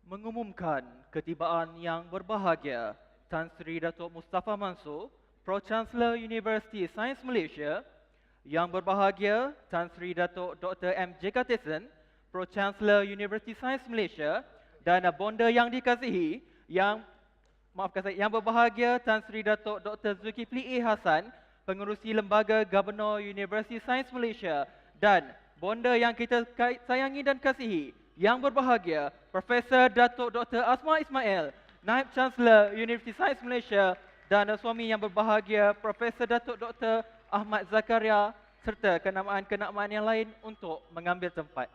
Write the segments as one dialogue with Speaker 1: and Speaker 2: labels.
Speaker 1: mengumumkan ketibaan yang berbahagia Tan Sri Datuk Mustafa Mansur, Pro-Chancellor University Sains Malaysia, yang berbahagia Tan Sri Datuk Dr. M. J. Katesan, Pro-Chancellor University Sains Malaysia, dan bonda yang dikasihi, yang berbahagia Tan Sri Datuk Dr. Zulkifli A. Hassan, Pengerusi Lembaga Gubernur University Sains Malaysia, dan bonda yang kita sayangi dan kasihi, yang berbahagia Profesor Datuk Dr. Asma Ismail, Naib Chancellor University Sains Malaysia, dan suami yang berbahagia Profesor Datuk Dr. Ahmad Zakaria, serta kenamaan-kenamaan yang lain untuk mengambil tempat.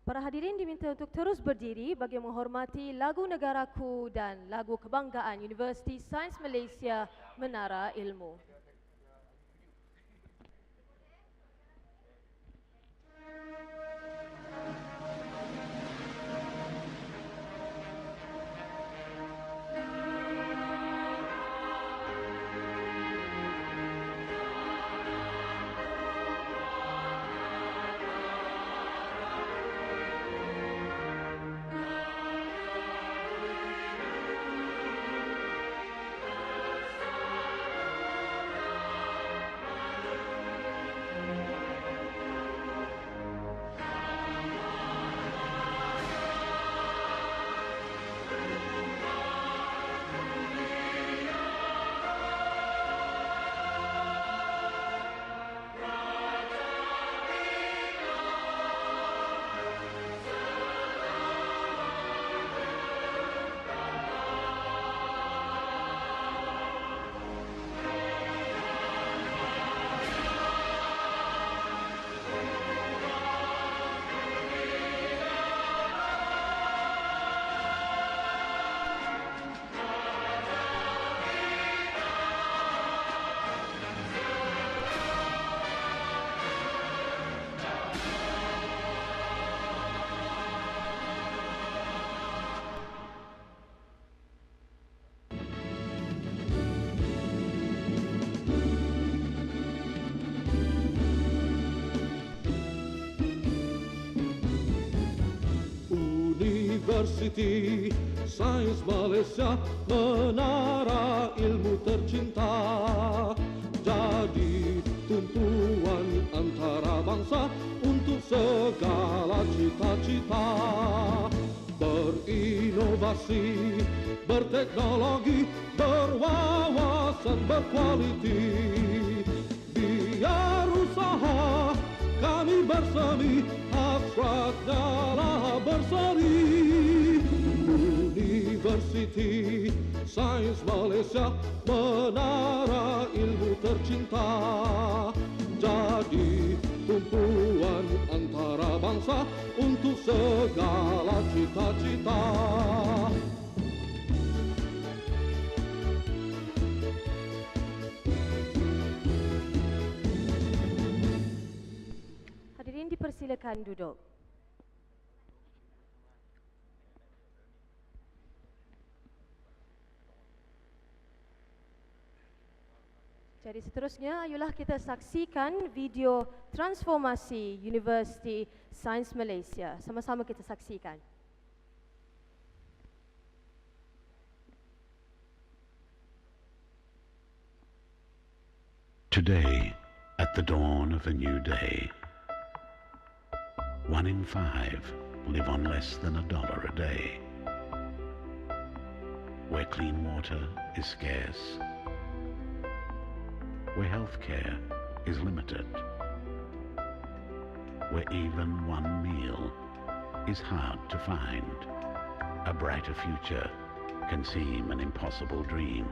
Speaker 2: Para hadirin diminta untuk terus berdiri bagi menghormati lagu negaraku dan lagu kebanggaan Universiti Sains Malaysia Menara Ilmu.
Speaker 3: Universiti Sains Malaysia Menara Ilmu Tercinta, jadi tumpuan antara bangsa untuk segala cita-cita. Berinovasi, berteknologi, berwawasan, berkualiti. Biar usaha kami bersemi, hasratnya lah berseri. Universiti Sains Malaysia Menara Ilmu Tercinta, jadi tumpuan antara bangsa untuk segala cita-cita.
Speaker 2: Hadirin dipersilakan duduk. Jadi seterusnya, ayolah kita saksikan video transformasi Universiti Sains Malaysia. Sama-sama kita saksikan.
Speaker 4: Today, at the dawn of a new day, 1 in 5 live on less than $1 a day. Where clean water is scarce, where healthcare is limited, where even one meal is hard to find, a brighter future can seem an impossible dream.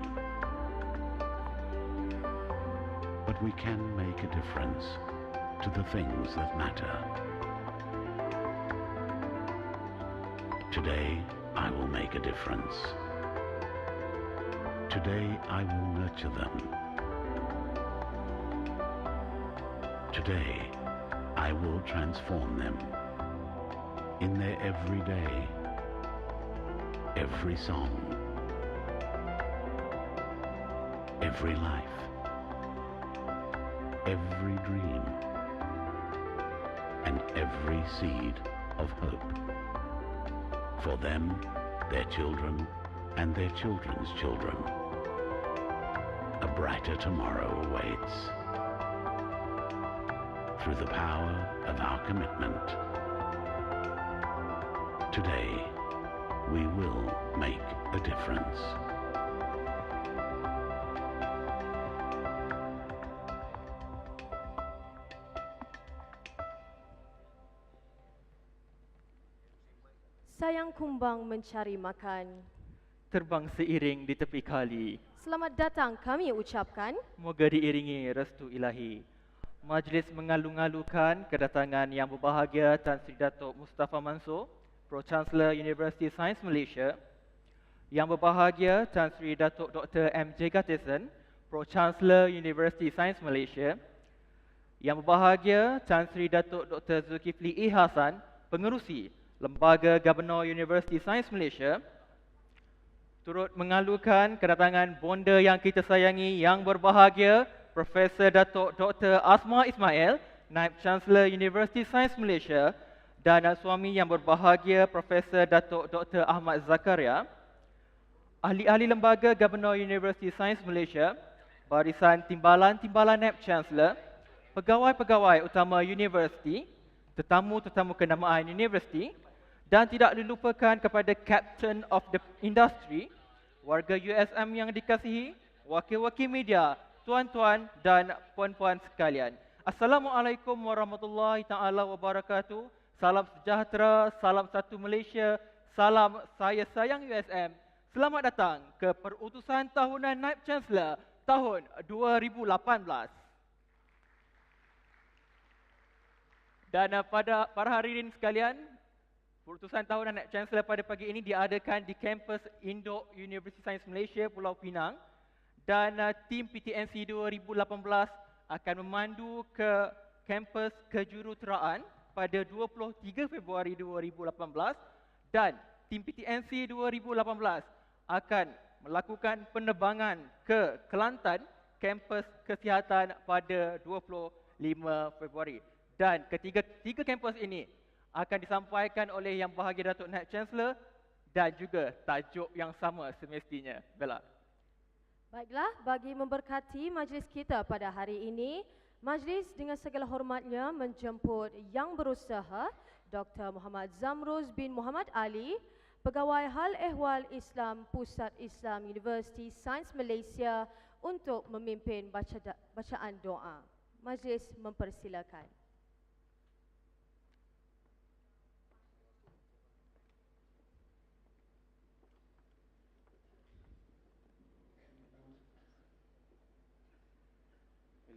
Speaker 4: But we can make a difference to the things that matter. Today, I will make a difference. Today, I will nurture them. Today, I will transform them in their everyday, every song, every life, every dream, and every seed of hope. For them, their children, and their children's children. A brighter tomorrow awaits. Through the power of our commitment, today we will make a difference.
Speaker 2: Sayang kumbang mencari makan.
Speaker 1: Terbang seiring di tepi kali.
Speaker 2: Selamat datang kami ucapkan.
Speaker 1: Moga diiringi restu ilahi. Majlis mengalu-ngalukan kedatangan yang berbahagia Tan Sri Datuk Mustafa Mansor, Pro-Chancellor University Sains Malaysia. Yang berbahagia Tan Sri Datuk Dr. M.J. Gatison, Pro-Chancellor University Sains Malaysia. Yang berbahagia Tan Sri Datuk Dr. Zulkifli E. Hasan, Pengerusi Lembaga Gubernur Universiti Sains Malaysia, turut mengalukan kedatangan bonda yang kita sayangi yang berbahagia Profesor Datuk Dr. Asma Ismail, Naib Chancellor Universiti Sains Malaysia, dan suami yang berbahagia Profesor Datuk Dr. Ahmad Zakaria, ahli-ahli Lembaga Gubernur Universiti Sains Malaysia, barisan timbalan-timbalan Naib Chancellor, pegawai-pegawai utama universiti, tetamu-tetamu kenamaan universiti, dan tidak dilupakan kepada Captain of the Industry, warga USM yang dikasihi, wakil-wakil media, tuan-tuan dan puan-puan sekalian. Assalamualaikum warahmatullahi taala wabarakatuh. Salam sejahtera, salam satu Malaysia, salam saya sayang USM. Selamat datang ke Perutusan Tahunan Naib Chancellor tahun 2018. Dan pada para hadirin sekalian, Perutusan Tahunan Naib Chancellor pada pagi ini diadakan di kampus Induk Universiti Sains Malaysia, Pulau Pinang, dan tim PTNC 2018 akan memandu ke kampus kejuruteraan pada 23 Februari 2018 dan tim PTNC 2018 akan melakukan penerbangan ke Kelantan, kampus kesihatan pada 25 Februari. Dan ketiga kampus ini akan disampaikan oleh Yang Berbahagia Datuk Naib Chancellor dan juga tajuk yang sama semestinya. Bella.
Speaker 2: Baiklah, bagi memberkati majlis kita pada hari ini, majlis dengan segala hormatnya menjemput Yang Berusaha Dr. Muhammad Zamruz bin Muhammad Ali, Pegawai Hal Ehwal Islam Pusat Islam Universiti Sains Malaysia untuk memimpin bacaan doa. Majlis mempersilakan.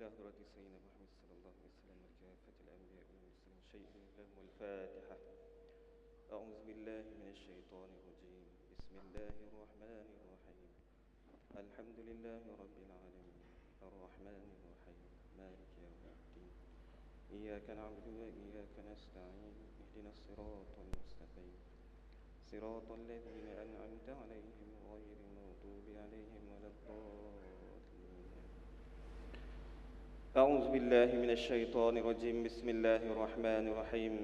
Speaker 5: حضرة سيدنا محمد صلى الله عليه وسلم وكافة الأنبياء والمرسلين شيء لهم الفاتحة. أعوذ بالله من الشيطان الرجيم. بسم الله الرحمن الرحيم. الحمد لله رب العالمين الرحمن الرحيم مالك يوم الدين. إياك نعبد وإياك نستعين. اهدنا الصراط المستقيم صراط الذين أنعمت عليهم غير المغضوب عليهم ولا الضالين. أعوذ بالله من الشيطان الرجيم. بسم الله الرحمن الرحيم.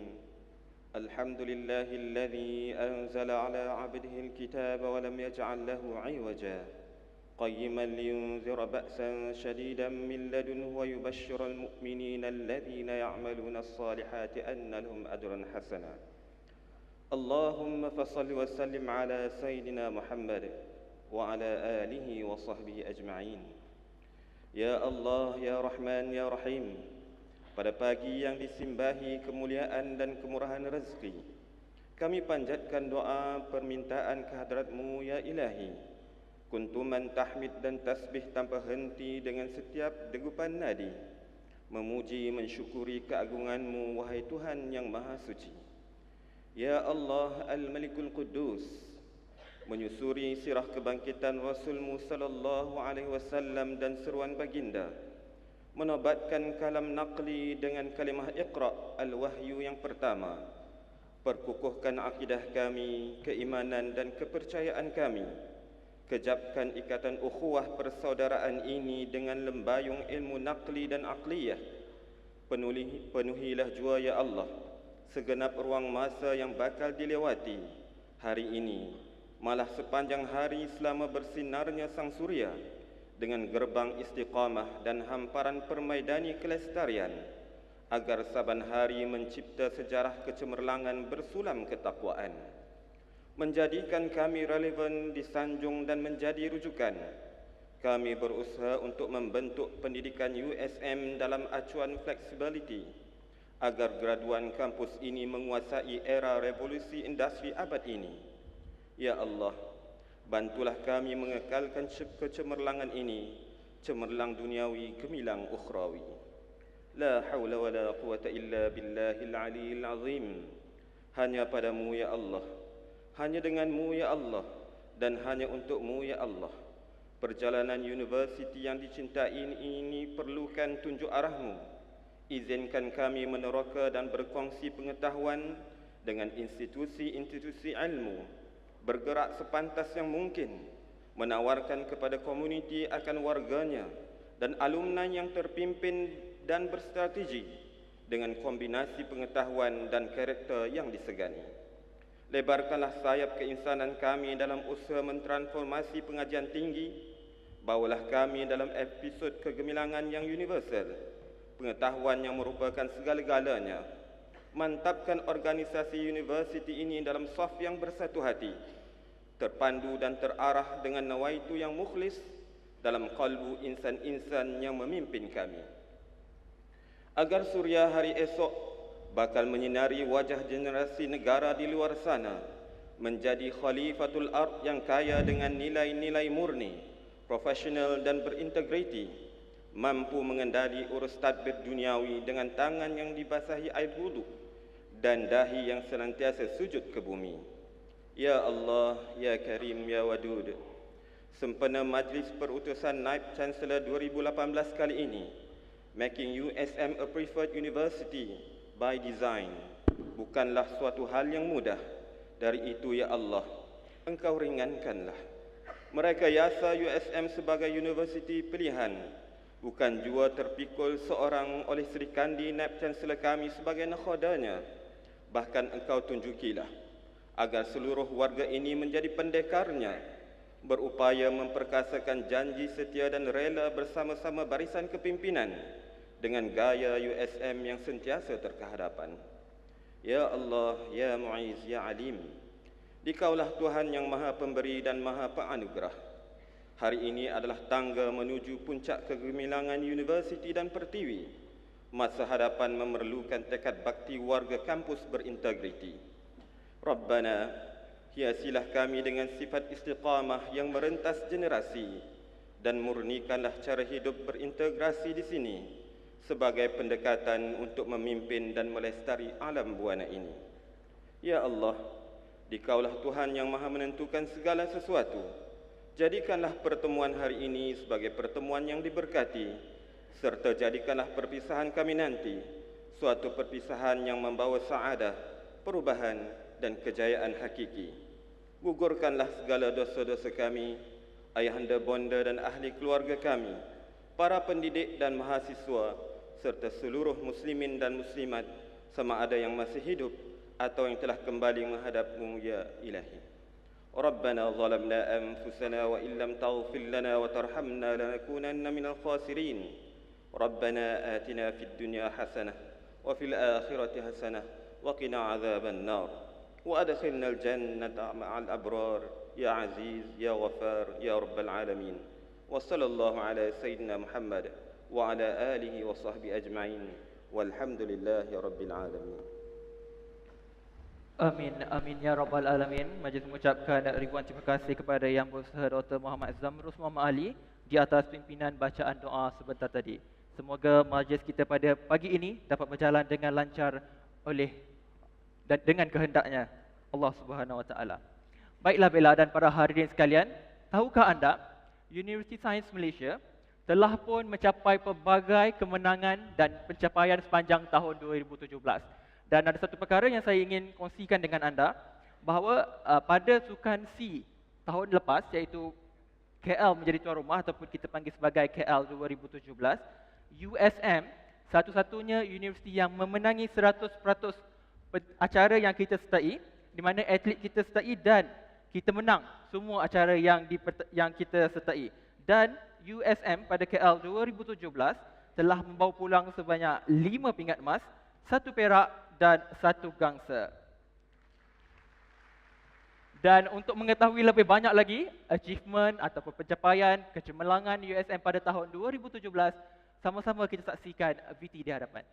Speaker 5: الحمد لله الذي أنزل على عبده الكتاب ولم يجعل له عوجا قيما لينذر بأسا شديدا من لدنه ويبشر المؤمنين الذين يعملون الصالحات أن لهم أجرا حسنا. اللهم فصل وسلم على سيدنا محمد وعلى آله وصحبه أجمعين. Ya Allah, Ya Rahman, Ya Rahim, pada pagi yang disimbahi kemuliaan dan kemurahan rezeki, kami panjatkan doa permintaan kehadrat-Mu, Ya Ilahi. Kuntuman tahmid dan tasbih tanpa henti dengan setiap degupan nadi, memuji mensyukuri keagungan-Mu, wahai Tuhan yang Maha Suci. Ya Allah Al-Malikul Quddus, menyusuri sirah kebangkitan Rasulmu sallallahu alaihi wasallam dan seruan baginda, menobatkan kalam naqli dengan kalimah Iqra' al-wahyu yang pertama, perkukuhkan akidah kami, keimanan dan kepercayaan kami, kejapkan ikatan ukhuwah persaudaraan ini dengan lembayung ilmu naqli dan aqliyah, penuhilah jua ya Allah segenap ruang masa yang bakal dilewati hari ini, malah sepanjang hari selama bersinarnya sang surya, dengan gerbang istiqamah dan hamparan permaidani kelestarian, agar saban hari mencipta sejarah kecemerlangan bersulam ketakwaan, menjadikan kami relevan, disanjung dan menjadi rujukan. Kami berusaha untuk membentuk pendidikan USM dalam acuan flexibility, agar graduan kampus ini menguasai era revolusi industri abad ini. Ya Allah, bantulah kami mengekalkan kecemerlangan ini, cemerlang duniawi gemilang ukhrawi. La hawla wa la quwata illa billahil aliyil azim. Hanya padamu ya Allah, hanya denganmu ya Allah, dan hanya untukmu ya Allah. Perjalanan universiti yang dicintai ini perlukan tunjuk arahmu. Izinkan kami meneroka dan berkongsi pengetahuan dengan institusi-institusi ilmu, bergerak sepantas yang mungkin, menawarkan kepada komuniti akan warganya dan alumni yang terpimpin dan berstrategi dengan kombinasi pengetahuan dan karakter yang disegani. Lebarkanlah sayap keinsanan kami dalam usaha mentransformasi pengajian tinggi. Bawalah kami dalam episod kegemilangan yang universal, pengetahuan yang merupakan segala-galanya. Mantapkan organisasi universiti ini dalam saf yang bersatu hati, terpandu dan terarah dengan nawaitu yang mukhlis dalam qalbu insan-insan yang memimpin kami. Agar surya hari esok bakal menyinari wajah generasi negara di luar sana, menjadi khalifatul ard yang kaya dengan nilai-nilai murni, profesional dan berintegriti, mampu mengendali urus tadbir duniawi dengan tangan yang dibasahi air wudu dan dahi yang senantiasa sujud ke bumi. Ya Allah, Ya Karim, Ya Wadud, sempena Majlis Perutusan Naib Chancellor 2018 kali ini, making USM a preferred university by design, bukanlah suatu hal yang mudah. Dari itu ya Allah, Engkau ringankanlah. Merekayasa USM sebagai universiti pilihan, bukan jua terpikul seorang oleh Sri Kandi Naib Chancellor kami sebagai nakhodanya. Bahkan Engkau tunjukilah agar seluruh warga ini menjadi pendekarnya, berupaya memperkasakan janji setia dan rela bersama-sama barisan kepimpinan dengan gaya USM yang sentiasa terkehadapan. Ya Allah, Ya Mu'iz, Ya Alim, Dikaulah Tuhan yang Maha Pemberi dan Maha Penganugerah. Hari ini adalah tangga menuju puncak kegemilangan universiti dan pertiwi. Masa hadapan memerlukan tekad bakti warga kampus berintegriti. Rabbana, hiasilah kami dengan sifat istiqamah yang merentas generasi, dan murnikanlah cara hidup berintegrasi di sini sebagai pendekatan untuk memimpin dan melestari alam buana ini. Ya Allah, Dikaulah Tuhan yang Maha menentukan segala sesuatu. Jadikanlah pertemuan hari ini sebagai pertemuan yang diberkati, serta jadikanlah perpisahan kami nanti suatu perpisahan yang membawa saadah, perubahan dan kejayaan hakiki. Gugurkanlah segala dosa-dosa kami, ayahanda bonda dan ahli keluarga kami, para pendidik dan mahasiswa, serta seluruh muslimin dan muslimat, sama ada yang masih hidup atau yang telah kembali menghadap-Mu ya Ilahi. Rabbana zalamna anfusana wa illam taghfir lana wa tarhamna lanakunanna minal khasirin. Rabbana atina fid dunya hasanah wa fil akhirati hasanah wa qina adzaban nar. Wa adkhilna al-jannata ma'al abrar ya aziz ya ghafar ya rabbal alamin. Wa sallallahu ala sayyidina Muhammad wa ala alihi wa sahbihi ajma'in. Walhamdulillahi rabbil alamin.
Speaker 1: Amin, amin ya rabbal alamin. Majlis mengucapkan ribuan terima kasih kepada Yang Berusaha Dr. Muhammad Zamrus Muhammad Ali di atas pimpinan bacaan doa sebentar tadi. Semoga majlis kita pada pagi ini dapat berjalan dengan lancar oleh dan dengan kehendaknya Allah Subhanahu Wa Taala. Baiklah Bella dan para hadirin sekalian, tahukah anda Universiti Sains Malaysia telah pun mencapai pelbagai kemenangan dan pencapaian sepanjang tahun 2017. Dan ada satu perkara yang saya ingin kongsikan dengan anda, bahawa pada Sukan C tahun lepas, iaitu KL menjadi tuan rumah ataupun kita panggil sebagai KL 2017, USM satu-satunya universiti yang memenangi 100% acara yang kita sertai, di mana atlet kita sertai dan kita menang semua acara yang kita sertai. Dan USM pada KL 2017 telah membawa pulang sebanyak 5 pingat emas, 1 perak dan 1 gangsa. Dan untuk mengetahui lebih banyak lagi achievement ataupun pencapaian kecemerlangan USM pada tahun 2017, sama-sama kita saksikan VT di hadapan.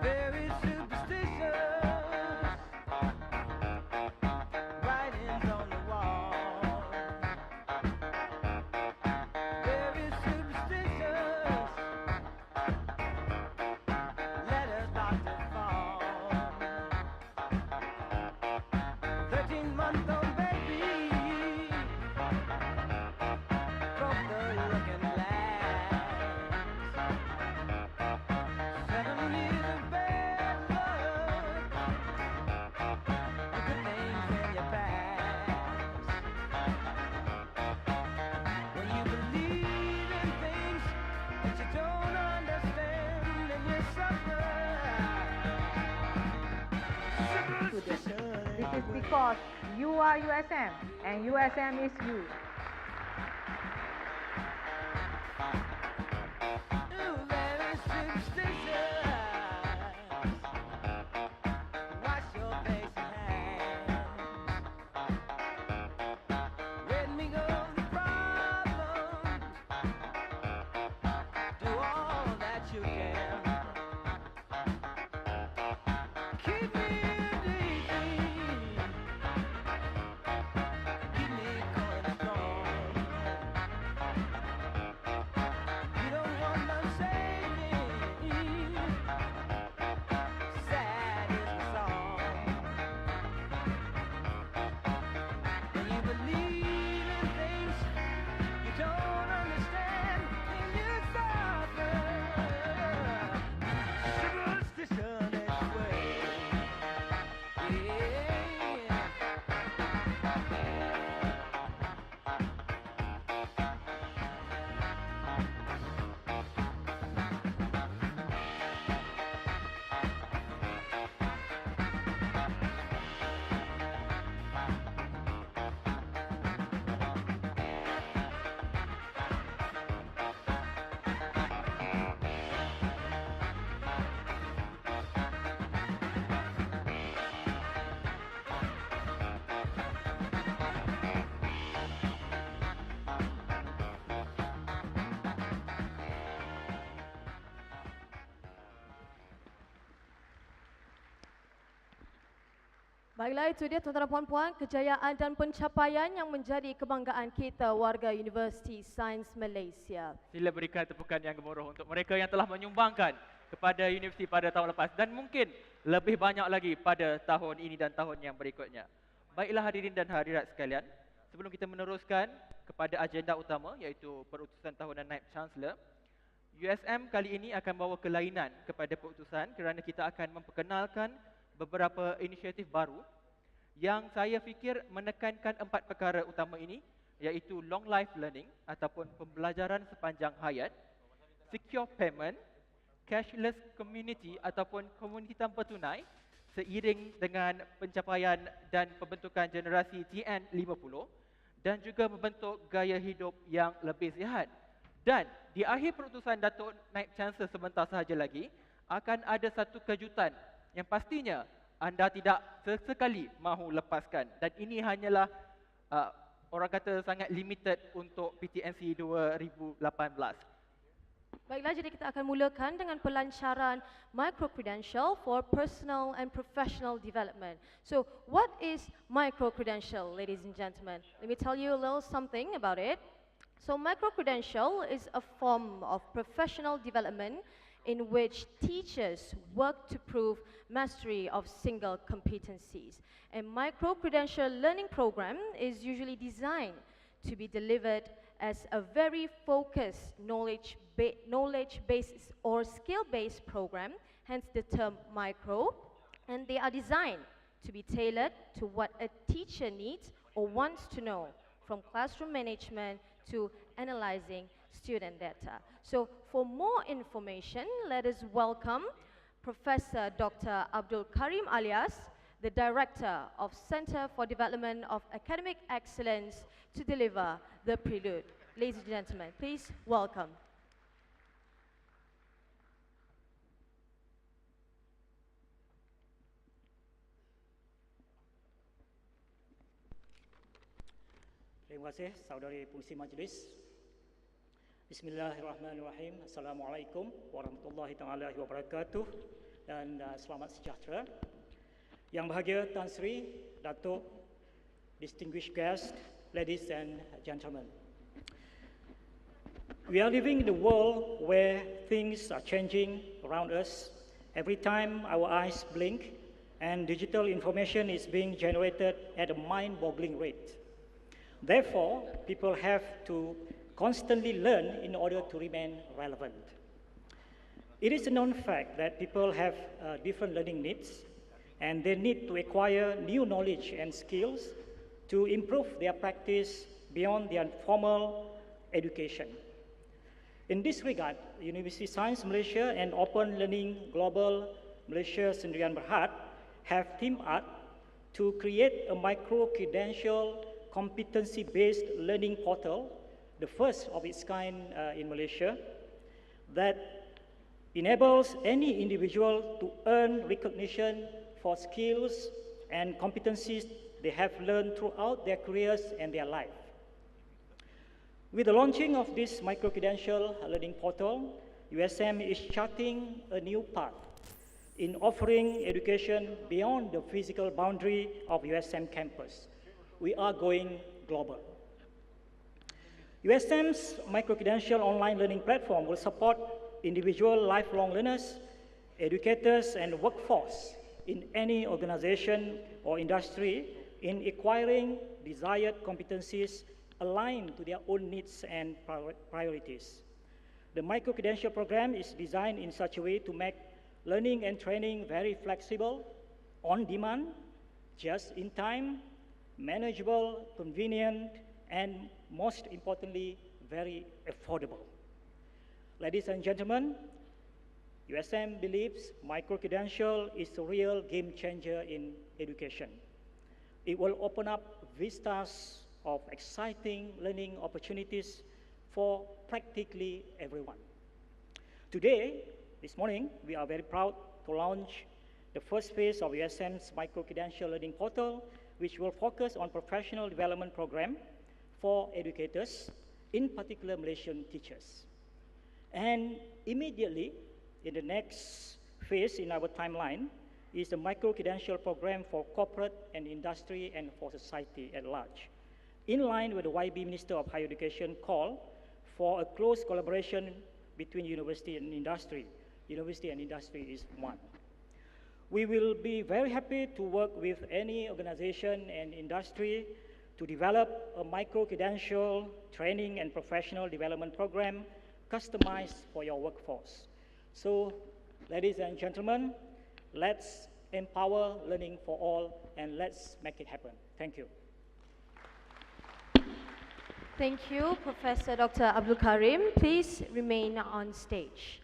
Speaker 6: Very superstitious, writings on the wall. Very superstitious, letters about to fall. 13-month-old baby broke the looking glass. 7 years of bad luck, good things in your past. When you believe in things that you don't understand, then you suffer.
Speaker 7: This is because you are USM and USM is you.
Speaker 6: Ooh, very superstitious. Wash your face and hands. Let me go the problem. Do all that you can. Keep me in deep. Keep me going strong. You don't want none saving. Sad is the song. When you believe in things you don't understand, then you suffer. Superstition is the way. Yeah.
Speaker 2: Baiklah, itu dia tuan-tuan dan puan-puan, kejayaan dan pencapaian yang menjadi kebanggaan kita warga Universiti Sains Malaysia.
Speaker 1: Sila berikan tepukan yang gemuruh untuk mereka yang telah menyumbangkan kepada universiti pada tahun lepas dan mungkin lebih banyak lagi pada tahun ini dan tahun yang berikutnya. Baiklah hadirin dan hadirat sekalian, sebelum kita meneruskan kepada agenda utama iaitu perutusan tahunan Naib Chancellor, USM kali ini akan bawa kelainan kepada perutusan kerana kita akan memperkenalkan beberapa inisiatif baru yang saya fikir menekankan 4 perkara utama ini, iaitu long life learning ataupun pembelajaran sepanjang hayat, secure payment, cashless community ataupun komuniti tanpa tunai seiring dengan pencapaian dan pembentukan generasi TN50 dan juga membentuk gaya hidup yang lebih sihat. Dan di akhir perutusan Datuk Naib Chancellor sebentar sahaja lagi, akan ada satu kejutan yang pastinya anda tidak sesekali mahu lepaskan. Dan ini hanyalah orang kata sangat limited untuk PTNC 2018.
Speaker 2: Baiklah, jadi kita akan mulakan dengan pelancaran micro-credential for personal and professional development. So, what is micro-credential, ladies and gentlemen? Let me tell you a little something about it. So, micro-credential is a form of professional development in which teachers work to prove mastery of single competencies. A micro-credential learning program is usually designed to be delivered as a very focused knowledge-based or skill-based program, hence the term micro, and they are designed to be tailored to what a teacher needs or wants to know, from classroom management to analyzing student data. So for more information, let us welcome Professor Dr. Abdul Karim Alias, the Director of Center for Development of Academic Excellence, to deliver the prelude. Ladies and gentlemen, please welcome.
Speaker 8: Terima kasih saudari Pengerusi Majlis. Bismillahirrahmanirrahim. Assalamualaikum warahmatullahi taala wabarakatuh dan selamat sejahtera. Yang bahagia Tan Sri, Datuk, distinguished guests, ladies and gentlemen. We are living in a world where things are changing around us. Every time our eyes blink and digital information is being generated at a mind-boggling rate. Therefore, people have to constantly learn in order to remain relevant. It is a known fact that people have different learning needs and they need to acquire new knowledge and skills to improve their practice beyond their formal education. In this regard, University Science Malaysia and Open Learning Global Malaysia Sendirian Berhad have teamed up to create a micro-credential competency-based learning portal, the first of its kind in Malaysia, that enables any individual to earn recognition for skills and competencies they have learned throughout their careers and their life. With the launching of this micro-credential learning portal, USM is charting a new path in offering education beyond the physical boundary of USM campus. We are going global. USM's micro-credential online learning platform will support individual lifelong learners, educators, and workforce in any organization or industry in acquiring desired competencies aligned to their own needs and priorities. The micro-credential program is designed in such a way to make learning and training very flexible, on demand, just in time, manageable, convenient, and most importantly, very affordable. Ladies and gentlemen, USM believes micro-credential is a real game changer in education. It will open up vistas of exciting learning opportunities for practically everyone. Today, this morning, we are very proud to launch the first phase of USM's micro-credential learning portal, which will focus on professional development program for educators, in particular Malaysian teachers. And immediately, in the next phase in our timeline, is the micro-credential program for corporate and industry and for society at large, in line with the YB Minister of Higher Education call for a close collaboration between university and industry. University and industry is one. We will be very happy to work with any organization and industry to develop a micro-credential training and professional development program customized for your workforce. So, ladies and gentlemen, let's empower learning for all and let's make it happen. Thank you.
Speaker 2: Thank you, Professor Dr. Abdul Karim. Please remain on stage.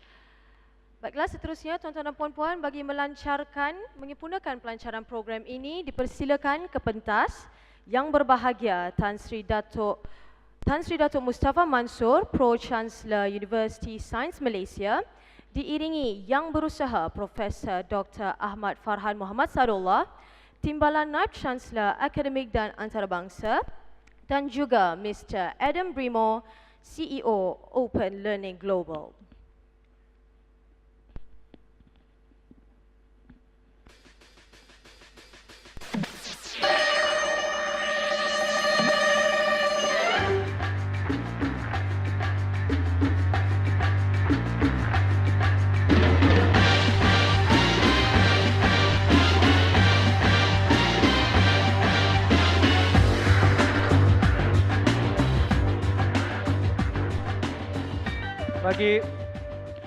Speaker 2: Baiklah, seterusnya tuan-tuan dan puan-puan, bagi menyempurnakan pelancaran program ini, dipersilakan ke pentas yang berbahagia Tan Sri Datuk Tan Sri Datuk Mustafa Mansor, Pro-Chancellor University Sains Malaysia, diiringi Yang Berusaha Profesor Dr. Ahmad Farhan Muhammad Sadullah, Timbalan Naib Chancellor Akademik dan Antarabangsa, dan juga Mr. Adam Brimo, CEO Open Learning Global.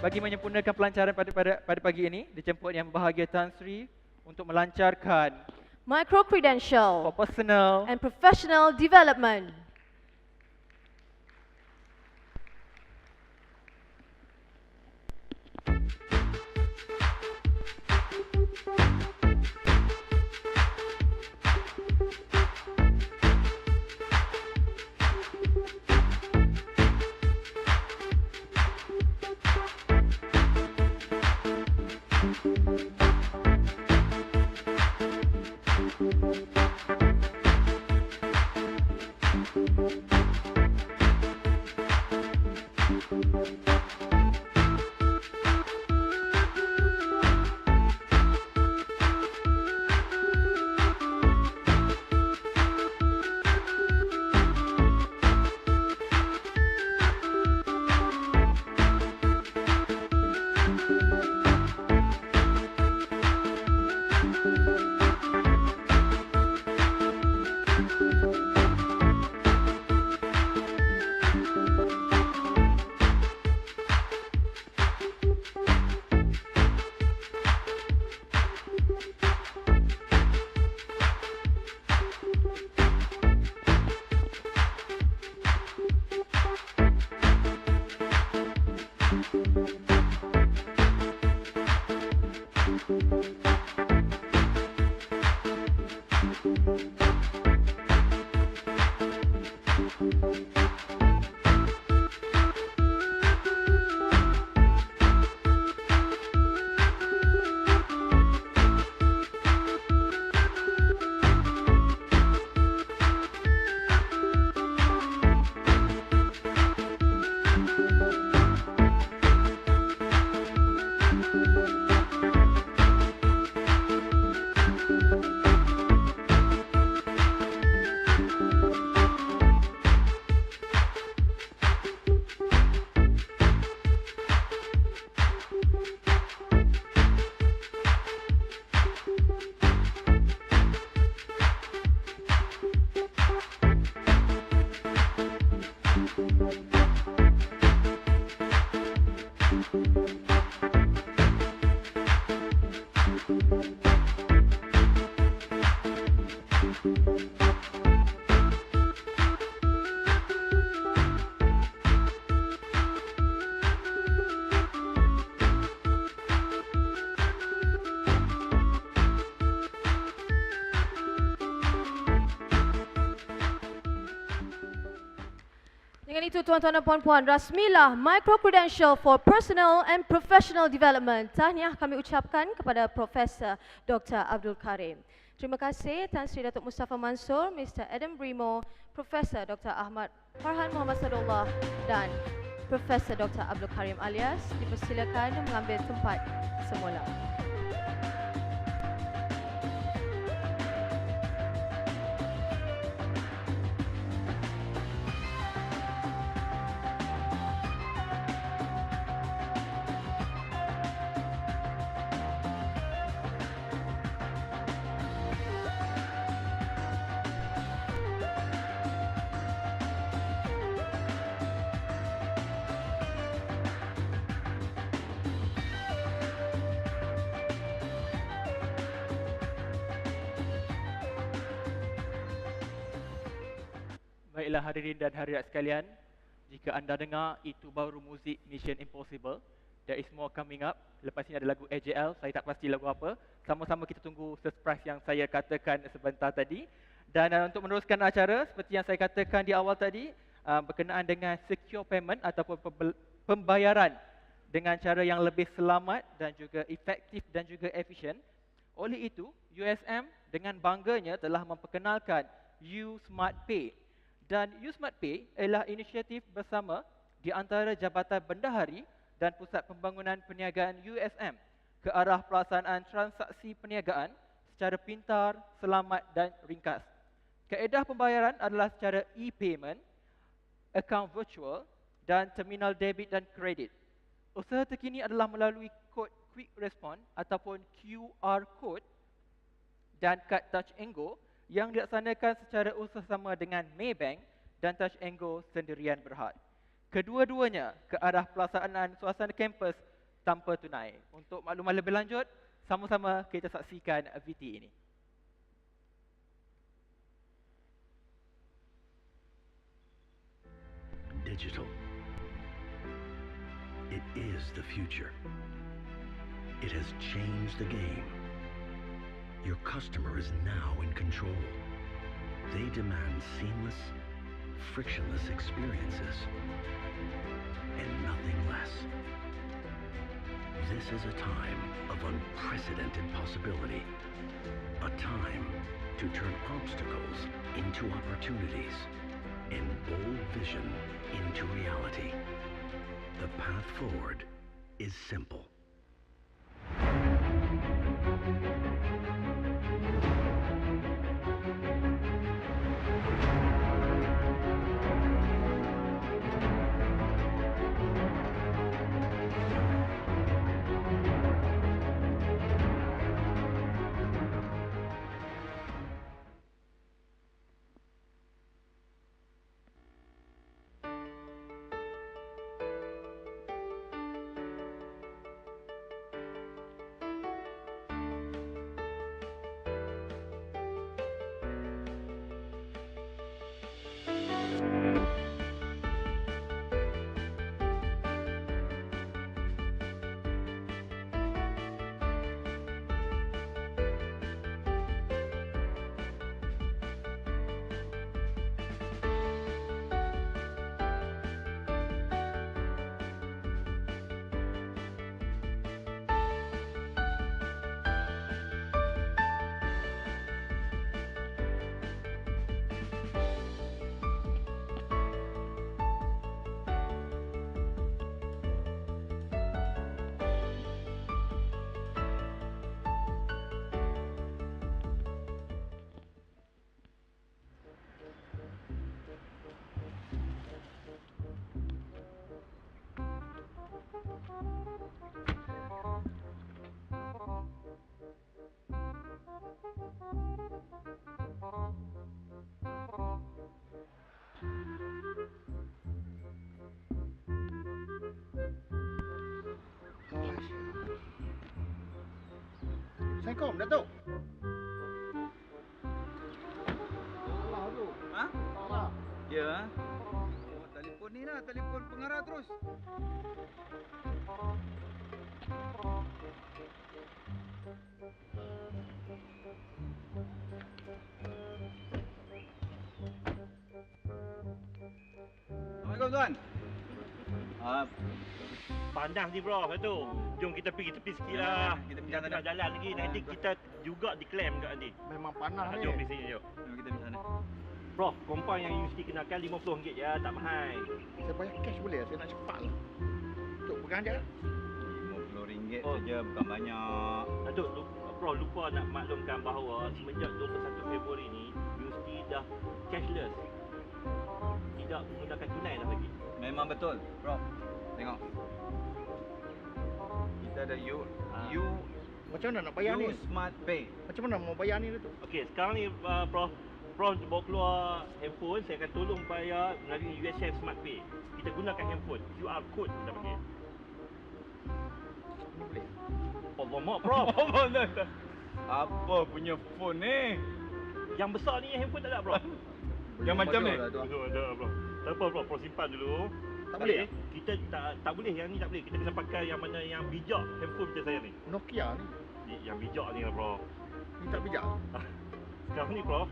Speaker 1: Bagi menyempurnakan pelancaran pada pagi ini, dijemput Yang Berbahagia Tan Sri untuk melancarkan
Speaker 2: Micro-credential
Speaker 1: for personal
Speaker 2: and professional development. Dengan itu, tuan-tuan dan puan-puan, rasmilah Micro-Credential for Personal and Professional Development. Tahniah kami ucapkan kepada Profesor Dr. Abdul Karim. Terima kasih Tan Sri Datuk Mustafa Mansor, Mr. Adam Brimo, Profesor Dr. Ahmad Farhan Muhammad Sadullah dan Profesor Dr. Abdul Karim alias dipersilakan mengambil tempat semula.
Speaker 1: Baiklah hadirin dan hadirat sekalian, jika anda dengar itu baru muzik Mission Impossible, there is more coming up. Lepas ini ada lagu AJL, saya tak pasti lagu apa. Sama-sama kita tunggu surprise yang saya katakan sebentar tadi. Dan untuk meneruskan acara, seperti yang saya katakan di awal tadi, berkenaan dengan secure payment ataupun pembayaran dengan cara yang lebih selamat dan juga efektif dan juga efisien. Oleh itu, USM dengan bangganya telah memperkenalkan U Smart Pay. Dan U Smart Pay ialah inisiatif bersama di antara Jabatan Bendahari dan Pusat Pembangunan Perniagaan USM ke arah pelaksanaan transaksi perniagaan secara pintar, selamat dan ringkas. Kaedah pembayaran adalah secara e-payment, akaun virtual dan terminal debit dan kredit. Usaha terkini adalah melalui kod Quick Response ataupun QR Code dan kad Touch and Go yang dilaksanakan secara usaha-sama dengan Maybank dan Touch and Go sendirian berhad. Kedua-duanya ke arah pelaksanaan suasana kampus tanpa tunai. Untuk makluman lebih lanjut, sama-sama kita saksikan VT ini.
Speaker 4: Digital. It is the future. It has changed the game. Your customer is now in control. They demand seamless, frictionless experiences and nothing less. This is a time of unprecedented possibility, a time to turn obstacles into opportunities and bold vision into reality. The path forward is simple.
Speaker 9: Assalamualaikum, Datuk.
Speaker 10: Salah tu.
Speaker 9: Ha? Salah.
Speaker 10: Ya. Oh, telefon ni lah, telefon pengarah terus. Assalamualaikum tuan.
Speaker 11: Panas ni bro, tu. Jom kita pergi tepi sikit lah.
Speaker 10: Kita pergi
Speaker 11: Jangan
Speaker 10: sana.
Speaker 11: jalan lagi. Nanti kita juga diklaim kat nanti.
Speaker 9: Memang panas ni.
Speaker 11: Jom pergi sini, jom.
Speaker 10: Jom kita pergi sana.
Speaker 11: Bro, kompang yang universiti kenakan RM50 je, tak mahal.
Speaker 9: Saya bayar cash boleh? Saya nak cepat lah. Tok pegang je.
Speaker 10: RM50 saja, bukan banyak.
Speaker 11: Datuk, bro lupa nak maklumkan bahawa semenjak 21 Februari ni, universiti dah cashless. Tidak menggunakan tunai dah lagi.
Speaker 10: Memang betul, bro. Tengok. Kita ada U
Speaker 9: Macam mana nak bayar ni?
Speaker 10: Smart Pay.
Speaker 9: Macam mana mau bayar ni, Datuk?
Speaker 11: Okey, sekarang ni Prof bawa keluar handphone, saya akan tolong bayar melalui USM Smart Pay. Kita gunakan handphone, QR code kita panggil.
Speaker 9: Ini boleh?
Speaker 11: Oh, mak Prof.
Speaker 10: Apa punya phone ni?
Speaker 11: Yang besar ni handphone tak ada, Prof.
Speaker 10: Yang macam ni?
Speaker 11: Betul, ada, Prof. Tak apa, Prof simpan dulu.
Speaker 9: Tak boleh?
Speaker 11: Kita tak boleh, yang ni tak boleh. Kita kena pakai yang mana yang bijak handphone macam saya ni.
Speaker 9: Nokia ni.
Speaker 11: Yang bijak ni lah, Prof.
Speaker 9: Ni tak bijak.
Speaker 11: Sekarang ni, Prof,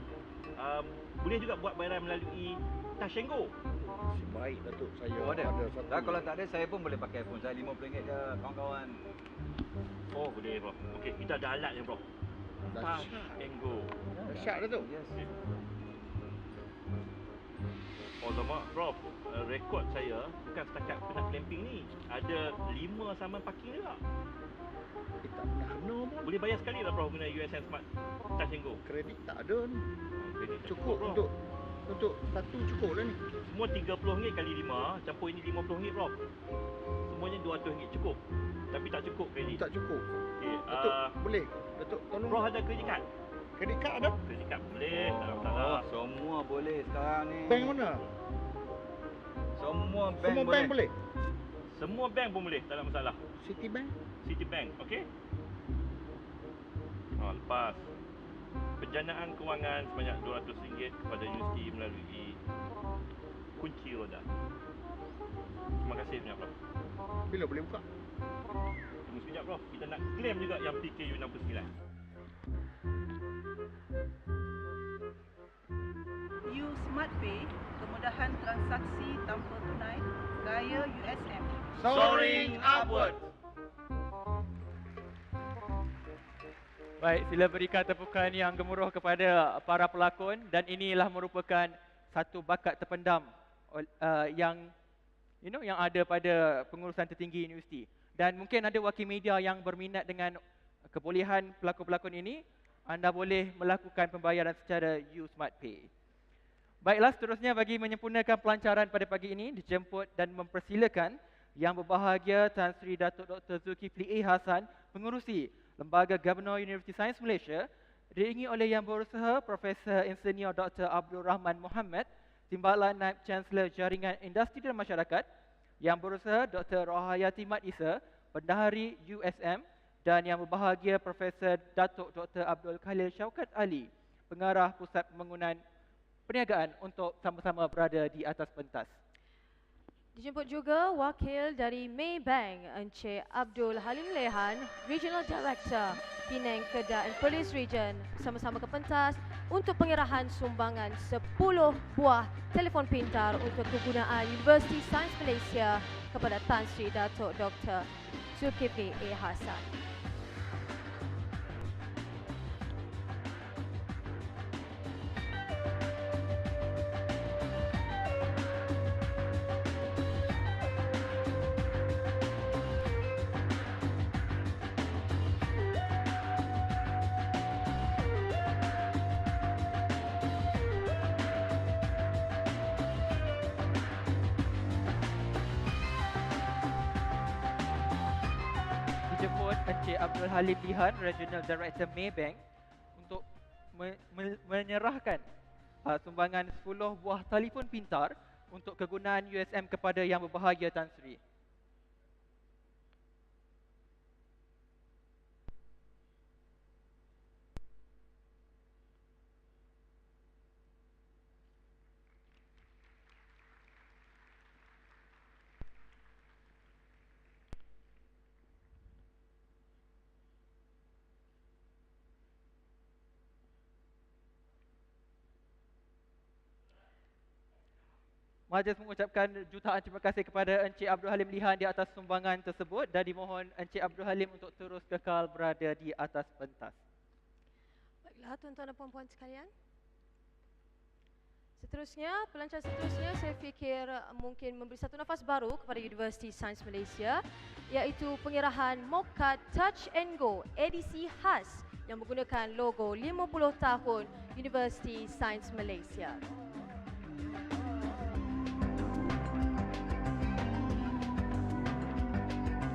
Speaker 11: boleh juga buat bayaran melalui Touch and Go.
Speaker 9: Si baik Datuk, saya
Speaker 10: Oh, ada.
Speaker 9: ada satu.
Speaker 10: Dah kalau tak ada saya pun boleh pakai phone saya RM50 je kawan-kawan.
Speaker 11: Oh, boleh bro. Okey, kita ada alat ni bro. Touch and go.
Speaker 9: Dahsyat Datuk.
Speaker 10: Yes.
Speaker 11: Oh, lama bro. Rekod saya bukan setakat kena clamping ni. Ada 5 saman parking juga.
Speaker 9: Tak pernah kena pun.
Speaker 11: Boleh bayar sekali lah bro guna USM Smart Touch and Go.
Speaker 9: Kredit tak ada ni.
Speaker 11: Kredit tak
Speaker 9: Cukup
Speaker 11: bro.
Speaker 9: untuk satu cukup lah ni.
Speaker 11: Semua RM30 kali 5, campur ini RM50 bro. Semuanya RM200 cukup. Tapi tak cukup kredit.
Speaker 9: Tak cukup.
Speaker 11: Okey,
Speaker 9: Datuk, boleh? Datuk tolong.
Speaker 11: bro ada kredit kad?
Speaker 9: Kredit kad ada?
Speaker 11: Kredit kad boleh, tak ada masalah.
Speaker 10: Oh, semua boleh sekarang ni.
Speaker 9: Bank mana?
Speaker 10: Semua bank
Speaker 9: Semua bank boleh?
Speaker 11: Semua bank pun boleh, tak ada masalah.
Speaker 9: Citibank?
Speaker 11: Citibank, okey? Lepas penjanaan kewangan sebanyak RM200 kepada universiti melalui kunci roda. Terima kasih banyak bro.
Speaker 9: Bila boleh buka?
Speaker 11: Tunggu sekejap bro, kita nak claim juga yang PKU 69.
Speaker 12: SmartPay, kemudahan transaksi tanpa tunai, gaya USM.
Speaker 9: Soaring upward.
Speaker 1: Baik, sila berikan tepukan yang gemuruh kepada para pelakon dan inilah merupakan satu bakat terpendam yang yang ada pada pengurusan tertinggi universiti. Dan mungkin ada wakil media yang berminat dengan kebolehan pelakon-pelakon ini, anda boleh melakukan pembayaran secara USmartPay. Baiklah, seterusnya bagi menyempurnakan pelancaran pada pagi ini, dijemput dan mempersilakan Yang Berbahagia Tan Sri Datuk Dr. Zulkifli A. Hassan, pengurusi Lembaga Gubernur Universiti Sains Malaysia, diiringi oleh Yang Berusaha Profesor Insinyur Dr. Abdul Rahman Mohamad, Timbalan Naib Chancellor Jaringan Industri dan Masyarakat, Yang Berusaha Dr. Rohayati Mat Isa, Bendahari USM, dan Yang Berbahagia Profesor Datuk Dr. Abdul Khalil Syaukat Ali, Pengarah Pusat Pembangunan Perniagaan untuk sama-sama berada di atas pentas.
Speaker 2: Dijemput juga wakil dari Maybank, Encik Abdul Halim Lehan, Regional Director Penang, Kedah and Perlis Region, sama-sama ke pentas untuk pengerahan sumbangan 10 buah telefon pintar untuk kegunaan Universiti Sains Malaysia kepada Tan Sri Datuk Dr. Zulkifli A. Hassan.
Speaker 1: Dijemput Encik Abdul Halim Lihan, Regional Director Maybank, untuk menyerahkan sumbangan 10 buah telefon pintar untuk kegunaan USM kepada Yang Berbahagia Tan Sri. Majlis mengucapkan jutaan terima kasih kepada Encik Abdul Halim Lihan di atas sumbangan tersebut dan dimohon Encik Abdul Halim untuk terus kekal berada di atas pentas.
Speaker 2: Baiklah tuan-tuan dan puan-puan sekalian. Seterusnya, pelancar seterusnya saya fikir mungkin memberi satu nafas baru kepada Universiti Sains Malaysia, iaitu pengerahan Mokat Touch and Go edisi khas yang menggunakan logo 50 tahun Universiti Sains Malaysia.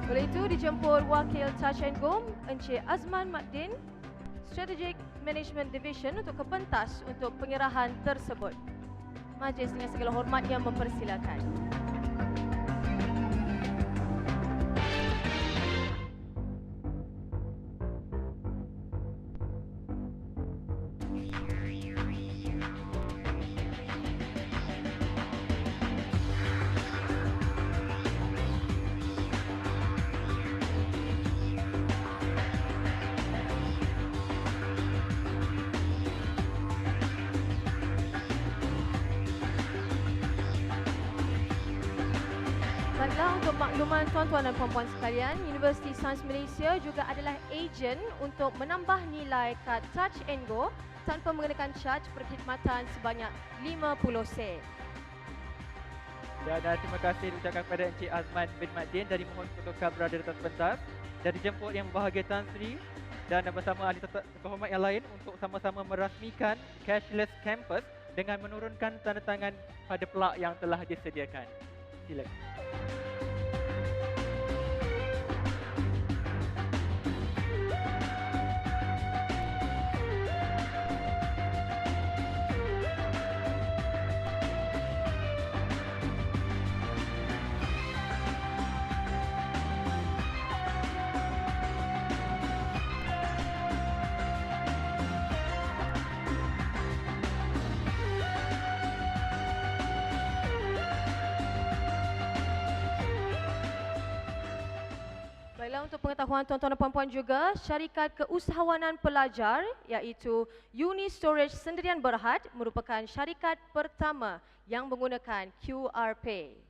Speaker 2: Oleh itu dijemput wakil Touch and Go Encik Azman Maddin, Strategic Management Division untuk ke pentas untuk pengerahan tersebut. Majlis dengan segala hormatnya mempersilakan. Baiklah, untuk makluman tuan-tuan dan puan-puan sekalian, Universiti Sains Malaysia juga adalah ejen untuk menambah nilai kad Touch and Go tanpa mengenakan caj perkhidmatan sebanyak 50 sen.
Speaker 1: Dan terima kasih diucapkan kepada Encik Azman bin Madin dari Mohon Protokol berada di atas pentas dan dijemput yang berbahagia Tan Sri dan bersama ahli terhormat yang lain untuk sama-sama merasmikan cashless campus dengan menurunkan tanda tangan pada pelak yang telah disediakan. Silakan.
Speaker 2: Baiklah, untuk pengetahuan tuan-tuan dan puan-puan juga, syarikat keusahawanan pelajar iaitu Uni Storage Sendirian Berhad merupakan syarikat pertama yang menggunakan QR Pay.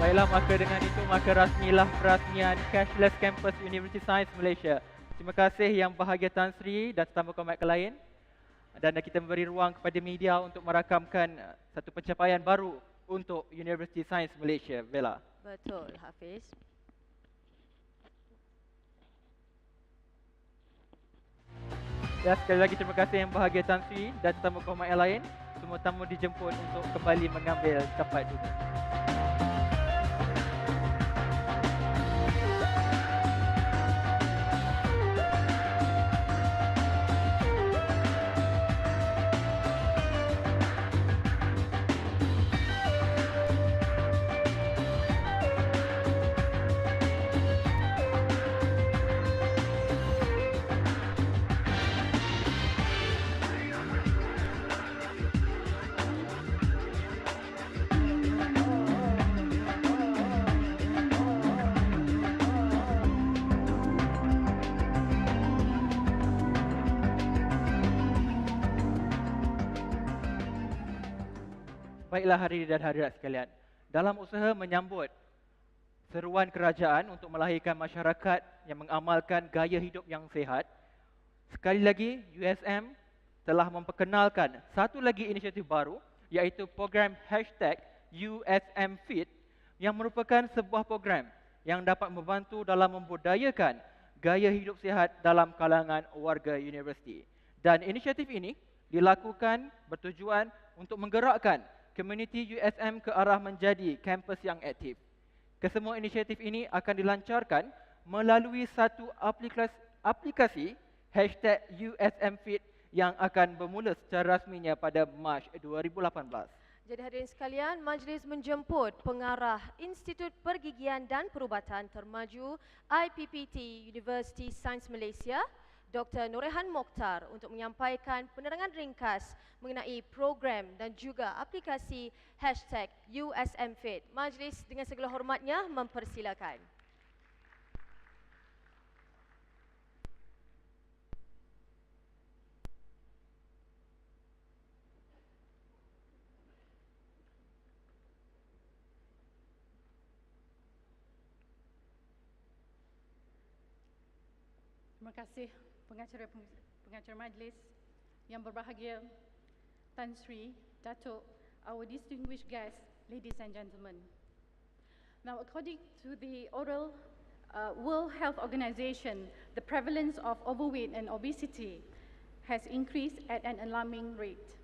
Speaker 1: Baiklah, maka dengan itu maka rasmilah perasmian Cashless Campus Universiti Sains Malaysia. Terima kasih yang bahagia Tan Sri dan tetamu komat lain. Dan kita memberi ruang kepada media untuk merakamkan satu pencapaian baru untuk Universiti Sains Malaysia. Bella.
Speaker 2: Betul, Hafiz.
Speaker 1: Dan sekali lagi terima kasih yang bahagia Tan Sri dan tetamu komat yang lain. Semua tamu dijemput untuk kembali mengambil tempat duduk. Baiklah hadirin dan hadirat sekalian, dalam usaha menyambut seruan kerajaan untuk melahirkan masyarakat yang mengamalkan gaya hidup yang sihat, sekali lagi USM telah memperkenalkan satu lagi inisiatif baru iaitu program #USMFit yang merupakan sebuah program yang dapat membantu dalam membudayakan gaya hidup sihat dalam kalangan warga universiti. Dan inisiatif ini dilakukan bertujuan untuk menggerakkan komuniti USM ke arah menjadi kampus yang aktif. Kesemua inisiatif ini akan dilancarkan melalui satu aplikasi #USMFit yang akan bermula secara rasminya pada Mac 2018.
Speaker 2: Jadi hadirin sekalian, majlis menjemput pengarah Institut Pergigian dan Perubatan Termaju IPPT Universiti Sains Malaysia, Dr. Norehan Mokhtar untuk menyampaikan penerangan ringkas mengenai program dan juga aplikasi #USMFit. Majlis dengan segala hormatnya mempersilakan.
Speaker 13: Terima kasih pengacara majlis yang berbahagia Tan Sri, Datuk, our distinguished guests, ladies and gentlemen. Now, according to the World Health Organization, the prevalence of overweight and obesity has increased at an alarming rate.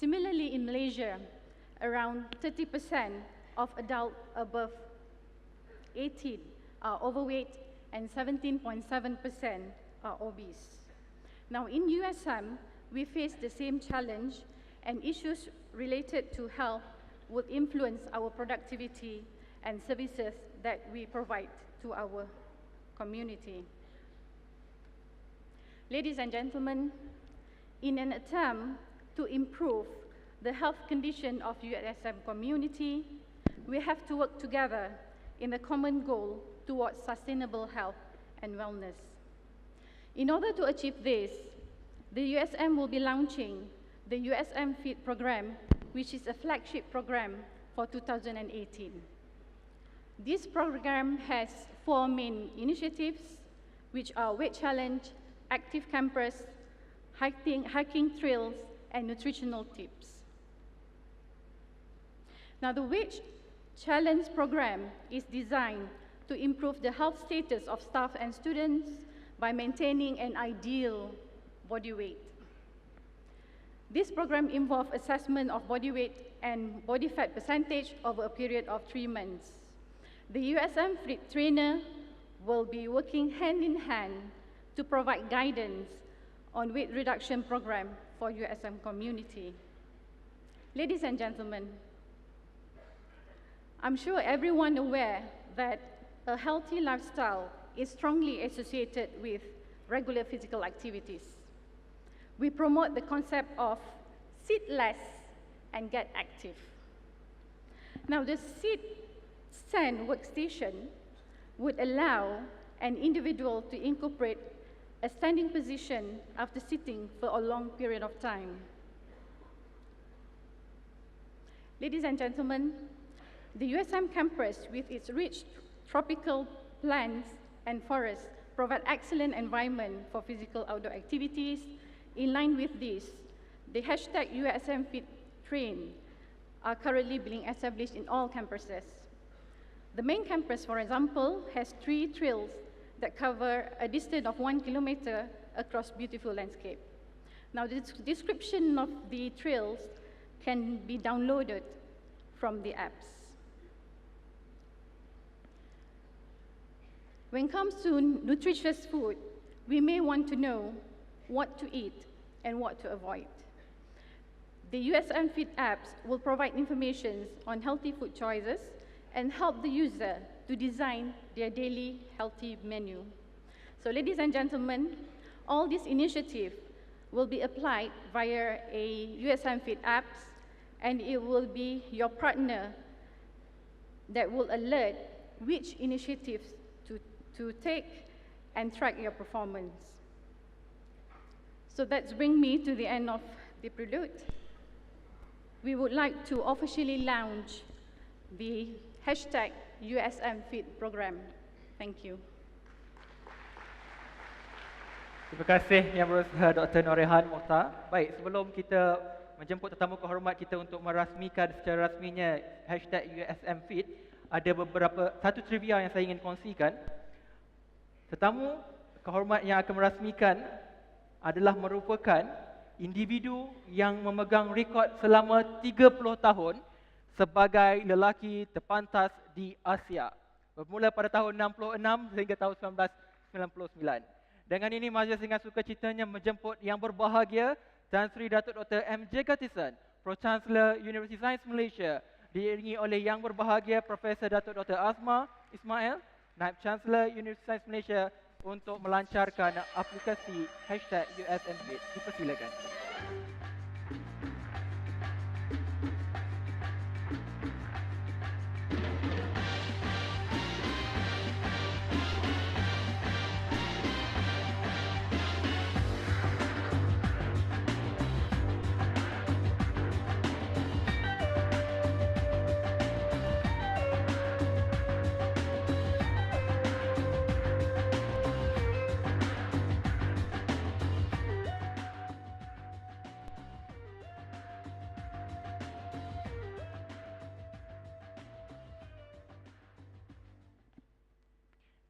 Speaker 13: Similarly, in Malaysia, around 30% of adults above 18 are overweight and 17.7% are obese. Now in USM, we face the same challenge, and issues related to health would influence our productivity and services that we provide to our community. Ladies and gentlemen, in an attempt to improve the health condition of USM community, we have to work together in a common goal towards sustainable health and wellness. In order to achieve this, the USM will be launching the USM Fit program, which is a flagship program for 2018. This program has 4 main initiatives, which are weight challenge, active campus, hiking trails, and nutritional tips. Now, the weight challenge program is designed to improve the health status of staff and students by maintaining an ideal body weight. This program involves assessment of body weight and body fat percentage over a period of 3 months. The USM Fit trainer will be working hand in hand to provide guidance on weight reduction program for USM community. Ladies and gentlemen, I'm sure everyone aware that a healthy lifestyle is strongly associated with regular physical activities. We promote the concept of sit less and get active. Now, the sit stand workstation would allow an individual to incorporate a standing position after sitting for a long period of time. Ladies and gentlemen, the USM campus, with its rich tropical plants and forests, provide excellent environment for physical outdoor activities. In line with this, the hashtag USM Fit Train are currently being established in all campuses. The main campus, for example, has 3 trails that cover a distance of 1 kilometer across beautiful landscape. Now, the description of the trails can be downloaded from the apps. When it comes to nutritious food, we may want to know what to eat and what to avoid. The USM Fit apps will provide information on healthy food choices and help the user to design their daily healthy menu. So ladies and gentlemen, all these initiatives will be applied via a USM Fit apps, and it will be your partner that will alert which initiatives to take and track your performance. So that's bring me to the end of the prelude. We would like to officially launch the hashtag USM Fit program. Thank you.
Speaker 1: Terima kasih Yang Berusaha Dr. Norehan Mohtar. Baik, sebelum kita menjemput tetamu kehormat kita untuk merasmikan secara rasminya hashtag USM Fit, ada satu trivia yang saya ingin kongsikan. Tetamu kehormat yang akan merasmikan adalah merupakan individu yang memegang rekod selama 30 tahun sebagai lelaki terpantas di Asia, bermula pada tahun 66 sehingga tahun 1999. Dengan ini, majlis dengan sukacitanya menjemput yang berbahagia Tan Sri Datuk Dr. M.J. Gatison, Pro-Chancellor University Sains Malaysia, diiringi oleh yang berbahagia Profesor Datuk Dr. Azma Ismail, Naib Chancellor University Sains Malaysia, untuk melancarkan aplikasi hashtag USMFit. Dipersilakan.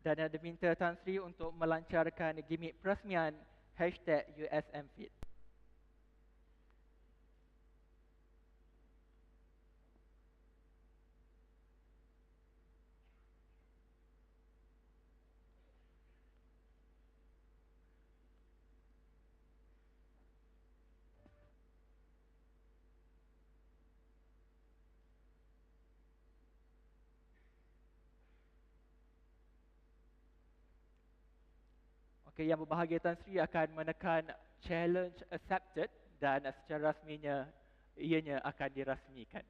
Speaker 1: Dan ada minta Tan Sri untuk melancarkan gimmick perasmian hashtag USMFit. Okey, yang berbahagia Tan Sri akan menekan challenge accepted dan secara rasminya ianya akan dirasmikan.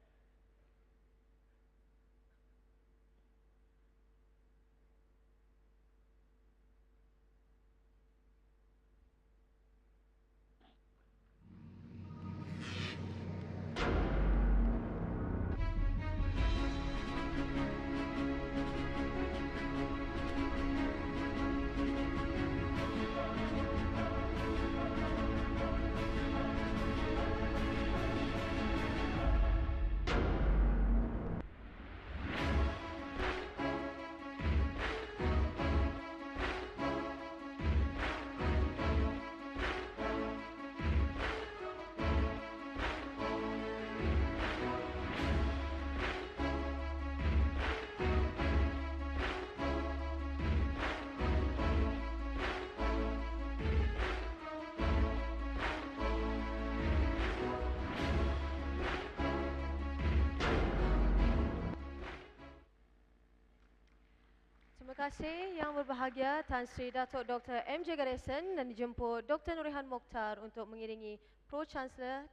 Speaker 2: Terima kasih yang berbahagia Tan Sri Datuk Dr. MJ Garesan dan dijemput Dr. Nurihan Mokhtar untuk mengiringi Pro Chancellor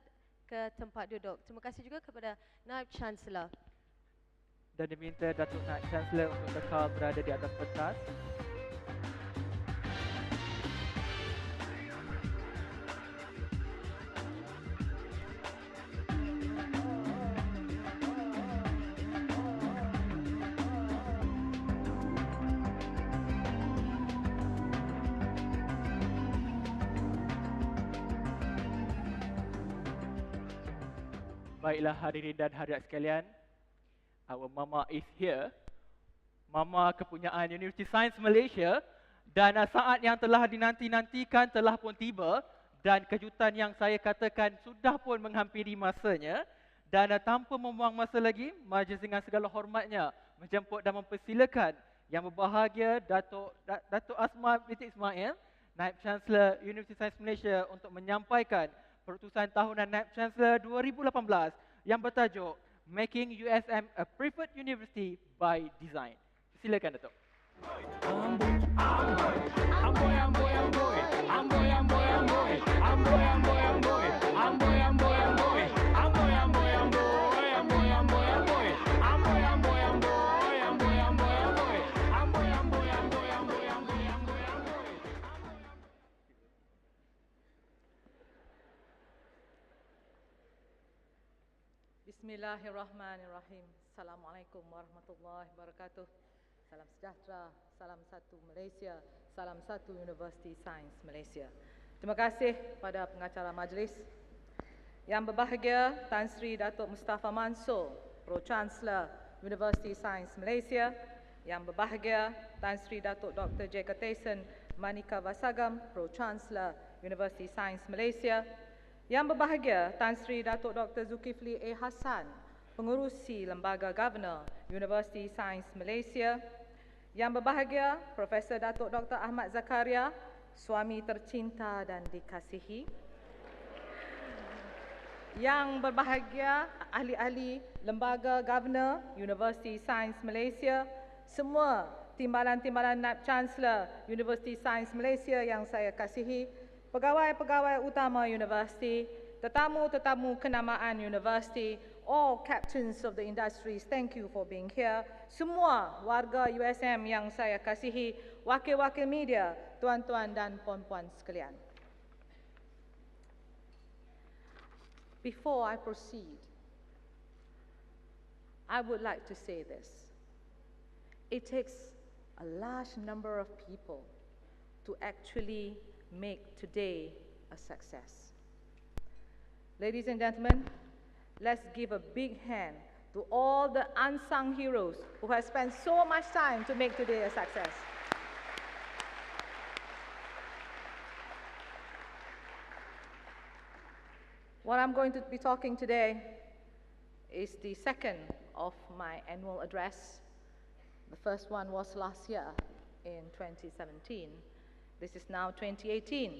Speaker 2: ke tempat duduk. Terima kasih juga kepada Naib Chancellor.
Speaker 1: Dan diminta Datuk Naib Chancellor untuk kekal berada di atas pentas. Baiklah hadirin dan hadirat sekalian, our mama is here. Mama kepunyaan University Sains Malaysia, dan saat yang telah dinanti-nantikan telah pun tiba, dan kejutan yang saya katakan sudah pun menghampiri masanya. Dan tanpa membuang masa lagi, majlis dengan segala hormatnya menjemput dan mempersilakan yang berbahagia Datuk Asma binti Ismail, Naib Chancellor University Sains Malaysia, untuk menyampaikan Perutusan Tahunan Naib Chancellor 2018 yang bertajuk Making USM a Preferred University by Design. Silakan Datuk.
Speaker 7: Bismillahirrahmanirrahim. Assalamualaikum warahmatullahi wabarakatuh. Salam sejahtera, salam satu Malaysia, salam satu Universiti Sains Malaysia. Terima kasih pada pengacara majlis. Yang berbahagia Tan Sri Datuk Mustafa Mansur, Pro Chancellor Universiti Sains Malaysia. Yang berbahagia Tan Sri Datuk Dr. J. Katesan Manika Vasagam, Pro Chancellor Universiti Sains Malaysia. Yang berbahagia Tan Sri Datuk Dr. Zulkifli A. Hassan, Pengerusi Lembaga Governor Universiti Sains Malaysia. Yang berbahagia Profesor Datuk Dr. Ahmad Zakaria, suami tercinta dan dikasihi. Yang berbahagia ahli-ahli Lembaga Governor Universiti Sains Malaysia, semua timbalan-timbalan Naib Chancellor Universiti Sains Malaysia yang saya kasihi, pegawai-pegawai utama universiti, tetamu-tetamu kenamaan universiti, all captains of the industries, thank you for being here. Semua warga USM yang saya kasihi, wakil-wakil media, tuan-tuan dan puan-puan sekalian. Before I proceed, I would like to say this. It takes a large number of people to actually make today a success. Ladies and gentlemen, let's give a big hand to all the unsung heroes who have spent so much time to make today a success. What I'm going to be talking today is the second of my annual address. The first one was last year in 2017. This is now 2018,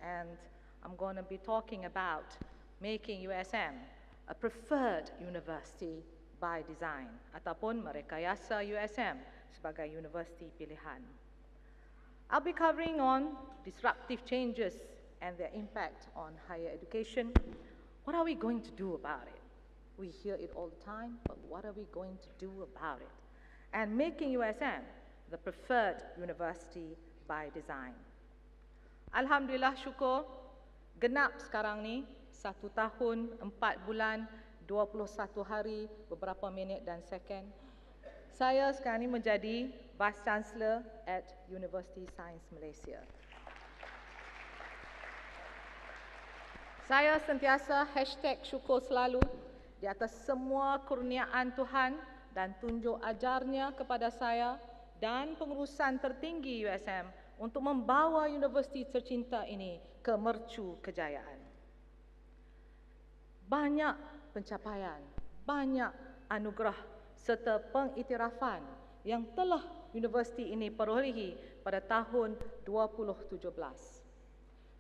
Speaker 7: and I'm going to be talking about making USM a preferred university by design, ataupun merekayasa USM sebagai universiti pilihan. I'll be covering on disruptive changes and their impact on higher education. What are we going to do about it? We hear it all the time, but what are we going to do about it? And making USM the preferred university by design. Alhamdulillah syukur, genap sekarang ni 1 tahun, 4 bulan, 21 hari, beberapa minit dan second. Saya sekarang ni menjadi Vice Chancellor at University Science Malaysia. Saya sentiasa #syukur selalu di atas semua kurniaan Tuhan dan tunjuk ajarnya kepada saya dan pengurusan tertinggi USM untuk membawa universiti tercinta ini ke mercu kejayaan. Banyak pencapaian, banyak anugerah serta pengiktirafan yang telah universiti ini perolehi pada tahun 2017.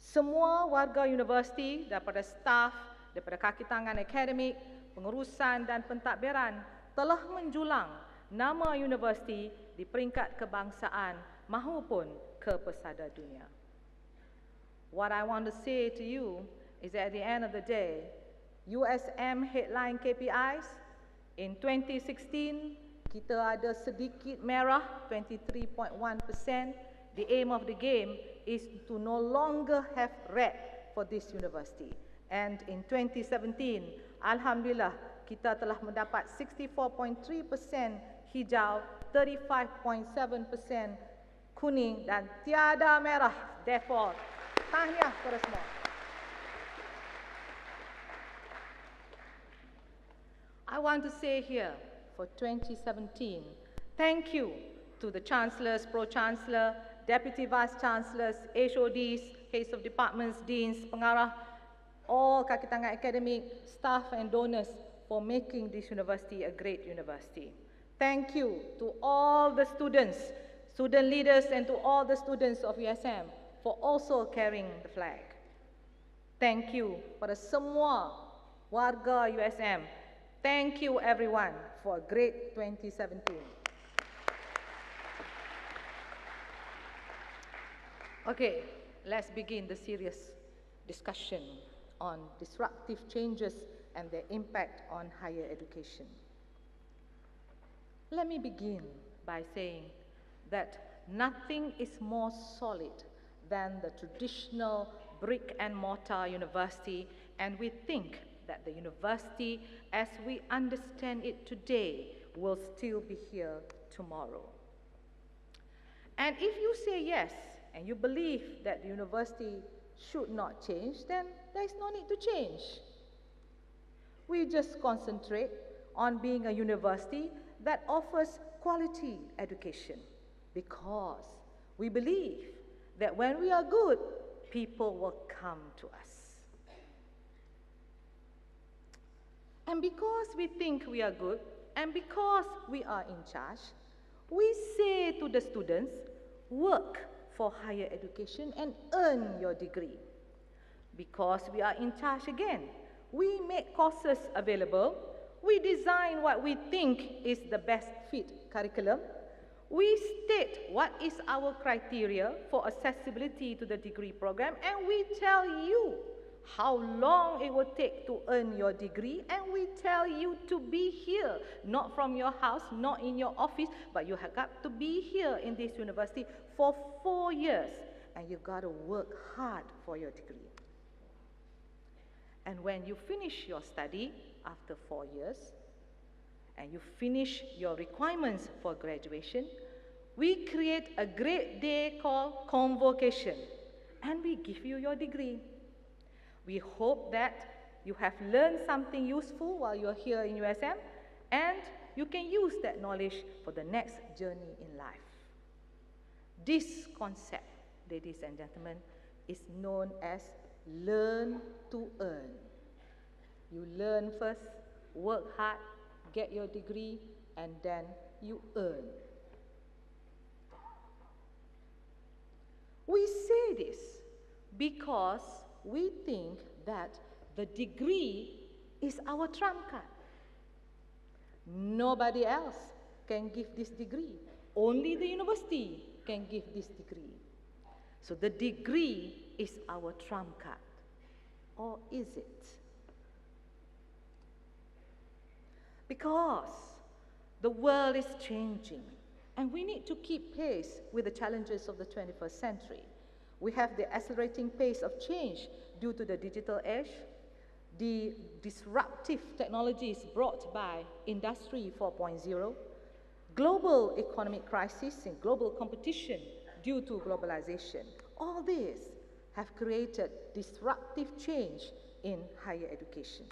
Speaker 7: Semua warga universiti daripada staf, daripada kaki tangan akademik, pengurusan dan pentadbiran telah menjulang nama universiti di peringkat kebangsaan mahupun ke pesada dunia. What I want to say to you is that at the end of the day, USM headline KPIs in 2016 kita ada sedikit merah 23.1%. The aim of the game is to no longer have red for this university. And in 2017, alhamdulillah kita telah mendapat 64.3% hijau, 35.7% kuning dan tiada merah. Therefore, tahniah kepada semua. I want to say here for 2017, thank you to the Chancellors, Pro-Chancellor, Deputy Vice-Chancellors, HODs, Heads of Departments, Deans, Pengarah, all kaki tangan academic, staff and donors for making this university a great university. Thank you to all the students, student leaders and to all the students of USM for also carrying the flag. Thank you pada semua warga USM. Thank you everyone for a great 2017. Okay, let's begin the serious discussion on disruptive changes and their impact on higher education. Let me begin by saying that nothing is more solid than the traditional brick and mortar university, and we think that the university as we understand it today will still be here tomorrow. And if you say yes, and you believe that the university should not change, then there is no need to change. We just concentrate on being a university that offers quality education because we believe that when we are good, people will come to us. And because we think we are good, and because we are in charge, we say to the students, work for higher education and earn your degree. Because we are in charge again, we make courses available, we design what we think is the best fit curriculum, we state what is our criteria for accessibility to the degree program, and we tell you how long it will take to earn your degree, and we tell you to be here, not from your house, not in your office, but you have got to be here in this university for 4 years, and you got to work hard for your degree. And when you finish your study after 4 years, and you finish your requirements for graduation, we create a great day called convocation, and we give you your degree. We hope that you have learned something useful while you're here in USM, and you can use that knowledge for the next journey in life. This concept, ladies and gentlemen, is known as learn to earn. You learn first, work hard, get your degree, and then you earn. We say this because we think that the degree is our trump card. Nobody else can give this degree. Only the university can give this degree. So the degree is our trump card, or is it? Because the world is changing, and we need to keep pace with the challenges of the 21st century. We have the accelerating pace of change due to the digital age, the disruptive technologies brought by Industry 4.0, global economic crisis and global competition due to globalization. All these have created disruptive change in higher education.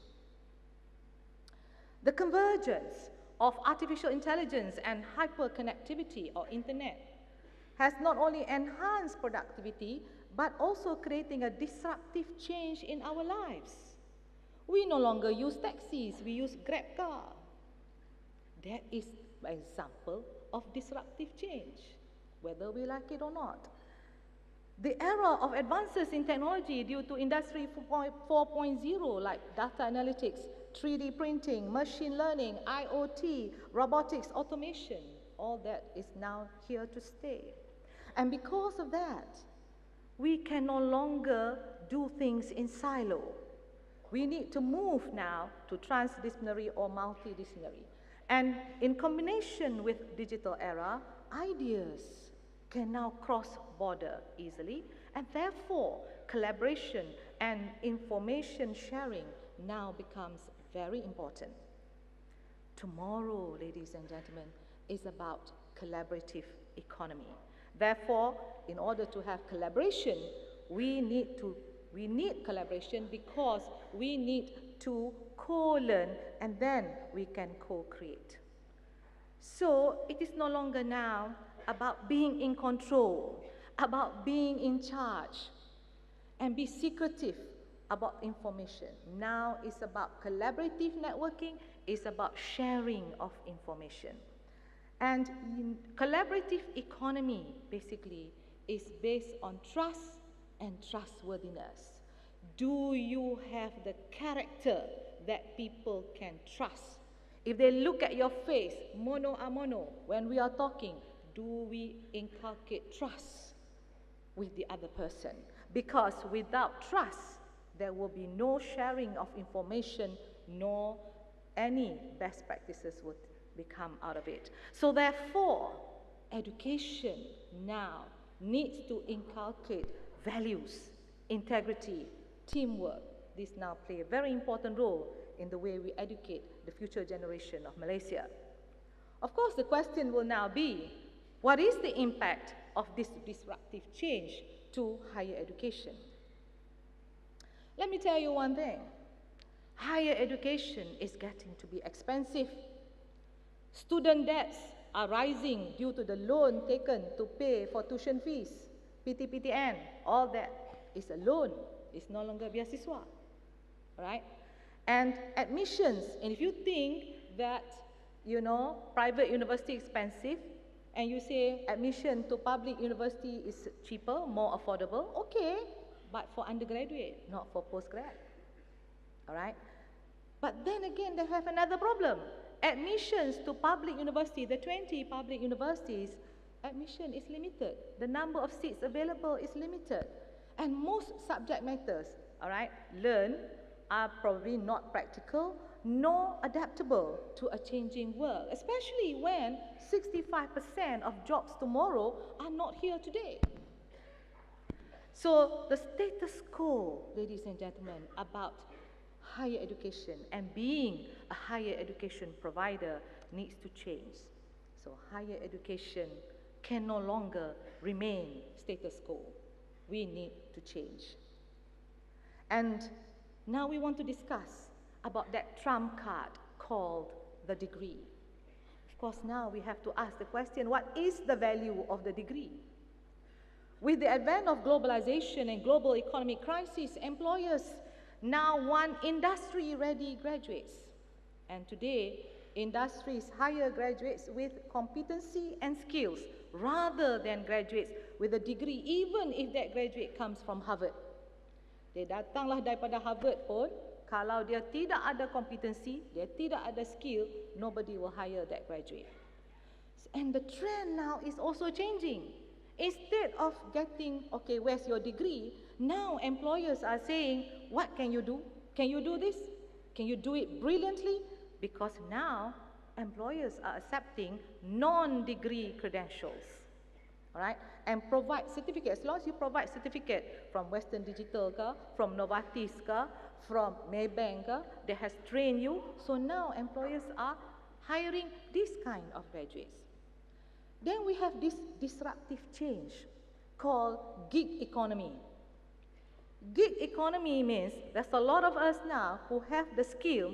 Speaker 7: The convergence of artificial intelligence and hyperconnectivity or internet has not only enhanced productivity, but also creating a disruptive change in our lives. We no longer use taxis, we use Grab car. That is an example of disruptive change, whether we like it or not. The era of advances in technology due to Industry 4.0 like data analytics, 3D printing, machine learning, IoT, robotics, automation, all that is now here to stay. And because of that, we can no longer do things in silo. We need to move now to transdisciplinary or multidisciplinary. And in combination with digital era, ideas can now cross border easily, and therefore collaboration and information sharing now becomes very important. Tomorrow, ladies and gentlemen, is about collaborative economy. Therefore, in order to have collaboration, we need collaboration because we need to co-learn and then we can co-create. So it is no longer now about being in control, about being in charge, and be secretive about information. Now it's about collaborative networking, it's about sharing of information. And collaborative economy basically is based on trust and trustworthiness. Do you have the character that people can trust? If they look at your face, mono a mono, when we are talking, do we inculcate trust with the other person? Because without trust, there will be no sharing of information, nor any best practices would become out of it. So therefore, education now needs to inculcate values, integrity, teamwork. These now play a very important role in the way we educate the future generation of Malaysia. Of course, the question will now be, what is the impact of this disruptive change to higher education? Let me tell you one thing. Higher education is getting to be expensive. Student debts are rising due to the loan taken to pay for tuition fees, PTPTN, all that is a loan. It's no longer beasiswa, right? And admissions, and if you think that, private university is expensive, and you say admission to public university is cheaper, more affordable, okay, but for undergraduate, not for postgrad, all right? But then again, they have another problem. Admissions to public university, the 20 public universities, admission is limited. The number of seats available is limited. And most subject matters, all right, learn are probably not practical nor adaptable to a changing world, especially when 65% of jobs tomorrow are not here today. So the status quo, ladies and gentlemen, about higher education and being a higher education provider needs to change. So higher education can no longer remain status quo. We need to change. And now we want to discuss about that trump card called the degree. Of course, now we have to ask the question, what is the value of the degree? With the advent of globalization and global economic crisis, employers now want industry-ready graduates. And today, industries hire graduates with competency and skills rather than graduates with a degree, even if that graduate comes from Harvard. Dia datanglah daripada Harvard pun, kalau dia tidak ada kompetensi, dia tidak ada skill, nobody will hire that graduate. And the trend now is also changing. Instead of getting, okay, where's your degree? Now employers are saying, what can you do? Can you do this? Can you do it brilliantly? Because now employers are accepting non-degree credentials, all right? And provide certificates. As long as you provide certificate from Western Digital, from Novartis, from Maybank, that has trained you. So now employers are hiring this kind of graduates. Then we have this disruptive change called gig economy. Gig economy means there's a lot of us now who have the skill,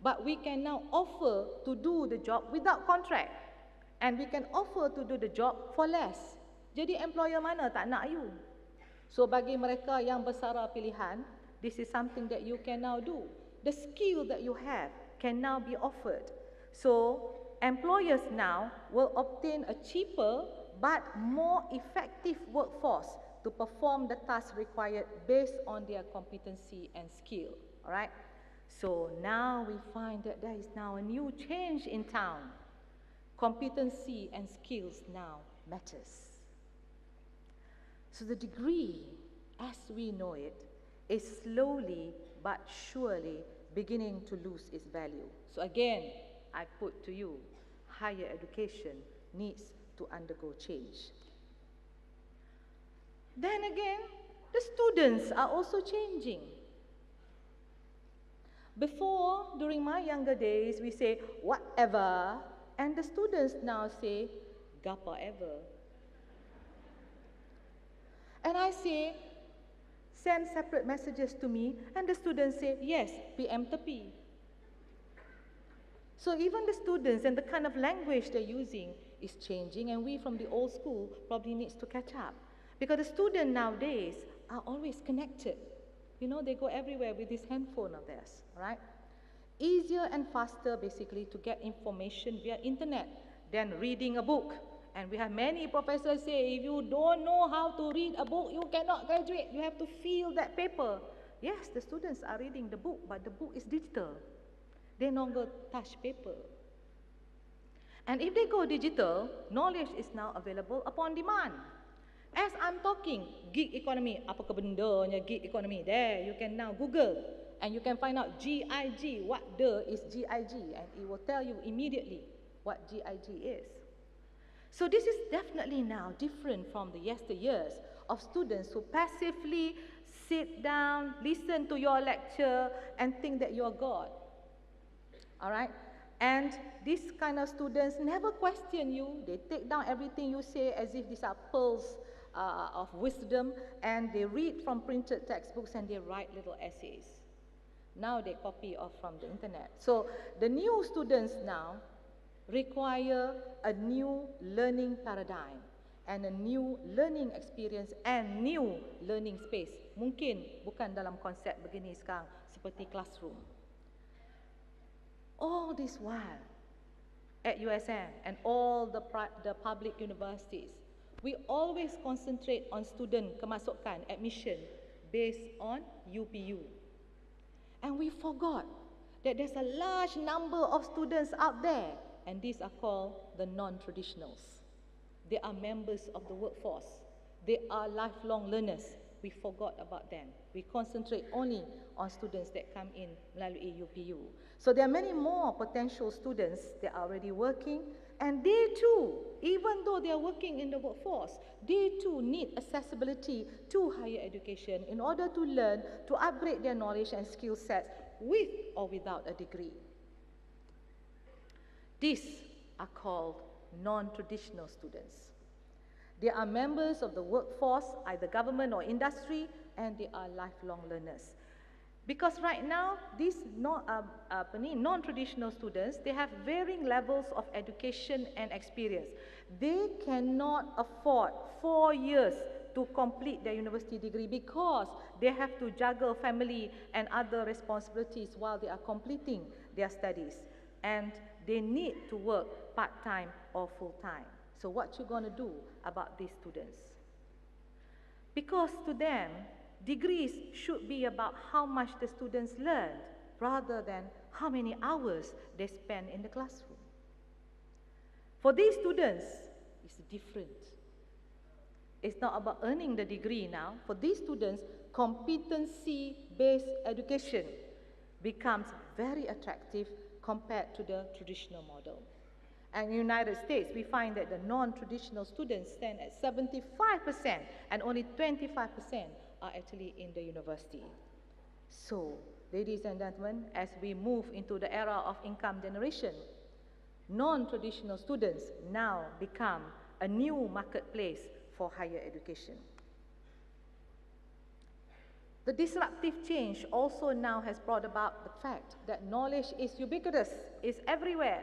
Speaker 7: but we can now offer to do the job without contract. And we can offer to do the job for less. Jadi employer mana tak nak you? So bagi mereka yang bersara pilihan, this is something that you can now do. The skill that you have can now be offered. So employers now will obtain a cheaper but more effective workforce to perform the tasks required based on their competency and skill. All right? So now we find that there is now a new change in town. Competency and skills now matters. So the degree, as we know it, is slowly but surely beginning to lose its value. So again, I put to you, higher education needs to undergo change. Then again, the students are also changing. Before, during my younger days, we say, whatever, and the students now say, gapa ever. And I say, send separate messages to me, and the students say, yes, PM tepi. So even the students and the kind of language they're using is changing, and we from the old school probably needs to catch up. Because the students nowadays are always connected. You know, they go everywhere with this handphone of theirs, right? Easier and faster, basically, to get information via internet than reading a book. And we have many professors say, if you don't know how to read a book, you cannot graduate. You have to feel that paper. Yes, the students are reading the book, but the book is digital. They no longer touch paper. And if they go digital, knowledge is now available upon demand. As I'm talking, gig economy, apa ke bendanya gig economy? There, you can now Google and you can find out GIG, what the is GIG, and it will tell you immediately what GIG is. So this is definitely now different from the yesteryears of students who passively sit down, listen to your lecture, and think that you're God. All right? And these kind of students never question you. They take down everything you say as if these are pearls of wisdom, and they read from printed textbooks and they write little essays. Now they copy off from the internet. So the new students now require a new learning paradigm and a new learning experience and new learning space. Mungkin bukan dalam konsep begini sekarang seperti classroom. All this while at USM and all the public universities, we always concentrate on student kemasukan, admission, based on UPU. And we forgot that there's a large number of students out there, and these are called the non-traditionals. They are members of the workforce. They are lifelong learners. We forgot about them. We concentrate only on students that come in melalui UPU. So there are many more potential students that are already working, and they too, even though they are working in the workforce, they too need accessibility to higher education in order to learn, to upgrade their knowledge and skill sets with or without a degree. These are called non-traditional students. They are members of the workforce, either government or industry, and they are lifelong learners. Because right now, these non-traditional students, they have varying levels of education and experience. They cannot afford 4 years to complete their university degree because they have to juggle family and other responsibilities while they are completing their studies. And they need to work part-time or full-time. So what you going to do about these students? Because to them, degrees should be about how much the students learn rather than how many hours they spend in the classroom. For these students, it's different. It's not about earning the degree now. For these students, competency-based education becomes very attractive compared to the traditional model. And in the United States, we find that the non-traditional students stand at 75% and only 25% are actually in the university. So, ladies and gentlemen, as we move into the era of income generation, non-traditional students now become a new marketplace for higher education. The disruptive change also now has brought about the fact that knowledge is ubiquitous, is everywhere.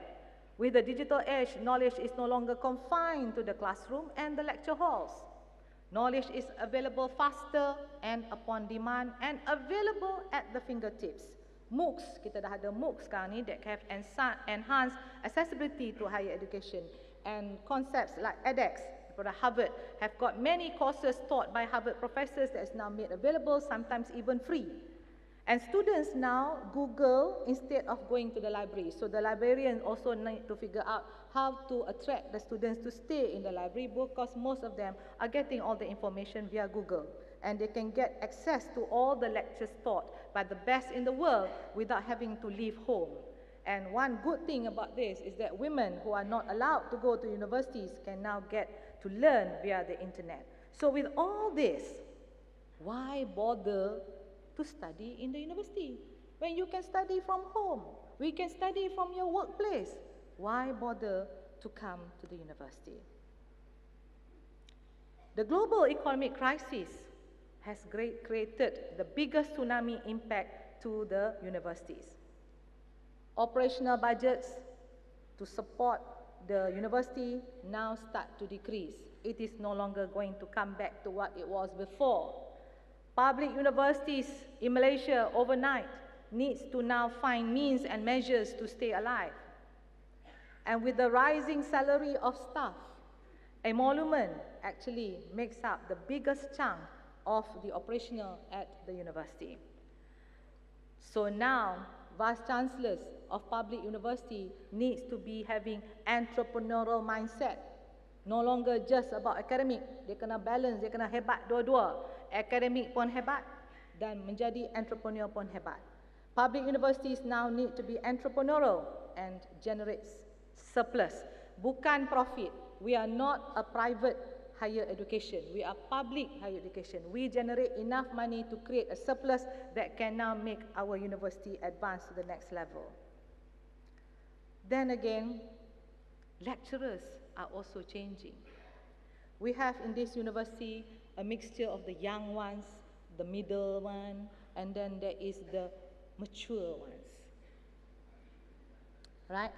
Speaker 7: With the digital age, knowledge is no longer confined to the classroom and the lecture halls. Knowledge is available faster and upon demand and available at the fingertips. MOOCs, kita dah ada MOOCs sekarang ni that have enhanced accessibility to higher education. And concepts like edX, from Harvard, have got many courses taught by Harvard professors that is now made available, sometimes even free. And students now Google instead of going to the library. So the librarians also need to figure out how to attract the students to stay in the library, because most of them are getting all the information via Google. And they can get access to all the lectures taught by the best in the world without having to leave home. And one good thing about this is that women who are not allowed to go to universities can now get to learn via the internet. So with all this, why bother to study in the university when you can study from home? We can study from your workplace. Why bother to come to the university? The global economic crisis has created the biggest tsunami impact to the universities. Operational budgets to support the university now start to decrease. It is no longer going to come back to what it was before. Public universities in Malaysia overnight needs to now find means and measures to stay alive. And with the rising salary of staff, emolument actually makes up the biggest chunk of the operational at the university. So now, vice chancellors of public university needs to be having entrepreneurial mindset. No longer just about academic. Dia kena balance, dia kena hebat dua-dua. Academic pun hebat dan menjadi entrepreneur pun hebat. Public universities now need to be entrepreneurial and generate surplus. Bukan profit. We are not a private higher education. We are public higher education. We generate enough money to create a surplus that can now make our university advance to the next level. Then again, lecturers are also changing. We have in this university a mixture of the young ones, the middle one, and then there is the mature ones. Right?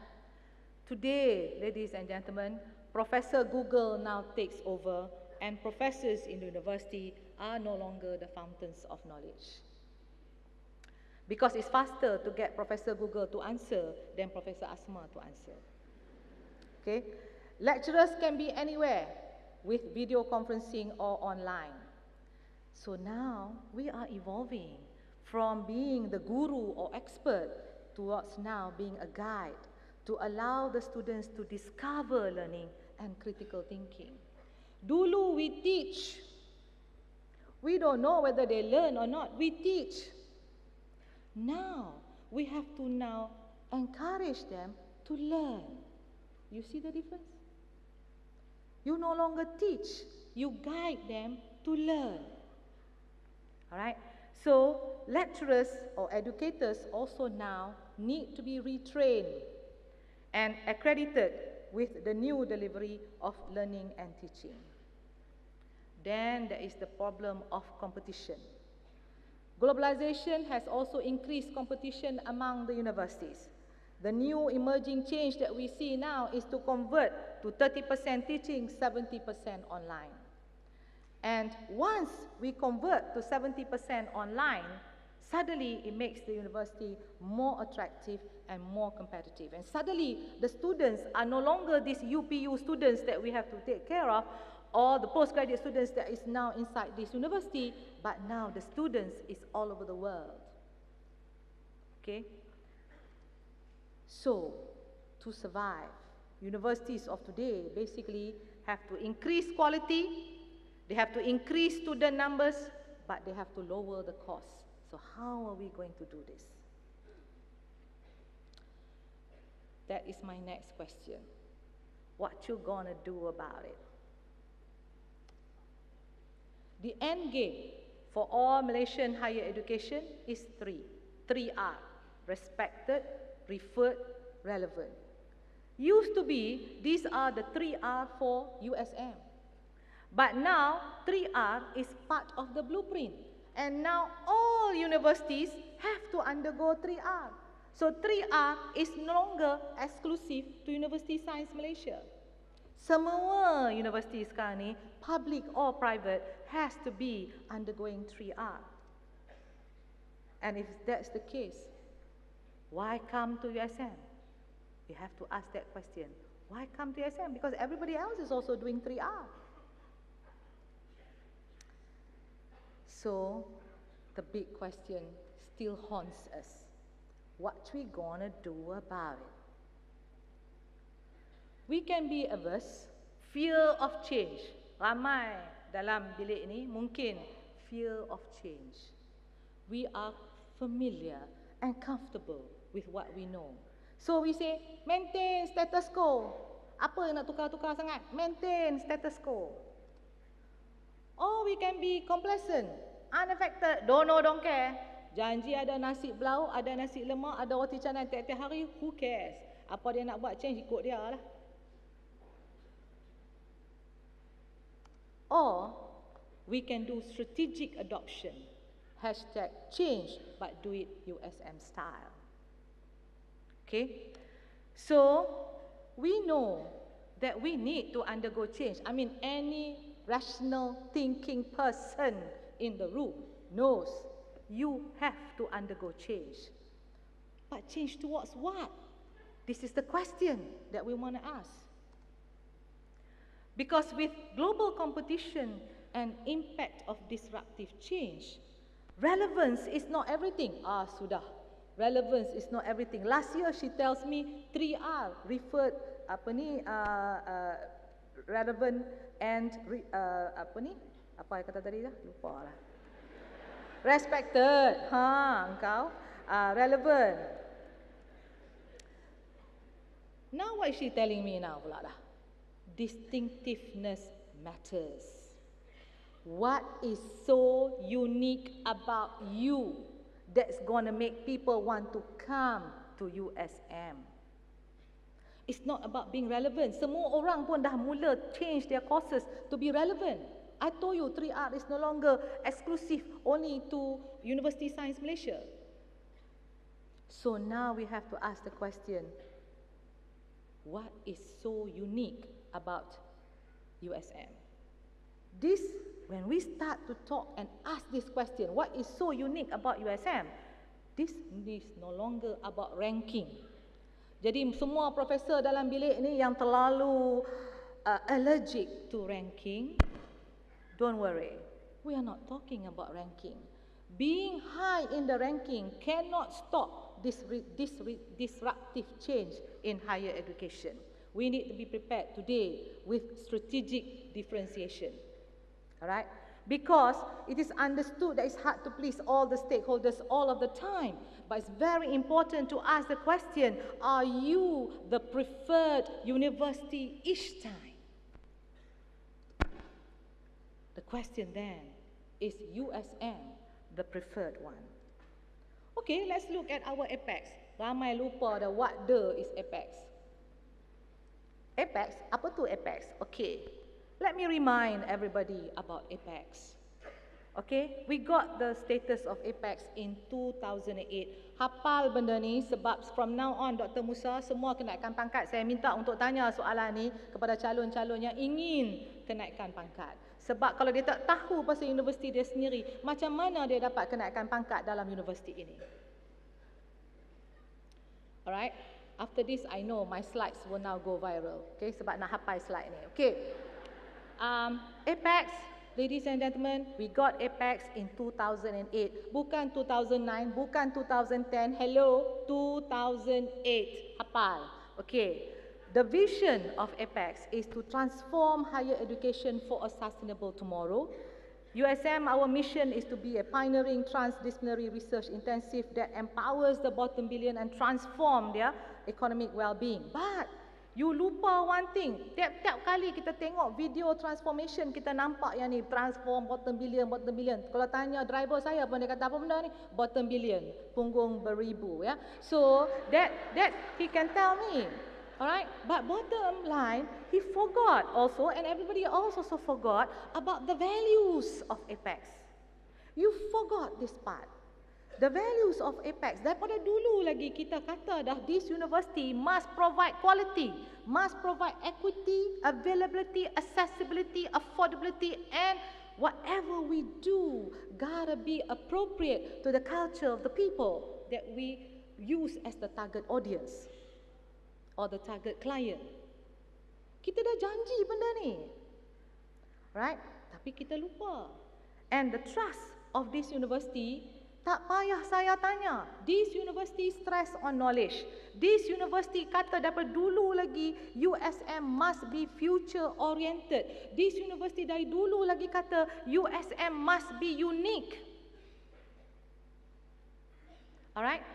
Speaker 7: Today, ladies and gentlemen, Professor Google now takes over, and professors in the university are no longer the fountains of knowledge. Because it's faster to get Professor Google to answer than Professor Asma to answer. Okay? Lecturers can be anywhere with video conferencing or online. So now we are evolving from being the guru or expert towards now being a guide to allow the students to discover learning and critical thinking. Dulu we teach. We don't know whether they learn or not. We teach. Now we have to now encourage them to learn. You see the difference? You no longer teach, you guide them to learn. All right? So, lecturers or educators also now need to be retrained and accredited with the new delivery of learning and teaching. Then there is the problem of competition. Globalization has also increased competition among the universities. The new emerging change that we see now is to convert to 30% teaching, 70% online. And once we convert to 70% online, suddenly it makes the university more attractive and more competitive. And suddenly the students are no longer these UPU students that we have to take care of, or the postgraduate students that is now inside this university, but now the students is all over the world. Okay? So, to survive, universities of today basically have to increase quality They have to increase student numbers, but they have to lower the cost. So how are we going to do this? That is my next question. What you gonna do about it? The end game for all Malaysian higher education is three. 3R. Respected, referred, relevant. Used to be, these are the 3R for USM. But now, 3R is part of the blueprint. And now all universities have to undergo 3R. So 3R is no longer exclusive to University Sains Malaysia. Semua universiti sekarang ni, public or private, has to be undergoing 3R. And if that's the case, why come to USM? We have to ask that question. Why come to USM? Because everybody else is also doing 3R. So, the big question still haunts us. What we gonna do about it? We can be averse, fear of change. Ramai dalam bilik ni mungkin fear of change. We are familiar and comfortable with what we know. So we say, maintain status quo. Apa yang nak tukar-tukar sangat? Maintain status quo. Or we can be complacent, unaffected, don't know, don't care. Janji ada nasi belau, ada nasi lemak, ada roti canai tiap-tiap hari, who cares? Apa dia nak buat change, ikut dia lah. Or we can do strategic adoption. Hashtag change, but do it USM style. Okay? So, we know that we need to undergo change. I mean, any rational thinking person in the room knows you have to undergo change. But change towards what? This is the question that we want to ask. Because with global competition and impact of disruptive change, relevance is not everything. Sudah. Relevance is not everything. Last year she tells me 3R, referred, relevant and, apa yang kata tadi dah? Lupa lah. Respected, engkau, relevant. Now what is she telling me now pula dah? Distinctiveness matters. What is so unique about you that's going to make people want to come to USM? It's not about being relevant. Semua orang pun dah mula change their courses to be relevant. I told you 3R is no longer exclusive only to University Sains Malaysia. So now we have to ask the question, what is so unique about USM? This, when we start to talk and ask this question, what is so unique about USM? This is no longer about ranking. Jadi semua profesor dalam bilik ni yang terlalu allergic to ranking, don't worry, we are not talking about ranking. Being high in the ranking cannot stop this disruptive change in higher education. We need to be prepared today with strategic differentiation. All right? Because it is understood that it's hard to please all the stakeholders all of the time. But it's very important to ask the question, are you the preferred university each time? The question then, is USM the preferred one? Okay, let's look at our apex. Ramai lupa dah what the is apex. Apex, apa tu apex? Okay, let me remind everybody about apex. Okay, we got the status of apex in 2008. Hafal benda ni sebab from now on Dr. Musa semua kenaikan pangkat. Saya minta untuk tanya soalan ni kepada calon-calon yang ingin kenaikan pangkat. Sebab kalau dia tak tahu pasal universiti dia sendiri, macam mana dia dapat kenaikan pangkat dalam universiti ini? Alright, after this I know my slides will now go viral. Okay, sebab nak hafal slide ni. Okay, apex. Ladies and gentlemen, we got apex in 2008. Bukan 2009, bukan 2010. Hello, 2008. Hafal. Okay. the vision of Apex is to transform higher education for a sustainable tomorrow. USM, our mission is to be a pioneering transdisciplinary research intensive that empowers the bottom billion and transform their economic well-being. But you lupa one thing, tiap-tiap kali kita tengok video transformation, kita nampak yang ni, transform bottom billion. Kalau tanya driver saya pun dia kata, apa benda ni? Bottom billion, punggung beribu, ya. So, that he can tell me. Alright, but bottom line, he forgot also, and everybody else also forgot about the values of Apex. You forgot this part. The values of Apex, daripada dulu lagi kita kata dah, this university must provide quality, must provide equity, availability, accessibility, affordability, and whatever we do gotta be appropriate to the culture of the people that we use as the target audience or the target client. Kita dah janji benda ni. Right? Tapi kita lupa. And the trust of this university, tak payah saya tanya. This university stress on knowledge. This university kata daripada dulu lagi, USM must be future oriented. This university dari dulu lagi kata, USM must be unique. Alright?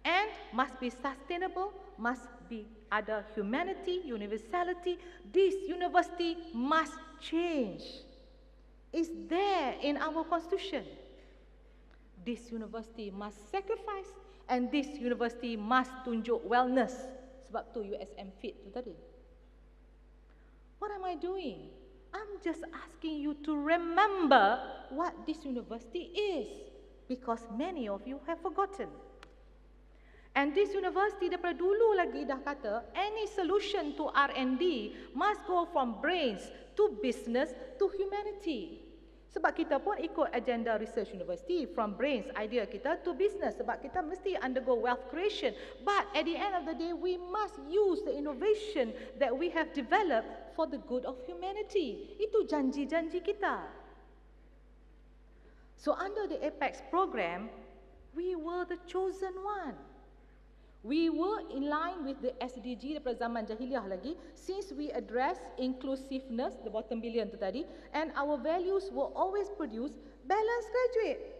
Speaker 7: And must be sustainable, must be ada humanity, universality. This university must change. It's there in our constitution. This university must sacrifice, and this university must tunjuk wellness. Sebab tu USM fit tu tadi. What am I doing? I'm just asking you to remember what this university is, because many of you have forgotten. And this university daripada dulu lagi dah kata, any solution to R&D must go from brains to business to humanity. Sebab kita pun ikut agenda research university, from brains, idea kita, to business. Sebab kita mesti undergo wealth creation. But at the end of the day, we must use the innovation that we have developed for the good of humanity. Itu janji-janji kita. So under the Apex program, we were the chosen one. We were in line with the SDG daripada zaman jahiliah lagi, since we address inclusiveness, the bottom billion tu tadi, and our values will always produce balanced graduate.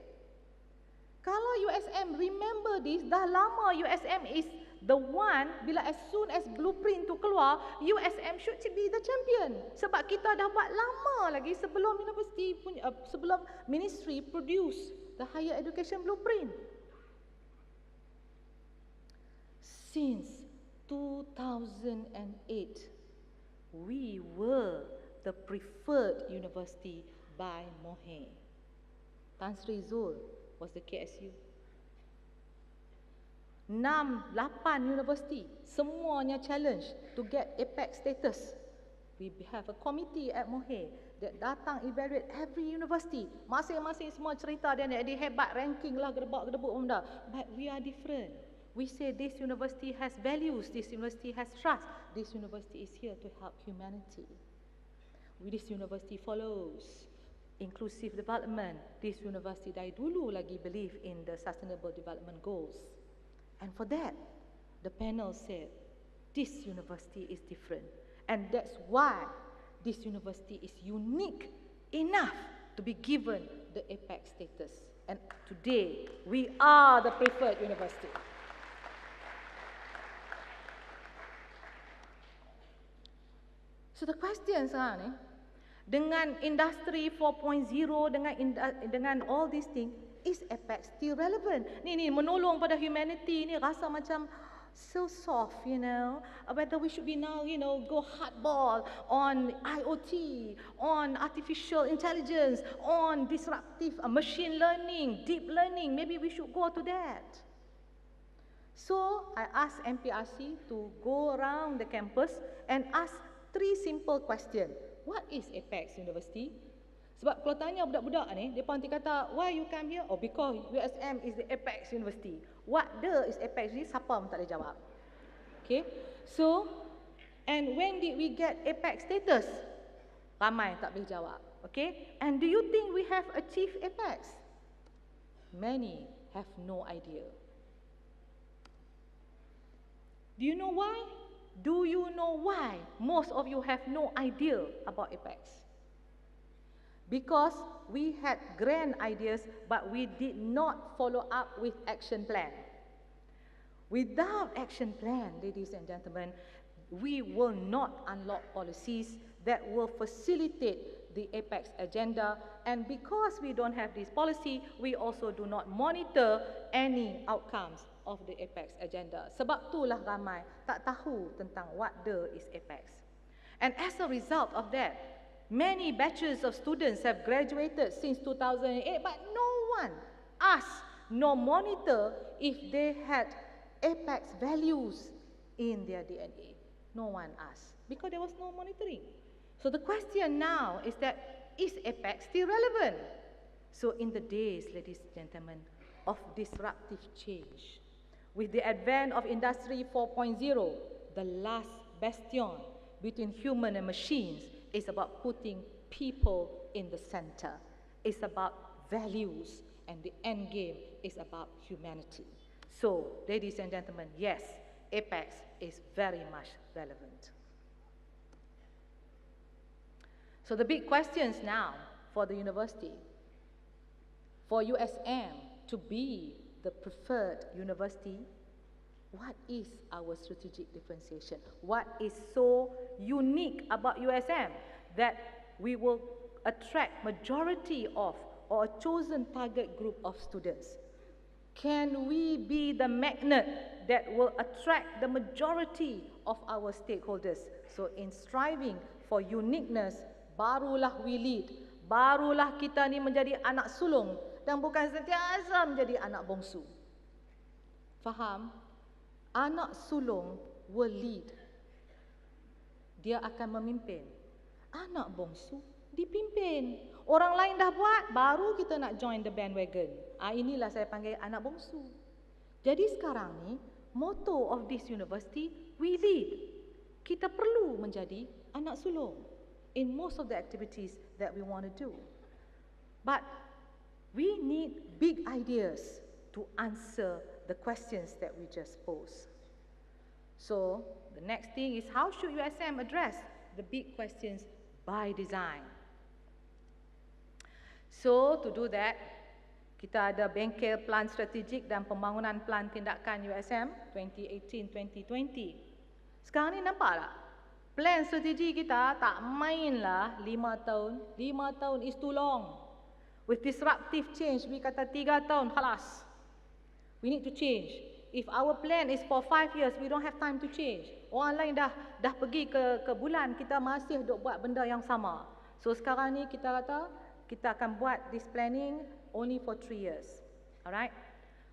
Speaker 7: Kalau USM remember this, dah lama USM is the one, bila as soon as blueprint tu keluar, USM should be the champion. Sebab kita dah buat lama lagi sebelum university punya, sebelum ministry produce the higher education blueprint. Since 2008, we were the preferred university by Mohe. Tan Sri Zul was the KSU. 8 university, semuanya challenge to get Apex status. We have a committee at Mohe that datang evaluate every university. Masing-masing semua cerita dia hebat, ranking lah, gedebak-gedebuk benda. But we are different. We say this university has values, this university has trust, this university is here to help humanity. This university follows inclusive development. This university dari dulu lagi believe in the sustainable development goals. And for that, the panel said, this university is different. And that's why this university is unique enough to be given the Apex status. And today, we are the preferred university. So the question sekarang ni, dengan industry 4.0, dengan all these things, is Apex still relevant? Ni menolong pada humanity ni rasa macam so soft, you know. Whether we should be now, you know, go hardball on IoT, on artificial intelligence, on disruptive machine learning, deep learning, maybe we should go to that. So I asked MPRC to go around the campus and ask 3 simple questions. What is Apex University? Sebab kalau tanya budak-budak ni, dia nanti kata, why you come here? Oh, because USM is the Apex University. What the is Apex University? Siapa pun tak boleh jawab. Okay, so, and when did we get Apex status? Ramai tak boleh jawab. Okay, and do you think we have achieved Apex? Many have no idea. Do you know why? Do you know why most of you have no idea about Apex? Because we had grand ideas, but we did not follow up with action plan. Without action plan, ladies and gentlemen, we will not unlock policies that will facilitate the Apex agenda. And because we don't have this policy, we also do not monitor any outcomes of the Apex agenda. Sebab itulah ramai tak tahu tentang what the is Apex. And as a result of that, many batches of students have graduated since 2008, but no one asked nor monitor if they had Apex values in their DNA. No one asked because there was no monitoring. So the question now is that, is Apex still relevant? So in the days, ladies and gentlemen, of disruptive change, with the advent of Industry 4.0, the last bastion between human and machines is about putting people in the center. It's about values, and the end game is about humanity. So, ladies and gentlemen, yes, Apex is very much relevant. So the big questions now for the university, for USM to be the preferred university, what is our strategic differentiation? What is so unique about USM that we will attract majority of or a chosen target group of students? Can we be the magnet that will attract the majority of our stakeholders? So in striving for uniqueness, barulah we lead, barulah kita ni menjadi anak sulung dan bukan sentiasa menjadi anak bongsu. Faham? Anak sulung will lead. Dia akan memimpin. Anak bongsu dipimpin. Orang lain dah buat, baru kita nak join the bandwagon. Inilah saya panggil anak bongsu. Jadi sekarang ni, motto of this university, we lead. Kita perlu menjadi anak sulung in most of the activities that we want to do. But we need big ideas to answer the questions that we just posed. So, the next thing is, how should USM address the big questions by design? So, to do that, kita ada bengkel plan strategik dan pembangunan plan tindakan USM 2018-2020. Sekarang ni nampak tak? Plan strategi kita tak mainlah 5 tahun. 5 tahun is too long. With disruptive change, we kata 3 tahun, halas. We need to change. If our plan is for 5 years, we don't have time to change. Orang lain dah pergi ke bulan, kita masih duk buat benda yang sama. So sekarang ni kita kata, kita akan buat this planning only for 3 years. Alright?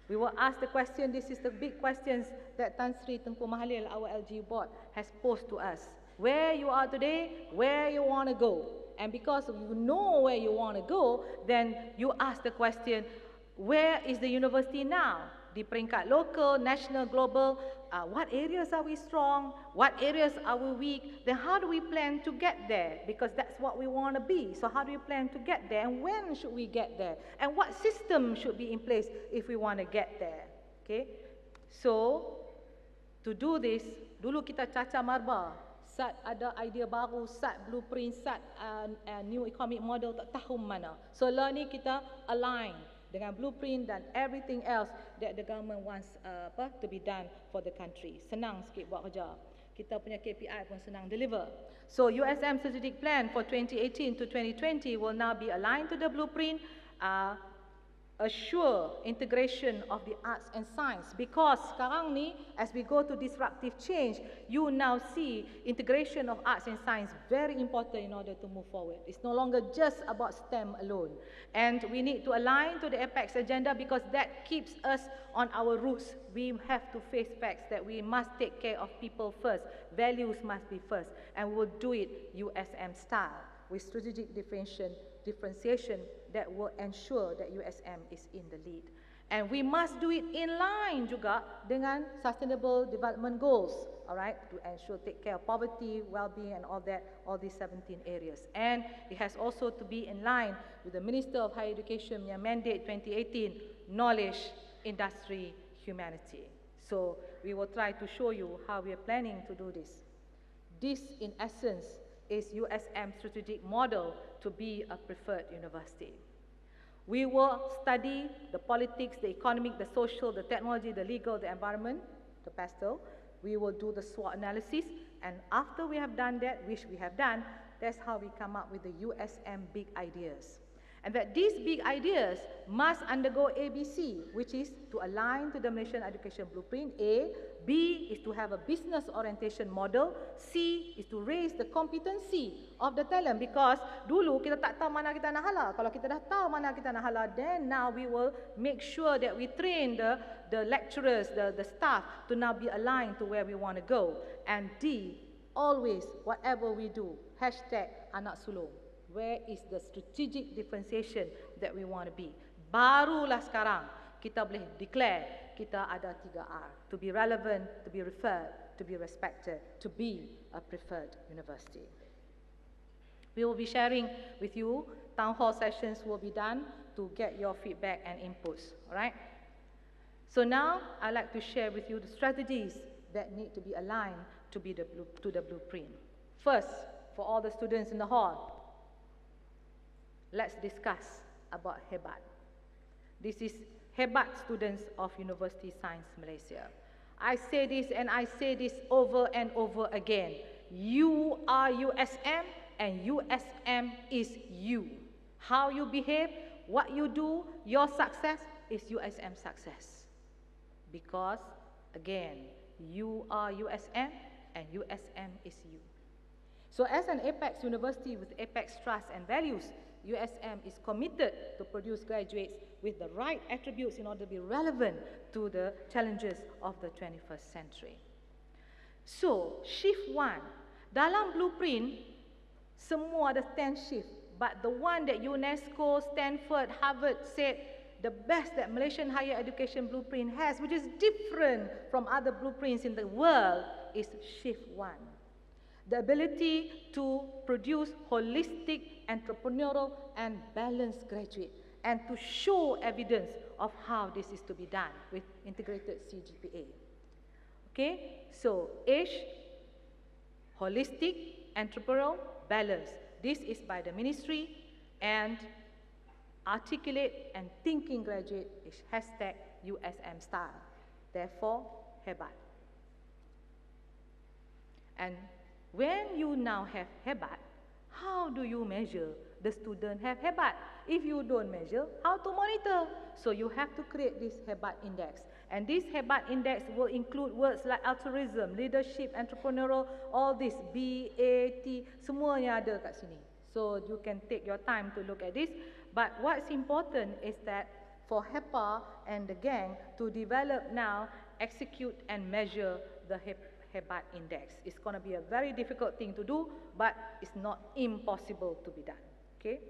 Speaker 7: We will ask the question, this is the big questions that Tan Sri Tengku Mahathir, our LG board, has posed to us. Where you are today, where you want to go. And because you know where you want to go, then you ask the question, where is the university now? Di peringkat local, national, global, what areas are we strong? What areas are we weak? Then how do we plan to get there? Because that's what we want to be. So how do you plan to get there? And when should we get there? And what system should be in place if we want to get there? Okay? So, to do this, dulu kita caca marba. Sat ada idea baru, sat blueprint, sat new economic model, tak tahu mana. So, lah ni kita align dengan blueprint dan everything else that the government wants to be done for the country. Senang sikit buat kerja. Kita punya KPI pun senang deliver. So USM strategic plan for 2018 to 2020 will now be aligned to the blueprint, assure integration of the arts and science, because sekarang ni as we go to disruptive change, you now see integration of arts and science very important in order to move forward. It's no longer just about STEM alone, and we need to align to the Apex agenda because that keeps us on our roots. We have to face facts that we must take care of people first, values must be first, and we will do it USM style with strategic differentiation that will ensure that USM is in the lead. And we must do it in line juga dengan Sustainable Development Goals, alright, to ensure take care of poverty, well-being and all that, all these 17 areas. And it has also to be in line with the Minister of Higher Education mandate 2018, knowledge, industry, humanity. So we will try to show you how we are planning to do this. This, in essence, is USM strategic model to be a preferred university. We will study the politics, the economic, the social, the technology, the legal, the environment, the pastel. We will do the SWOT analysis, and after we have done that, which we have done, that's how we come up with the USM big ideas. And that these big ideas must undergo ABC, which is to align to the Malaysian Education Blueprint, A. B is to have a business orientation model. C is to raise the competency of the talent, because dulu kita tak tahu mana kita nak hala. Kalau kita dah tahu mana kita nak hala, then now we will make sure that we train the lecturers, the staff to now be aligned to where we want to go. And D, always, whatever we do, hashtag anak sulung. Where is the strategic differentiation that we want to be? Barulah sekarang kita boleh declare kita ada 3R. To be relevant, to be referred, to be respected, to be a preferred university. We will be sharing with you, town hall sessions will be done to get your feedback and inputs, all right? So now, I'd like to share with you the strategies that need to be aligned to the blueprint. First, for all the students in the hall, let's discuss about hebat. This is hebat students of University Science Malaysia. I say this and I say this over and over again. You are USM and USM is you. How you behave, what you do, your success is USM success. Because, again, you are USM and USM is you. So as an apex university with apex trust and values, USM is committed to produce graduates with the right attributes in order to be relevant to the challenges of the 21st century. So, shift 1. Dalam blueprint, semua ada 10 shift. But the one that UNESCO, Stanford, Harvard said, the best that Malaysian higher education blueprint has, which is different from other blueprints in the world, is shift 1. The ability to produce holistic, entrepreneurial, and balanced graduate, and to show evidence of how this is to be done with integrated CGPA. Okay, so H, holistic, entrepreneurial, balanced. This is by the ministry, and articulate and thinking graduate is hashtag USM style. Therefore, hebat. And when you now have hebat, how do you measure the student have hebat? If you don't measure, how to monitor? So you have to create this hebat index. And this hebat index will include words like altruism, leadership, entrepreneurial, all this, B, A, T, semuanya ada kat sini. So you can take your time to look at this. But what's important is that for HEPA and the gang to develop now, execute and measure the hebat index. It's going to be a very difficult thing to do, but it's not impossible to be done. Okay?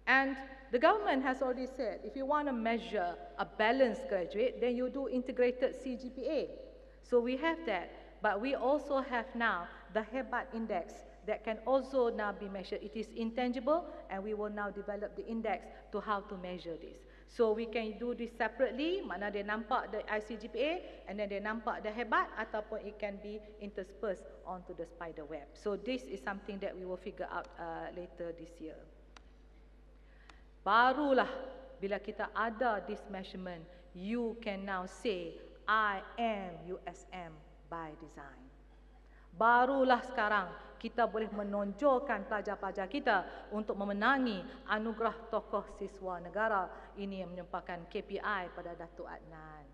Speaker 7: And the government has already said, if you want to measure a balanced graduate, then you do integrated CGPA. So we have that, but we also have now the hebat index that can also now be measured. It is intangible, and we will now develop the index to how to measure this. So we can do this separately, mana dia nampak the ICGPA, and then dia nampak the hebat, ataupun it can be interspersed onto the spider web. So this is something that we will figure out later this year. Barulah bila kita ada this measurement, you can now say, I am USM by design. Barulah sekarang kita boleh menonjolkan pelajar-pelajar kita untuk memenangi anugerah tokoh siswa negara. Ini yang menyumpahkan KPI pada Datuk Adnan.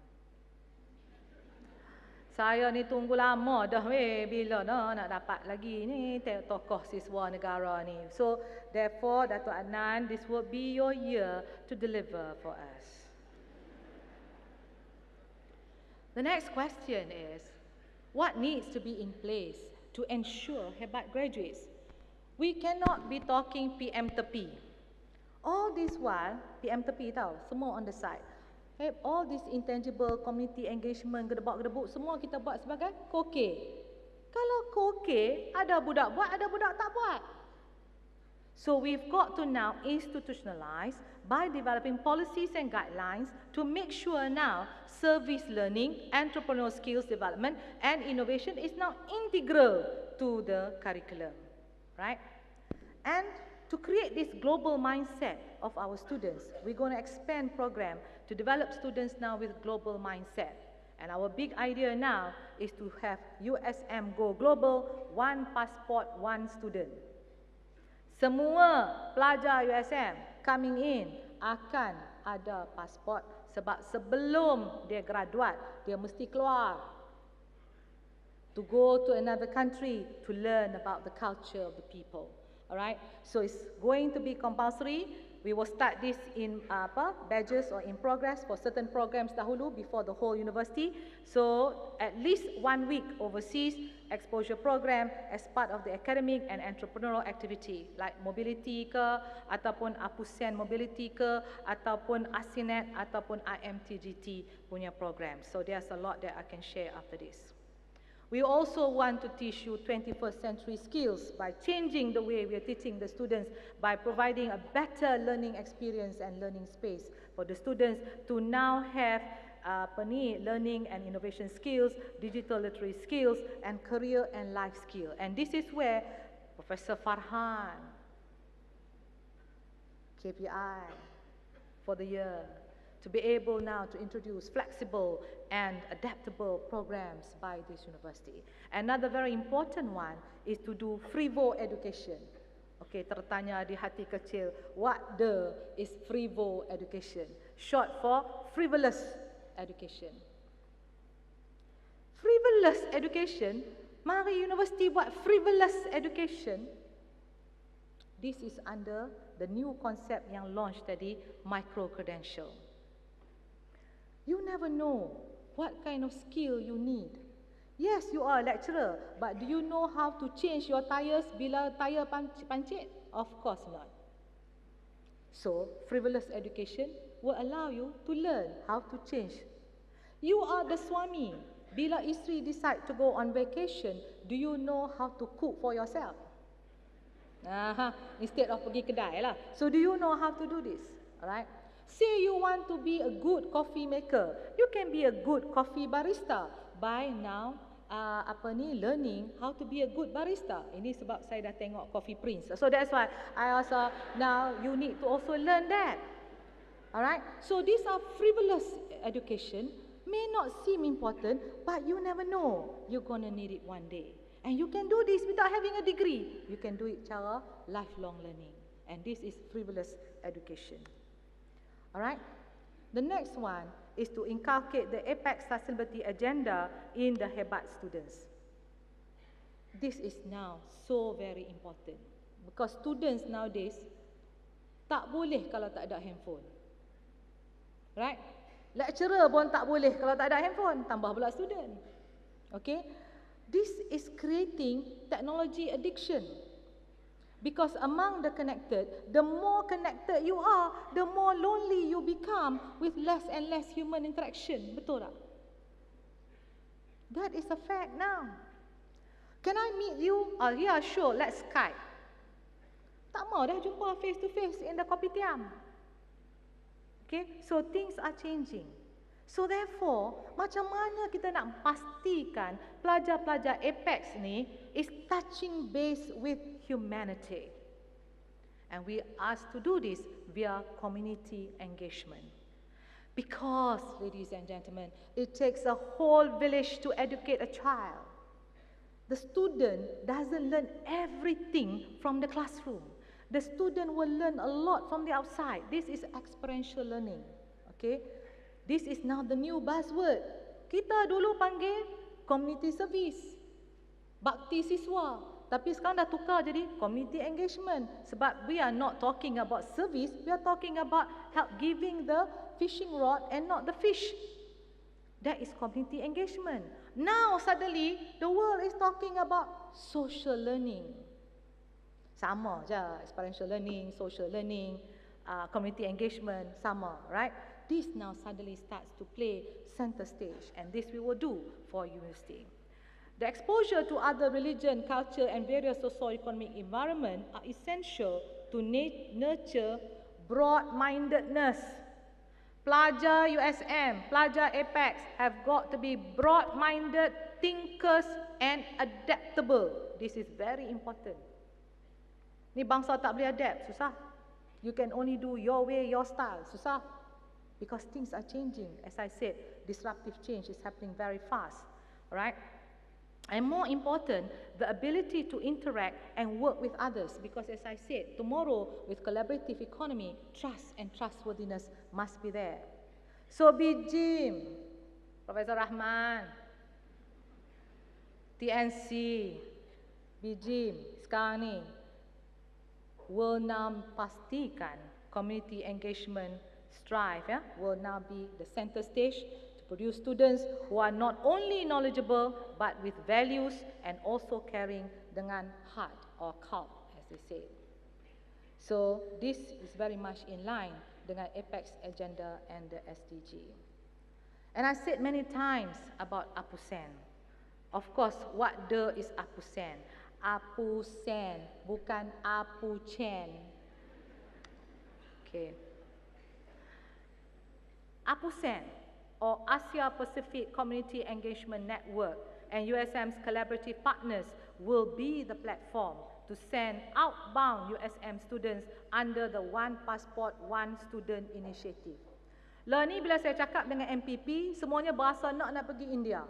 Speaker 7: Saya ni tunggu lama dah bila nak dapat lagi ni tokoh siswa negara ni. So therefore Datuk Adnan, this will be your year to deliver for us. The next question is, what needs to be in place to ensure hebat graduates? We cannot be talking PM-tepi. All this while, PM-tepi tahu, semua on the side. All this intangible community engagement, gedebak-gedebuk, semua kita buat sebagai koke. Kalau koke, ada budak buat, ada budak tak buat. So we've got to now institutionalize by developing policies and guidelines to make sure now service learning, entrepreneurial skills development and innovation is now integral to the curriculum, right? And to create this global mindset of our students, we're going to expand program to develop students now with global mindset. And our big idea now is to have USM Go Global, one passport, one student. Semua pelajar USM coming in akan ada pasport sebab sebelum dia graduate, dia mesti keluar to go to another country to learn about the culture of the people. Alright, so it's going to be compulsory. We will start this in badges or in progress for certain programs dahulu before the whole university. So at least 1 week overseas exposure program as part of the academic and entrepreneurial activity like mobility ke, ataupun APUSEN mobility ke, ataupun ASINET ataupun IMTGT punya program. So there's a lot that I can share after this. We also want to teach you 21st century skills by changing the way we are teaching the students by providing a better learning experience and learning space for the students to now have learning and innovation skills, digital literacy skills, and career and life skill. And this is where Professor Farhan, KPI for the year, to be able now to introduce flexible and adaptable programs by this university. Another very important one is to do frivo education. Okay, tertanya di hati kecil, what the is frivo education? Short for frivolous education. Frivolous education, mari universiti buat frivolous education. This is under the new concept yang launch tadi, micro-credential. You never know what kind of skill you need. Yes, you are a lecturer, but do you know how to change your tires bila tire pancit? Of course not. So, frivolous education will allow you to learn how to change. You are the suami. Bila isteri decide to go on vacation, do you know how to cook for yourself? Instead of pergi kedai lah. So, do you know how to do this? Alright. Say you want to be a good coffee maker, you can be a good coffee barista by now learning how to be a good barista. Ini sebab saya dah tengok Coffee Prince. So that's why I also now you need to also learn that. Alright? So these are frivolous education, may not seem important, but you never know you're going to need it one day. And you can do this without having a degree. You can do it cara lifelong learning. And this is frivolous education. Alright? The next one is to inculcate the APEC sustainability agenda in the hebat students. This is now so very important because students nowadays tak boleh kalau tak ada handphone. Right? Lecturer pun tak boleh kalau tak ada handphone, tambah pula student. Okay? This is creating technology addiction. Because among the connected, the more connected you are, the more lonely you become with less and less human interaction. Betul tak? That is a fact now. Can I meet you? Oh yeah, sure, let's Skype. Tak mau dah jumpa face to face in the kopitiam. Okay, so things are changing. So therefore, macam mana kita nak pastikan pelajar-pelajar APEX ni is touching base with humanity. And we asked to do this via community engagement. Because, ladies and gentlemen, it takes a whole village to educate a child. The student doesn't learn everything from the classroom. The student will learn a lot from the outside. This is experiential learning. Okay? This is now the new buzzword. Kita dulu panggil community service, bakti siswa. Tapi sekarang dah tukar jadi community engagement. Sebab we are not talking about service, we are talking about help giving the fishing rod and not the fish. That is community engagement. Now suddenly, the world is talking about social learning. Sama je, experiential learning, social learning, community engagement, sama, right? This now suddenly starts to play center stage, and this we will do for university. The exposure to other religion, culture, and various socio-economic environment are essential to nurture broad-mindedness. Pelajar USM, pelajar Apex have got to be broad-minded, thinkers and adaptable. This is very important. Ni bangsa tak boleh adapt, susah. You can only do your way, your style, susah. Because things are changing. As I said, disruptive change is happening very fast. Alright? And more important, the ability to interact and work with others. Because as I said, tomorrow with collaborative economy, trust and trustworthiness must be there. So BGIM, Professor Rahman, TNC, BGIM, sekarang ni, will now pastikan community engagement strive, will now be the center stage to produce students who are not only knowledgeable but with values and also caring dengan heart or cult, as they say. So this is very much in line dengan Apex agenda and the SDG. And I said many times about APUSEN. Of course, what the is APUSEN? APUSEN, bukan APUCEN. Okay. APUSEN, or Asia Pacific Community Engagement Network, and USM's collaborative partners will be the platform to send outbound USM students under the One Passport, One Student initiative. Lah ni bila saya cakap dengan MPP, semuanya berasa nak pergi India.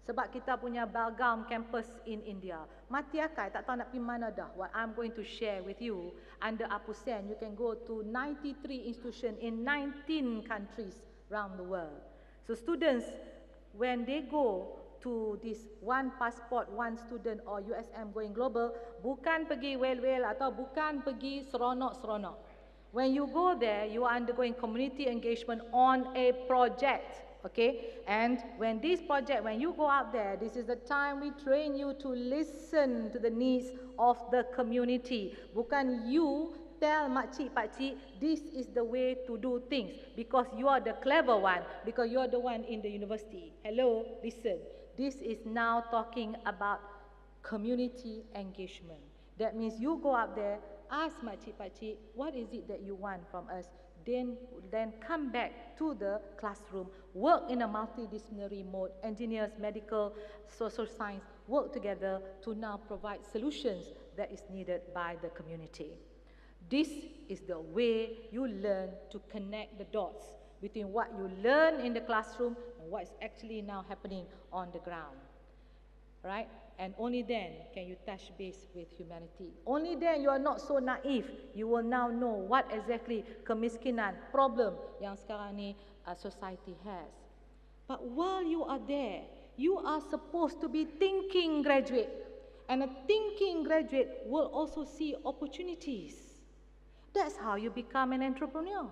Speaker 7: Sebab kita punya Belgaum campus in India. Mati akai, tak tahu nak pergi mana dah. What I'm going to share with you, under APUSEN, you can go to 93 institutions in 19 countries around the world. So students, when they go to this One Passport, One Student or USM Going Global, bukan pergi well-well atau bukan pergi seronok-seronok. When you go there, you are undergoing community engagement on a project. Okay, and when this project, when you go out there, this is the time we train you to listen to the needs of the community. Bukan you tell makcik, pakcik, this is the way to do things because you are the clever one, because you are the one in the university. Hello, listen. This is now talking about community engagement. That means you go out there, ask makcik, pakcik, what is it that you want from us? Then come back to the classroom, work in a multidisciplinary mode, engineers, medical, social science, work together to now provide solutions that is needed by the community. This is the way you learn to connect the dots between what you learn in the classroom and what is actually now happening on the ground. Right? And only then can you touch base with humanity. Only then you are not so naive. You will now know what exactly kemiskinan, problem yang sekarang ni society has. But while you are there, you are supposed to be thinking graduate. And a thinking graduate will also see opportunities. That's how you become an entrepreneur.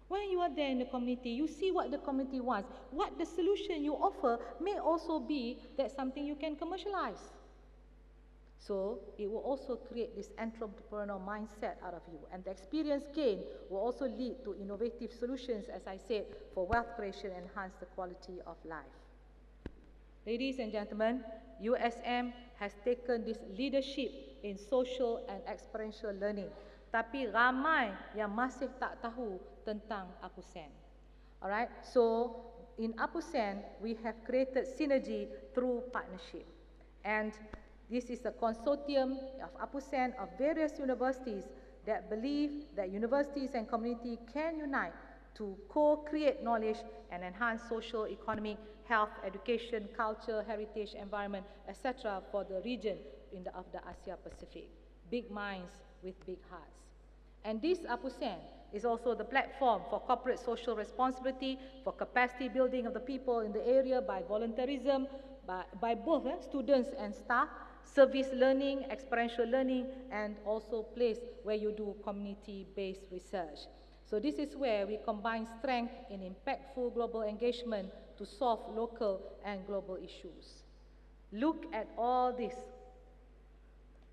Speaker 7: When you are there in the community, you see what the community wants. What the solution you offer may also be that something you can commercialize. So it will also create this entrepreneurial mindset out of you. And the experience gain will also lead to innovative solutions, as I said, for wealth creation and enhance the quality of life. Ladies and gentlemen, USM has taken this leadership in social and experiential learning. Tapi ramai yang masih tak tahu tentang APUSEN. Alright, so in APUSEN, we have created synergy through partnership. And this is a consortium of APUSEN of various universities that believe that universities and community can unite to co-create knowledge and enhance social, economic, health, education, culture, heritage, environment, etc. for the region of the Asia Pacific. Big minds with big hearts. And this APUSEN is also the platform for corporate social responsibility, for capacity building of the people in the area by volunteerism, by both students and staff, service learning, experiential learning, and also place where you do community-based research. So this is where we combine strength in impactful global engagement to solve local and global issues. Look at all this.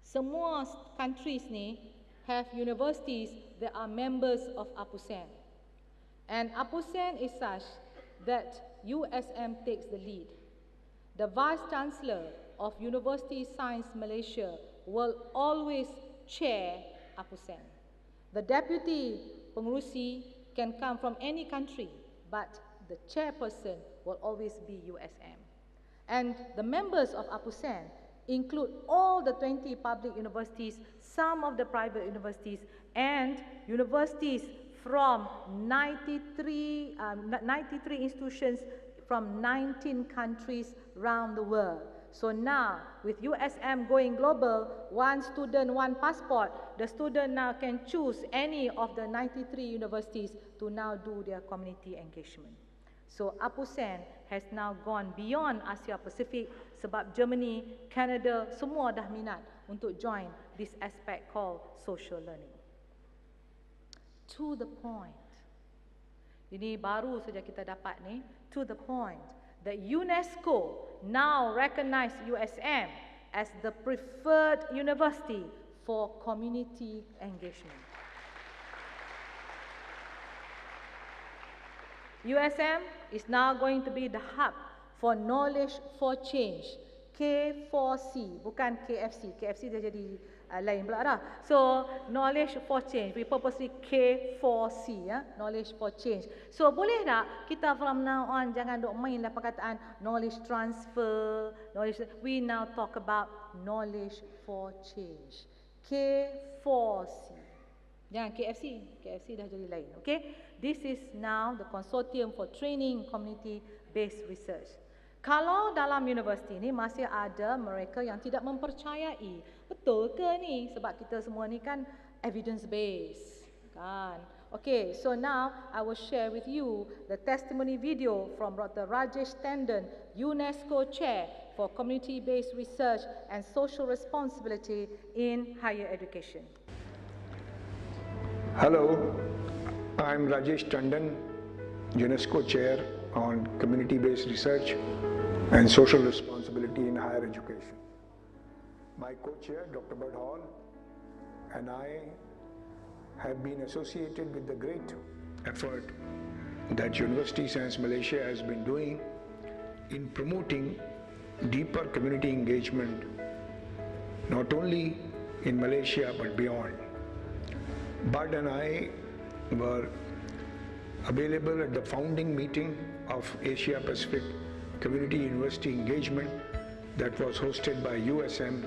Speaker 7: Semua countries ni have universities that are members of APUSEN. And APUSEN is such that USM takes the lead. The Vice Chancellor of University Science Malaysia will always chair APUSEN. The deputy pengurusi can come from any country, but the chairperson will always be USM. And the members of APUSEN include all the 20 public universities, some of the private universities, and universities from 93 institutions from 19 countries around the world. So now, with USM going global, one student, one passport, the student now can choose any of the 93 universities to now do their community engagement. So APUSEN has now gone beyond Asia Pacific sebab Germany, Canada, semua dah minat untuk join this aspect called social learning. To the point. Ini baru saja kita dapat ni, to the point that UNESCO now recognize USM as the preferred university for community engagement. USM is now going to be the hub for knowledge for change, K4C, bukan KFC. KFC dah jadi lain pula dah. So, knowledge for change. We purposely K4C, ya, knowledge for change. So, boleh tak kita from now on jangan duk main lah perkataan knowledge transfer, knowledge. We now talk about knowledge for change, K4C. Jangan KFC. KFC dah jadi lain. Okay? This is now the Consortium for Training Community-Based Research. Kalau dalam universiti ni masih ada mereka yang tidak mempercayai, betul ke ni? Sebab kita semua ni kan evidence-based, kan? Okay, so now I will share with you the testimony video from Dr. Rajesh Tandon, UNESCO Chair for Community-Based Research and Social Responsibility in Higher Education.
Speaker 14: Hello, I'm Rajesh Tandon, UNESCO Chair on Community-Based Research and Social Responsibility in Higher Education. My co-chair, Dr. Bud Hall, and I have been associated with the great effort that University Science Malaysia has been doing in promoting deeper community engagement, not only in Malaysia but beyond. Bud and I were available at the founding meeting of Asia Pacific Community University Engagement that was hosted by USM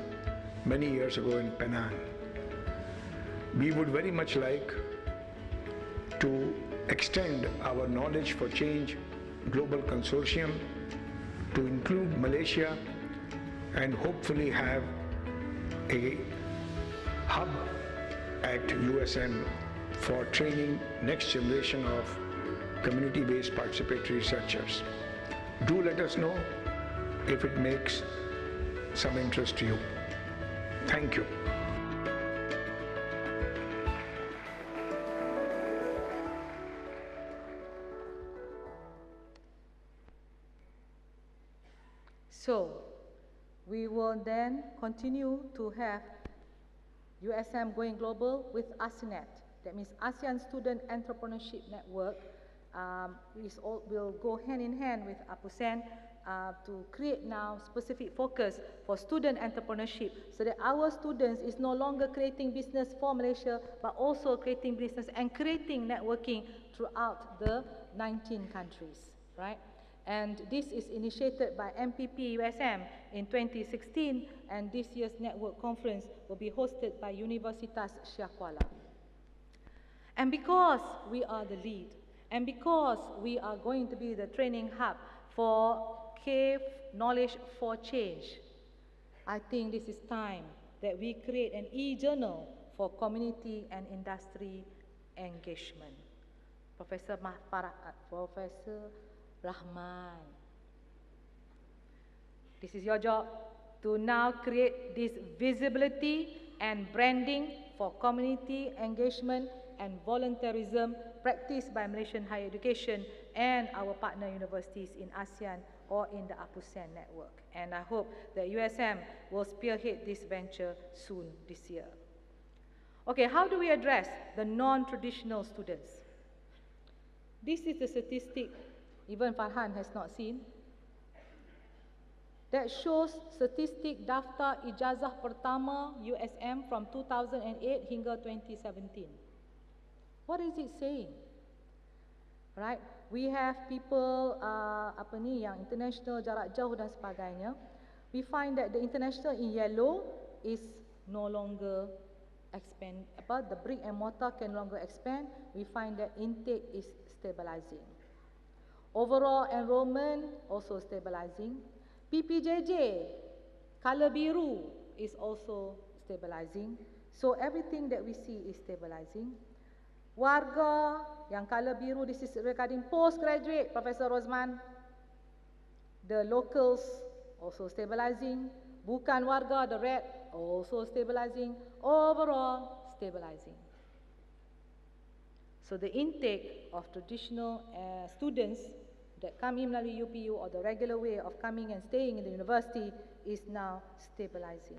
Speaker 14: many years ago in Penang. We would very much like to extend our Knowledge for Change Global Consortium to include Malaysia and hopefully have a hub at USM for training next generation of community-based participatory researchers. Do let us know if it makes some interest to you. Thank you.
Speaker 7: So, we will then continue to have USM going global with ASEANet. That means ASEAN Student Entrepreneurship Network will go hand in hand with APUSEN to create now specific focus for student entrepreneurship so that our students is no longer creating business for Malaysia but also creating business and creating networking throughout the 19 countries, right? And this is initiated by MPP USM in 2016, and this year's network conference will be hosted by Universitas Syah Kuala. And because we are the lead, and because we are going to be the training hub for Knowledge for Change, I think this is time that we create an e-journal for community and industry engagement. Professor Rahman, this is your job to now create this visibility and branding for community engagement and volunteerism practiced by Malaysian higher education and our partner universities in ASEAN or in the APUSEN network. And I hope that USM will spearhead this venture soon this year. Okay, how do we address the non-traditional students? This is the statistic even Farhan has not seen. that shows statistik daftar ijazah pertama USM from 2008 hingga 2017. What is it saying? Right? We have people yang international, jarak jauh dan sebagainya. We find that the international in yellow is no longer expand, the brick and mortar can no longer expand. We find that intake is stabilizing. Overall enrollment also stabilizing. PPJJ, color biru, is also stabilizing. So everything that we see is stabilizing. Warga yang color biru, this is regarding postgraduate, Professor Rosman. The locals also stabilizing. Bukan warga, the red, also stabilizing. Overall, stabilizing. So the intake of traditional students that come in melalui UPU or the regular way of coming and staying in the university is now stabilizing.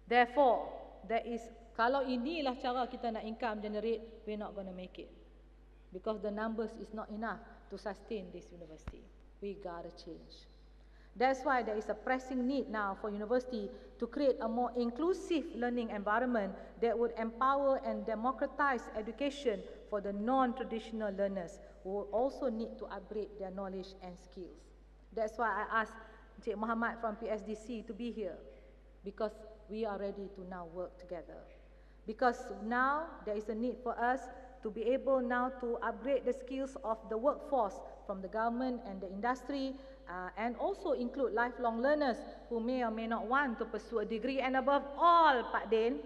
Speaker 7: Therefore, there is, kalau inilah cara kita nak income generate, we're not going to make it. Because the numbers is not enough to sustain this university. We gotta change. That's why there is a pressing need now for university to create a more inclusive learning environment that would empower and democratize education for the non-traditional learners who also need to upgrade their knowledge and skills. That's why I asked Encik Muhammad from PSDC to be here, because we are ready to now work together. Because now there is a need for us to be able now to upgrade the skills of the workforce from the government and the industry, and also include lifelong learners who may or may not want to pursue a degree, and above all, Pak Din,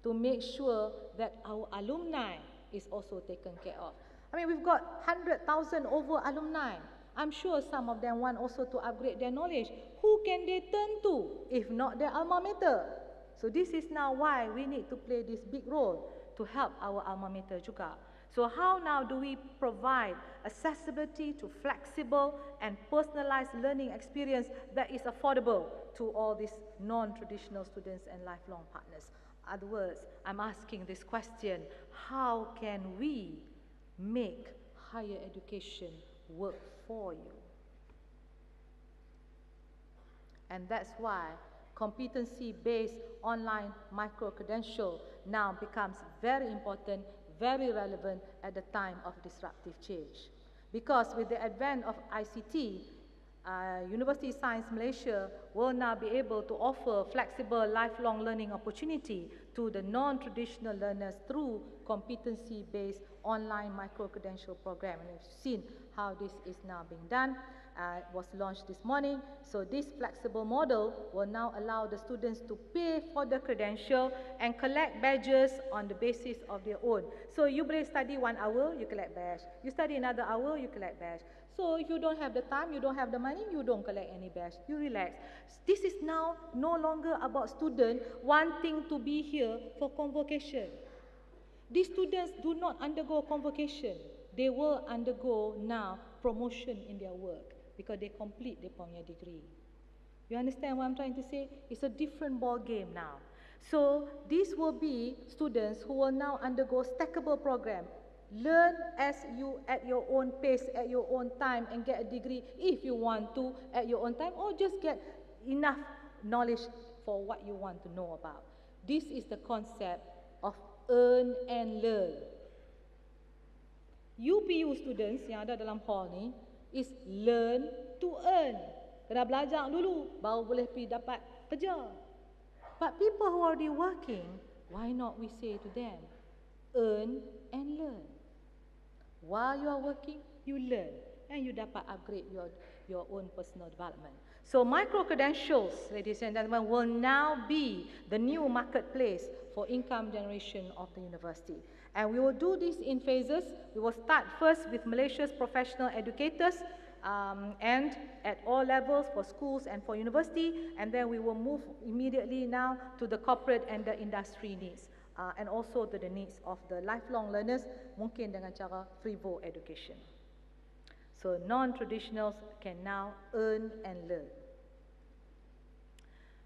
Speaker 7: to make sure that our alumni is also taken care of. I mean, we've got 100,000 over alumni. I'm sure some of them want also to upgrade their knowledge. Who can they turn to if not their alma mater? So this is now why we need to play this big role to help our alma mater juga. So how now do we provide accessibility to flexible and personalized learning experience that is affordable to all these non-traditional students and lifelong partners? In other words, I'm asking this question: how can we make higher education work for you? And that's why competency-based online micro-credential now becomes very important, very relevant at the time of disruptive change. Because with the advent of ICT, University Science Malaysia will now be able to offer flexible lifelong learning opportunity to the non-traditional learners through competency-based online micro-credential program. And you've seen how this is now being done. It was launched this morning. So this flexible model will now allow the students to pay for the credential and collect badges on the basis of their own. So you boleh study 1 hour, you collect badge. You study another hour, you collect badge. So if you don't have the time, you don't have the money, you don't collect any badge. You relax. This is now no longer about students wanting to be here for convocation. These students do not undergo convocation. They will undergo now promotion in their work because they complete their punya degree. You understand what I'm trying to say? It's a different ball game now. So these will be students who will now undergo stackable program. Learn as you at your own pace, at your own time, and get a degree if you want to at your own time, or just get enough knowledge for what you want to know about. This is the concept of earn and learn. UPU students yang ada dalam hall ni is learn to earn. Kena belajar dulu baru boleh pergi dapat kerja. But people who are already working, why not we say to them, earn and learn. While you are working, you learn and you dapat upgrade your own personal development. So micro-credentials, ladies and gentlemen, will now be the new marketplace for income generation of the university. And we will do this in phases. We will start first with Malaysia's professional educators and at all levels for schools and for university, and then we will move immediately now to the corporate and the industry needs. And also to the needs of the lifelong learners, mungkin dengan cara free-vo education. So non-traditionals can now earn and learn.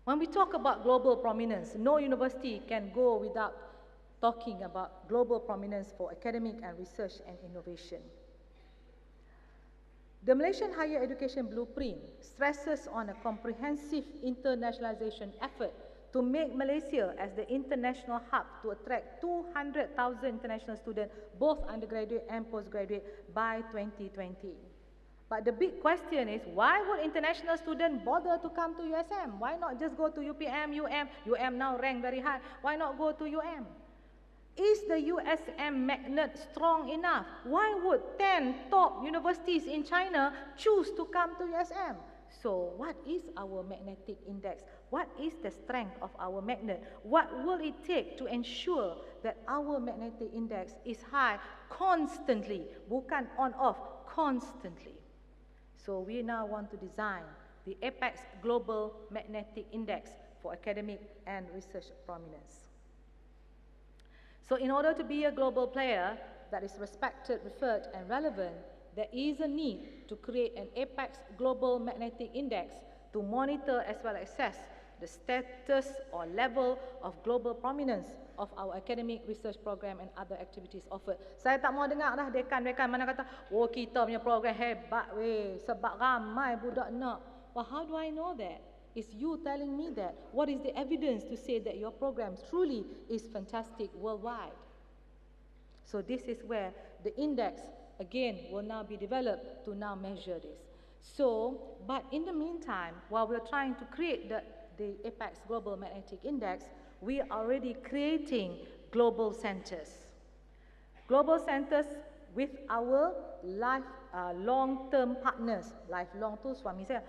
Speaker 7: When we talk about global prominence, no university can go without talking about global prominence for academic and research and innovation. The Malaysian Higher Education Blueprint stresses on a comprehensive internationalization effort to make Malaysia as the international hub to attract 200,000 international students, both undergraduate and postgraduate, by 2020. But the big question is, why would international students bother to come to USM? Why not just go to UPM, UM? UM now ranked very high. Why not go to UM? Is the USM magnet strong enough? Why would 10 top universities in China choose to come to USM? So what is our magnetic index? What is the strength of our magnet? What will it take to ensure that our magnetic index is high constantly, bukan on-off, constantly? So we now want to design the Apex Global Magnetic Index for academic and research prominence. So in order to be a global player that is respected, referred, and relevant, there is a need to create an Apex Global Magnetic Index to monitor as well as assess the status or level of global prominence of our academic research program and other activities offered. Saya tak mau dengar dah dekan-dekan mana kata, oh kita punya program hebat weh, sebab ramai budak nak. Well, how do I know that? Is you telling me that? What is the evidence to say that your program truly is fantastic worldwide? So this is where the index, again, will now be developed to now measure this. So, but in the meantime, while we're trying to create the Apex Global Magnetic Index, we are already creating global centers. Global centers with our long-term partners. Lifelong tu suami saya.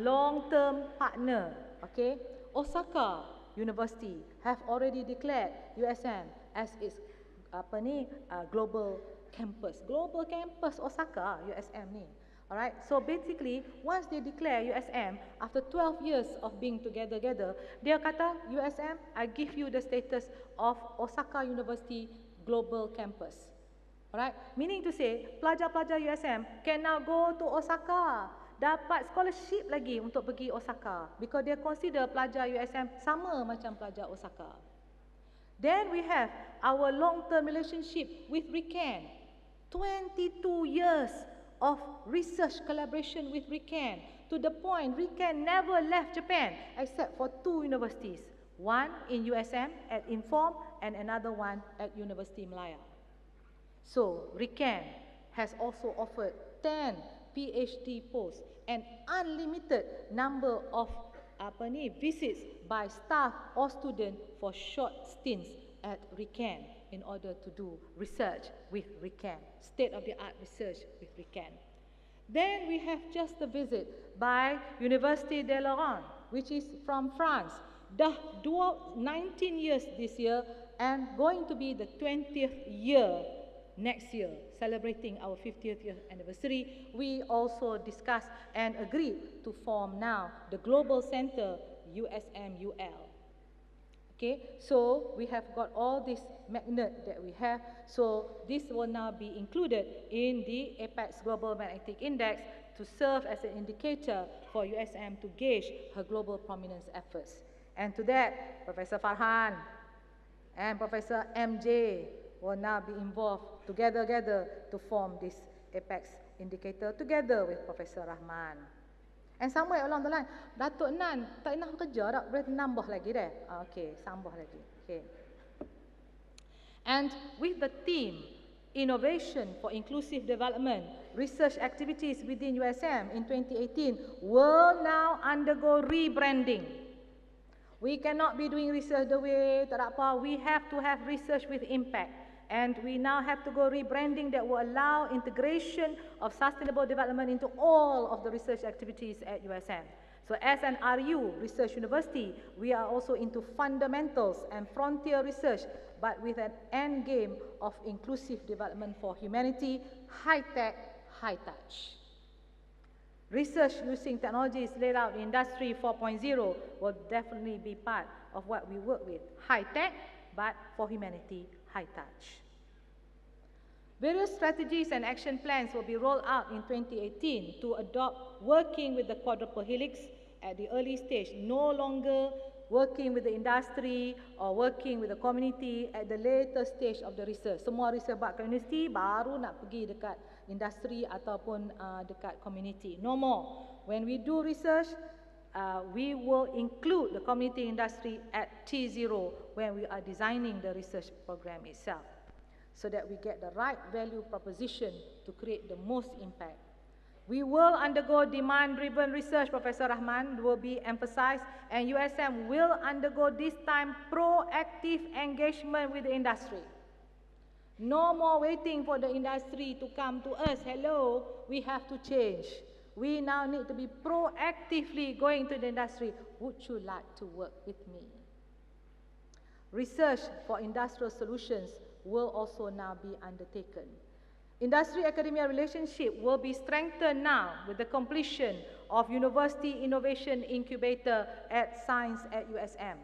Speaker 7: Long-term partner, okay? Osaka University have already declared USM as its global campus. Global campus Osaka, USM ni. Alright, so basically, once they declare USM, after 12 years of being together, dia kata, USM, I give you the status of Osaka University Global Campus. Alright, meaning to say, pelajar-pelajar USM can now go to Osaka, dapat scholarship lagi untuk pergi Osaka, because they consider pelajar USM sama macam pelajar Osaka. Then we have our long-term relationship with RIKAN, 22 years of research collaboration with RIKAN, to the point RIKAN never left Japan except for 2 universities, one in USM at Inform and another one at University Malaya. So RIKAN has also offered 10 PhD posts and unlimited number of visits by staff or students for short stints at RIKAN in order to do research with RIKAN, state-of-the-art research with RIKAN. Then we have just a visit by Université de Lorraine, which is from France. Dah 19 years this year and going to be the 20th year next year, celebrating our 50th year anniversary. We also discussed and agreed to form now the Global Center USM-UL. Okay, so we have got all this magnet that we have. So this will now be included in the Apex Global Magnetic Index to serve as an indicator for USM to gauge her global prominence efforts. And to that, Professor Farhan and Professor MJ will now be involved together to form this Apex indicator together with Professor Rahman. And somewhere along the line, Datuk Nan, tak nak kerja tak? Boleh nambah lagi deh. Okay, sambah lagi. Okay. And with the theme, Innovation for Inclusive Development, research activities within USM in 2018 will now undergo rebranding. We cannot be doing research the way, tak apa, we have to have research with impact. And we now have to go rebranding that will allow integration of sustainable development into all of the research activities at USM. So as an RU, Research University, we are also into fundamentals and frontier research, but with an end game of inclusive development for humanity, high-tech, high-touch. Research using technologies laid out in Industry 4.0 will definitely be part of what we work with. High-tech, but for humanity, high touch. Various strategies and action plans will be rolled out in 2018 to adopt working with the quadruple helix at the early stage, no longer working with the industry or working with the community at the later stage of the research. Semua research buat kat universiti, baru nak pergi dekat industri ataupun dekat community. No more. When we do research, we will include the community industry at T0 when we are designing the research program itself, so that we get the right value proposition to create the most impact. We will undergo demand-driven research, Professor Rahman will be emphasized, and USM will undergo this time proactive engagement with the industry. No more waiting for the industry to come to us. Hello, we have to change. We now need to be proactively going to the industry. Would you like to work with me? Research for industrial solutions will also now be undertaken. Industry-academia relationship will be strengthened now with the completion of University Innovation Incubator at Science at USM.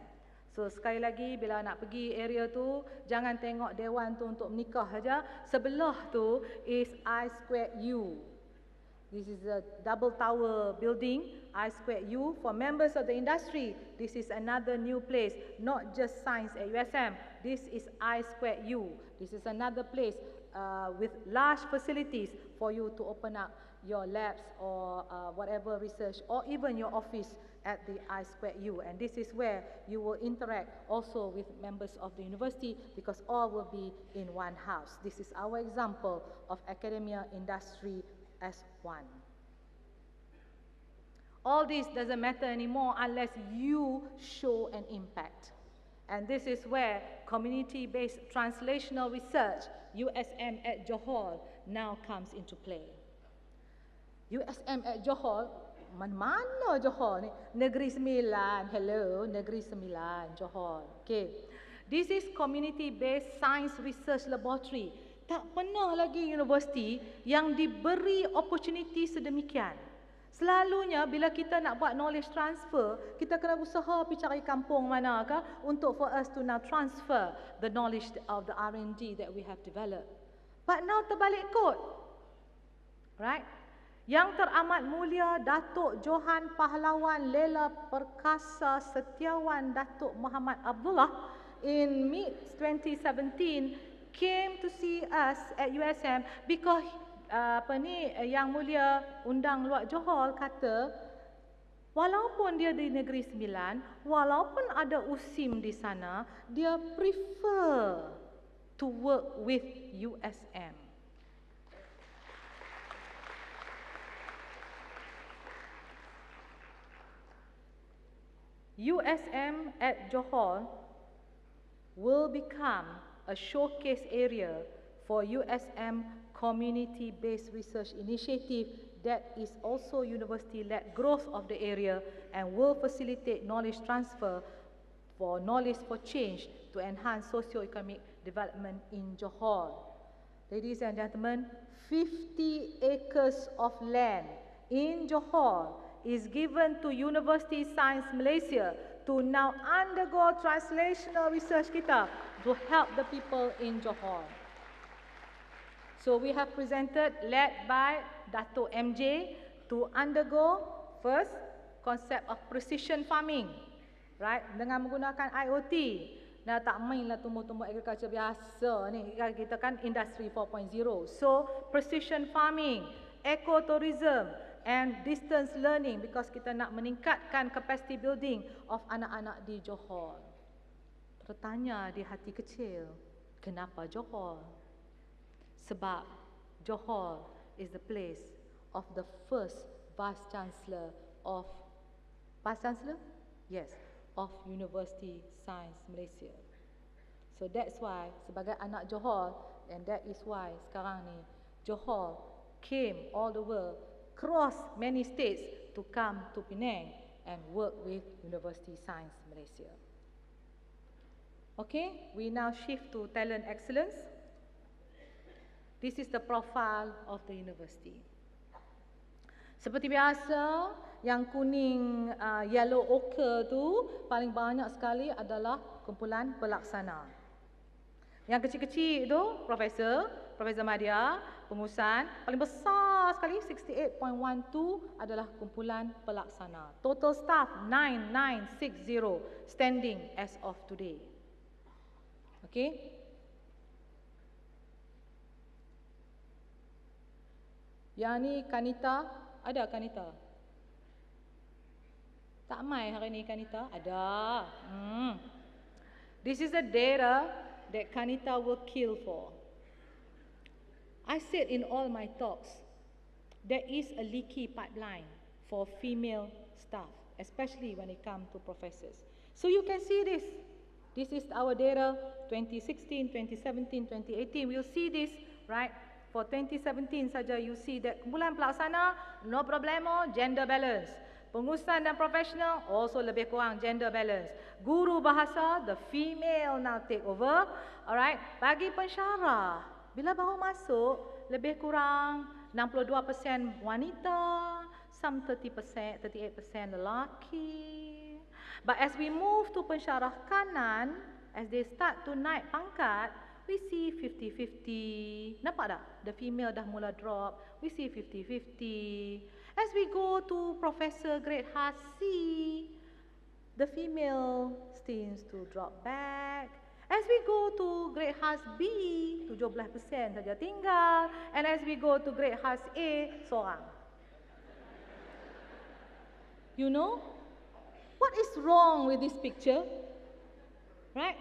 Speaker 7: So sekali lagi, bila nak pergi area tu, jangan tengok dewan tu untuk menikah saja. Sebelah tu is I2U. This is a double tower building, I2U. For members of the industry, this is another new place, not just Science at USM. This is I2U. This is another place with large facilities for you to open up your labs or whatever research, or even your office at the I2U. And this is where you will interact also with members of the university, because all will be in one house. This is our example of academia industry as one. All this doesn't matter anymore unless you show an impact. And this is where community-based translational research, USM at Johor, now comes into play. USM at Johor, mana Johor ni? Negeri Sembilan, hello, Negeri Sembilan, Johor. Okay. This is community-based science research laboratory. Tak pernah lagi universiti yang diberi opportunity sedemikian. Selalunya bila kita nak buat knowledge transfer, kita kena usaha pergi cari kampung manakah untuk for us to now transfer the knowledge of the R&D that we have developed. But now terbalik kot. Right? Yang teramat mulia Datuk Johan Pahlawan Lela Perkasa Setiawan Datuk Muhammad Abdullah in mid 2017 came to see us at USM because Yang Mulia Undang Luak Johor kata, walaupun dia di Negeri Sembilan, walaupun ada USIM di sana, dia prefer to work with USM. USM at Johor will become a showcase area for USM community-based research initiative that is also university-led growth of the area and will facilitate knowledge transfer for knowledge for change to enhance socio-economic development in Johor. Ladies and gentlemen, 50 acres of land in Johor is given to University Science Malaysia to now undergo translational research kita to help the people in Johor. So we have presented, led by Dato' MJ, to undergo first concept of precision farming, right? Dengan menggunakan IoT. Nah, tak mainlah tumbuh-tumbuh agriculture biasa ni. Kita kan industry 4.0. So precision farming, ecotourism, and distance learning, because kita nak meningkatkan capacity building of anak-anak di Johor. Tertanya di hati kecil, kenapa Johor? Sebab Johor is the place of the first Vice Chancellor of, Vice Chancellor? Yes, of University Science Malaysia. So that's why, sebagai anak Johor, and that is why sekarang ni, Johor came all the way, cross many states to come to Penang and work with University Science Malaysia. Okay, we now shift to talent excellence. This is the profile of the university. Seperti biasa, yang kuning yellow ochre tu paling banyak sekali adalah kumpulan pelaksana. Yang kecil-kecil tu Profesor Madya, pengurusan, paling besar besar sekali, 68.12 adalah kumpulan pelaksana. Total staff 9960 standing as of today. Okey. Yang ni Kanita, ada Kanita? Tak mai hari ni Kanita? Ada. This is the data that Kanita will kill for. I said in all my talks, there is a leaky pipeline for female staff, especially when it comes to professors. So you can see this. This is our data 2016, 2017, 2018. We'll see this, right? For 2017 saja, you see that kumpulan pelaksana, no problemo, gender balance. Pengurusan dan profesional, also lebih kurang gender balance. Guru bahasa, the female now take over. Alright, bagi pensyarah, bila baru masuk, lebih kurang 62% wanita, some 30%, 38% lelaki. But as we move to pensyarah kanan, as they start to naik pangkat, we see 50-50. Nampak tak? The female dah mula drop. We see 50-50. As we go to Professor Grade C, the female tends to drop back. As we go to Grade B, 17% saja tinggal. And as we go to Grade A, seorang. You know, what is wrong with this picture? Right?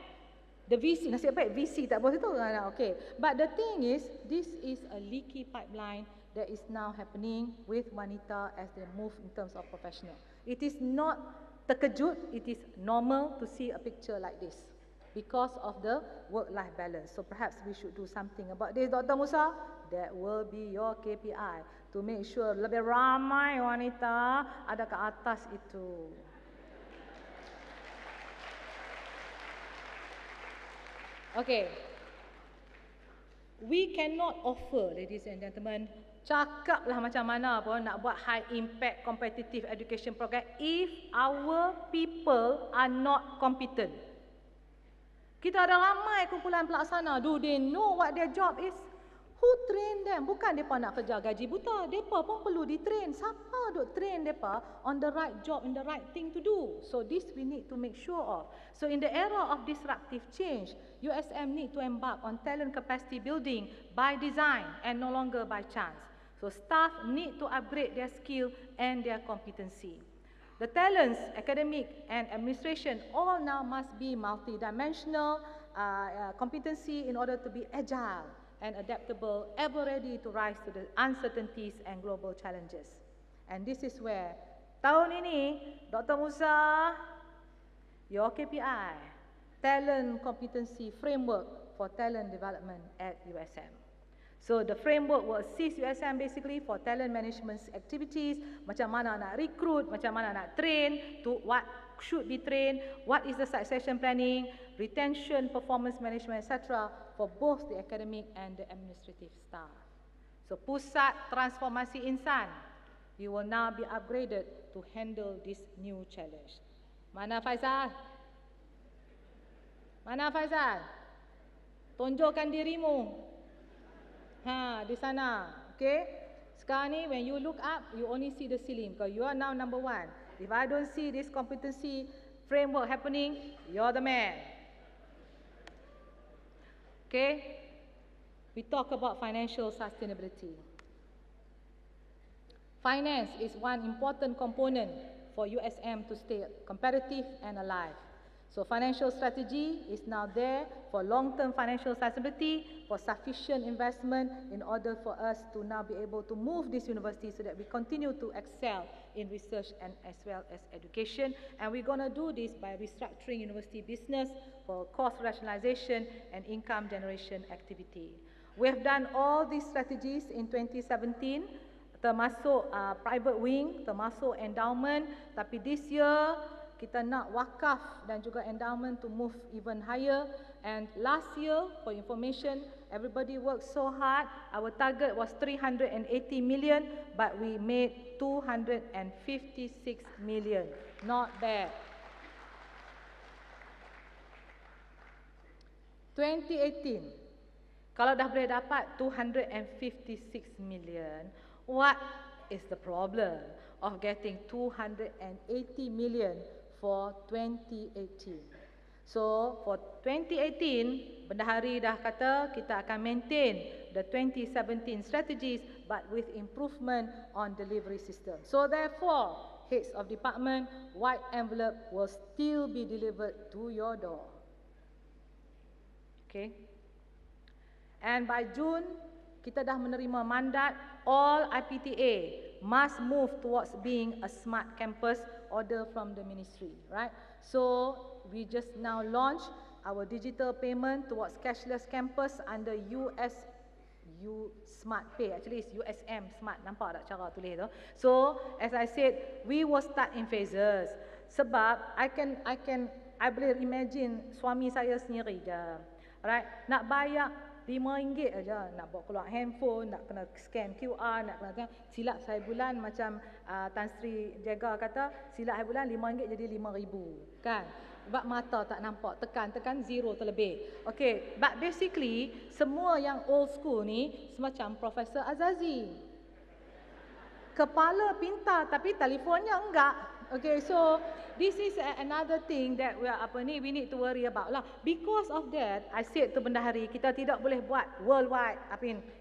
Speaker 7: The VC, nasib baik VC tak boleh tu. Okay. But the thing is, this is a leaky pipeline that is now happening with wanita as they move in terms of professional. It is not terkejut, it is normal to see a picture like this because of the work-life balance. So perhaps we should do something about this, Dr. Musa. That will be your KPI to make sure lebih ramai wanita ada ke atas itu. Okay, we cannot offer, ladies and gentlemen, cakaplah macam mana pun nak buat high impact competitive education program if our people are not competent. Kita ada ramai kumpulan pelaksana, do they know what their job is? Who train them? Bukan mereka nak kerja gaji buta, mereka pun perlu di-train. Siapa duk train mereka on the right job and the right thing to do? So this we need to make sure of. So in the era of disruptive change, USM need to embark on talent capacity building by design and no longer by chance. So staff need to upgrade their skill and their competency. The talents, academic and administration, all now must be multidimensional competency in order to be agile and adaptable, ever ready to rise to the uncertainties and global challenges. And this is where tahun ini, Dr. Musa, your KPI, talent competency framework for talent development at USM. So the framework will assist USM basically for talent management activities, macam mana nak recruit, macam mana nak train, to what should be trained, what is the succession planning, retention, performance management, etc. for both the academic and the administrative staff. So pusat transformasi insan, you will now be upgraded to handle this new challenge. Mana Faizal? Mana Faizal? Tunjukkan dirimu. Di sana. Okay? Sekarang ni, when you look up, you only see the ceiling because you are now number 1. If I don't see this competency framework happening, you're the man. Okay? We talk about financial sustainability. Finance is one important component for USM to stay competitive and alive. So financial strategy is now there for long-term financial sustainability, for sufficient investment in order for us to now be able to move this university so that we continue to excel in research and as well as education. And we're going to do this by restructuring university business for cost rationalization and income generation activity. We have done all these strategies in 2017, termasuk private wing, termasuk endowment, tapi this year kita nak wakaf dan juga endowment to move even higher. And last year, for information, everybody worked so hard. Our target was 380 million, but we made 256 million. Not bad. 2018, kalau dah boleh dapat 256 million, What is the problem of getting 280 million for 2018? So for 2018, Bendahari dah kata kita akan maintain the 2017 strategies but with improvement on delivery system. So therefore, heads of department, white envelope will still be delivered to your door. Okay? And by June, kita dah menerima mandat all IPTA must move towards being a smart campus order from the ministry, right? So we just now launched our digital payment towards cashless campus under Smart Pay. Actually it's USM Smart. Nampak tak cara tulis tu? So as I said, we will start in phases. Sebab I boleh imagine suami saya sendiri je. Right? Nak bayar RM5 aja, nak bawa keluar handphone, nak kena scan QR, nak kena silap saya bulan macam Tan Sri Jaga kata, silap saya bulan RM5 jadi RM5,000, kan? Sebab mata tak nampak, tekan zero terlebih. Okay, but basically semua yang old school ni semacam Profesor Azazi. Kepala pintar tapi telefonnya enggak. Okay, so this is another thing that we need to worry about lah. Because of that, I said to Bendahari, kita tidak boleh buat worldwide,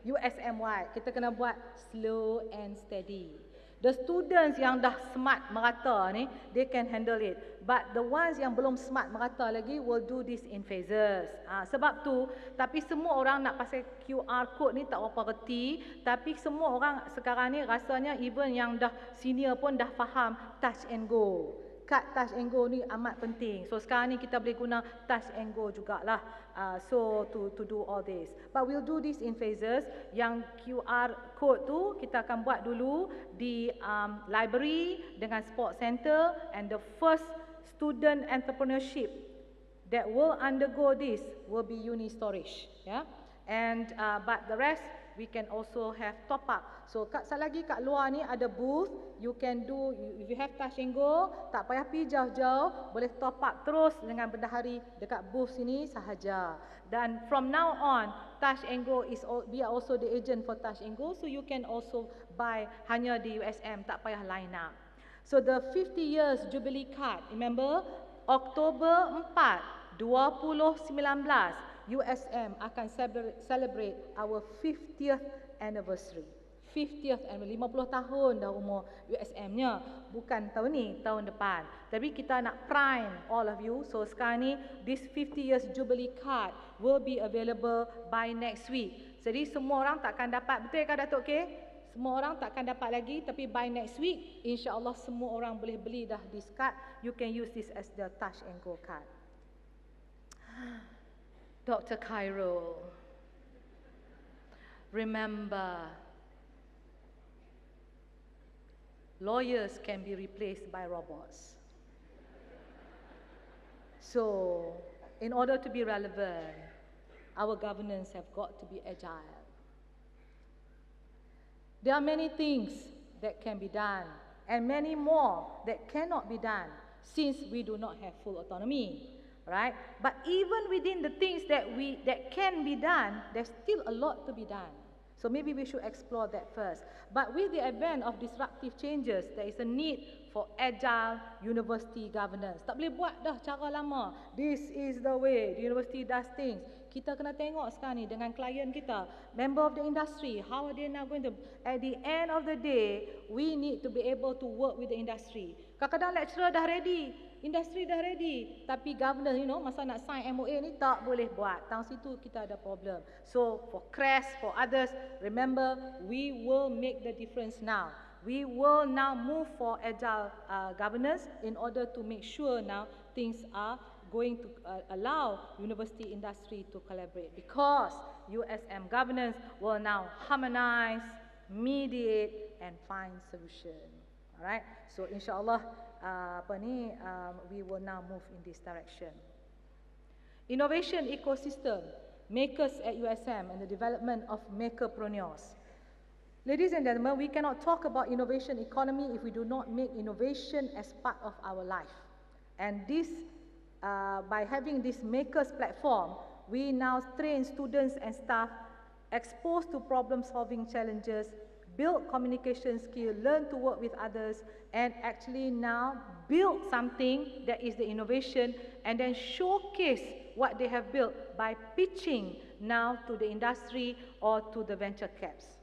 Speaker 7: USM wide. Kita kena buat slow and steady. The students yang dah smart merata ni, they can handle it. But the ones yang belum smart merata lagi will do this in phases. Sebab tu, tapi semua orang nak pasal QR code ni tak berapa reti. Tapi semua orang sekarang ni rasanya even yang dah senior pun dah faham touch and go. Kad touch and go ni amat penting. So sekarang ni kita boleh guna touch and go jugalah. So to do all this. But we'll do this in phases. Yang QR code tu kita akan buat dulu di library dengan sport center, and the first student entrepreneurship that will undergo this will be uni storage, yeah. And but the rest we can also have top up. So lagi kat luar ni ada booth, you can do, if you have touch and go, tak payah pergi jauh-jauh, boleh top up terus dengan Bendahari dekat booth sini sahaja. Dan from now on, touch and go we are also the agent for touch and go, so you can also buy hanya di USM, tak payah line up. So the 50 years jubilee card, remember Oktober 4, 2019, USM akan celebrate our 50th anniversary. 50th anniversary, 50 tahun dah umur USM-nya. Bukan tahun ni, tahun depan. Tapi kita nak prime all of you. So sekarang ni, this 50 years jubilee card will be available by next week. Jadi semua orang takkan dapat, betul kan Datuk K? Semua orang takkan dapat lagi, tapi by next week, insya-Allah semua orang boleh beli dah this card. You can use this as the touch and go card. Dr. Cairo, remember, lawyers can be replaced by robots. So, in order to be relevant, our governance have got to be agile. There are many things that can be done, and many more that cannot be done, since we do not have full autonomy. Right? But even within the things that can be done, there's still a lot to be done. So maybe we should explore that first. But with the advent of disruptive changes, there is a need for agile university governance. Tak boleh buat dah cara lama. This is the way the university does things. Kita kena tengok sekarang ni dengan klien kita, member of the industry, how are they now going to, at the end of the day, we need to be able to work with the industry. Kadang-kadang lecturer dah ready, industri dah ready, tapi governance, masa nak sign MOA ni tak boleh buat. Tang situ kita ada problem. So for CRES, for others, remember, we will make the difference now. We will now move for agile governance in order to make sure now things are going to allow university industry to collaborate, because USM governance will now harmonize, mediate, and find solution. All right. So insyaAllah, we will now move in this direction. Innovation ecosystem, makers at USM, and the development of makerpreneurs. Ladies and gentlemen, we cannot talk about innovation economy if we do not make innovation as part of our life. And this, by having this makers platform, we now train students and staff exposed to problem-solving challenges build communication skill, learn to work with others, and actually now build something that is the innovation and then showcase what they have built by pitching now to the industry or to the venture caps.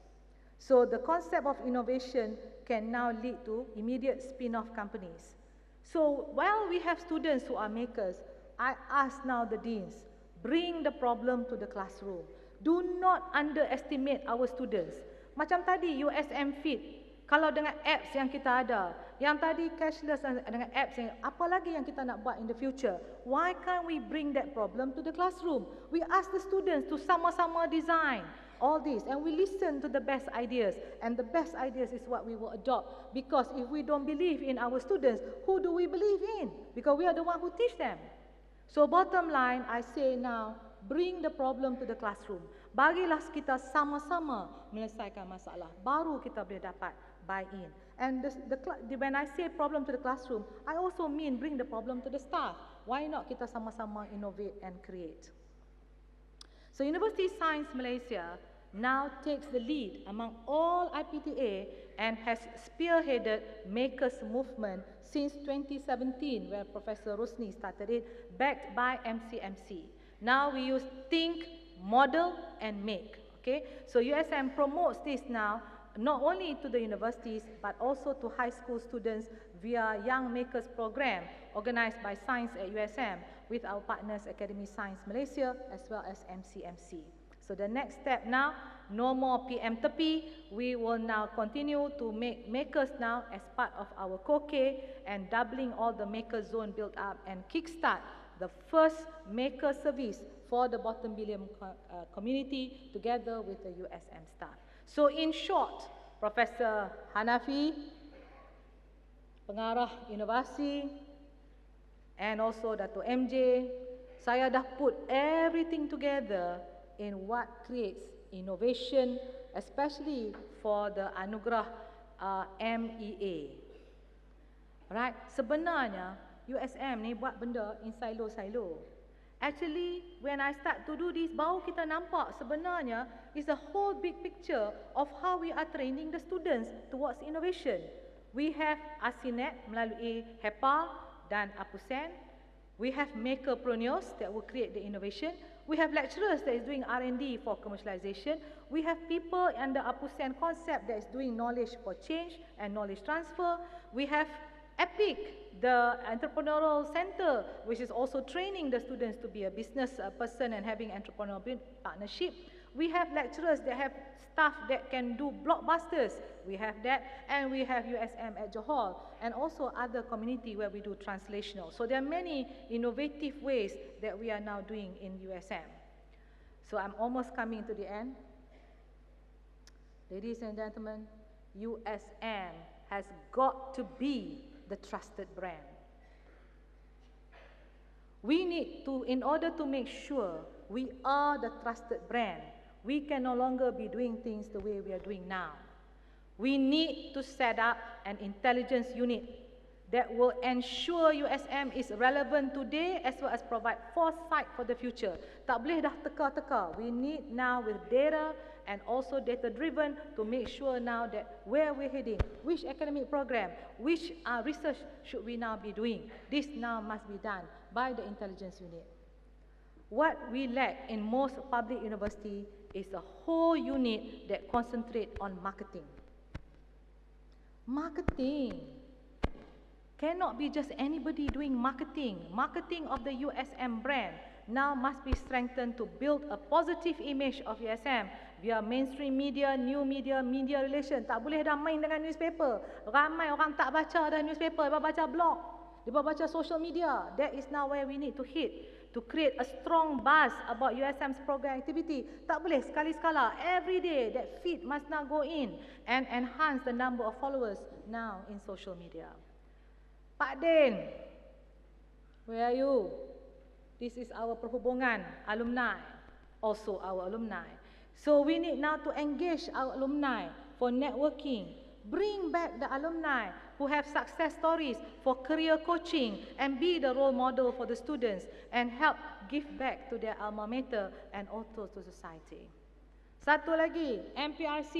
Speaker 7: So the concept of innovation can now lead to immediate spin-off companies. So while we have students who are makers, I ask now the deans, bring the problem to the classroom. Do not underestimate our students. Macam tadi USM Fit, kalau dengan apps yang kita ada, yang tadi cashless dengan apps yang apa lagi yang kita nak buat in the future, why can't we bring that problem to the classroom? We ask the students to sama-sama design all this and we listen to the best ideas, and the best ideas is what we will adopt, because if we don't believe in our students, who do we believe in? Because we are the one who teach them. So bottom line, I say now, bring the problem to the classroom. Bagilah kita sama-sama menyelesaikan masalah, baru kita boleh dapat buy-in. And when I say problem to the classroom, I also mean bring the problem to the staff. Why not kita sama-sama innovate and create? So University Science Malaysia now takes the lead among all IPTA and has spearheaded Makers Movement since 2017, where Professor Rosni started it, backed by MCMC. Now we use think, model, and make. Okay, so USM promotes this now not only to the universities but also to high school students via Young Makers program organized by Science at USM with our partners Academy Science Malaysia as well as MCMC. So the next step now, no more PM Tepi. We will now continue to make makers now as part of our COCE and doubling all the maker zone built up and kickstart the first maker service for the bottom billion community together with the USM staff. So in short, Professor Hanafi, pengarah inovasi, and also Dato' MJ, saya dah put everything together in what creates innovation, especially for the anugerah MEA. Right? Sebenarnya USM ni buat benda in silo-silo. Actually, when I start to do this, baru kita nampak sebenarnya is a whole big picture of how we are training the students towards innovation. We have ASINET melalui HEPA dan APUSEN. We have makerpreneurs that will create the innovation. We have lecturers that is doing R&D for commercialization. We have people under APUSEN concept that is doing knowledge for change and knowledge transfer. We have EPIC, the entrepreneurial center, which is also training the students to be a business person and having entrepreneurial partnership. We have lecturers that have staff that can do blockbusters. We have that, and we have USM at Johor, and also other community where we do translational. So there are many innovative ways that we are now doing in USM. So I'm almost coming to the end. Ladies and gentlemen, USM has got to be the trusted brand. We need to, in order to make sure we are the trusted brand, we can no longer be doing things the way we are doing now. We need to set up an intelligence unit that will ensure USM is relevant today as well as provide foresight for the future. Tak boleh dah teka-teka. We need now with data and also data-driven to make sure now that where we're heading, which academic program, which research should we now be doing. This now must be done by the intelligence unit. What we lack in most public university is a whole unit that concentrate on marketing. Marketing cannot be just anybody doing marketing. Marketing of the USM brand now must be strengthened to build a positive image of USM via mainstream media, new media, media relation. Tak boleh dah main dengan newspaper. Ramai orang tak baca dah newspaper, dia baca blog, dia baca social media. That is now where we need to hit to create a strong buzz about USM's program activity. Tak boleh sekali-sekala. Every day that feed must now go in and enhance the number of followers now in social media. Pak Din, where are you? This is our perhubungan alumni, also our alumni. So we need now to engage our alumni for networking, bring back the alumni who have success stories for career coaching and be the role model for the students and help give back to their alma mater and also to society. Satu lagi, MPRC,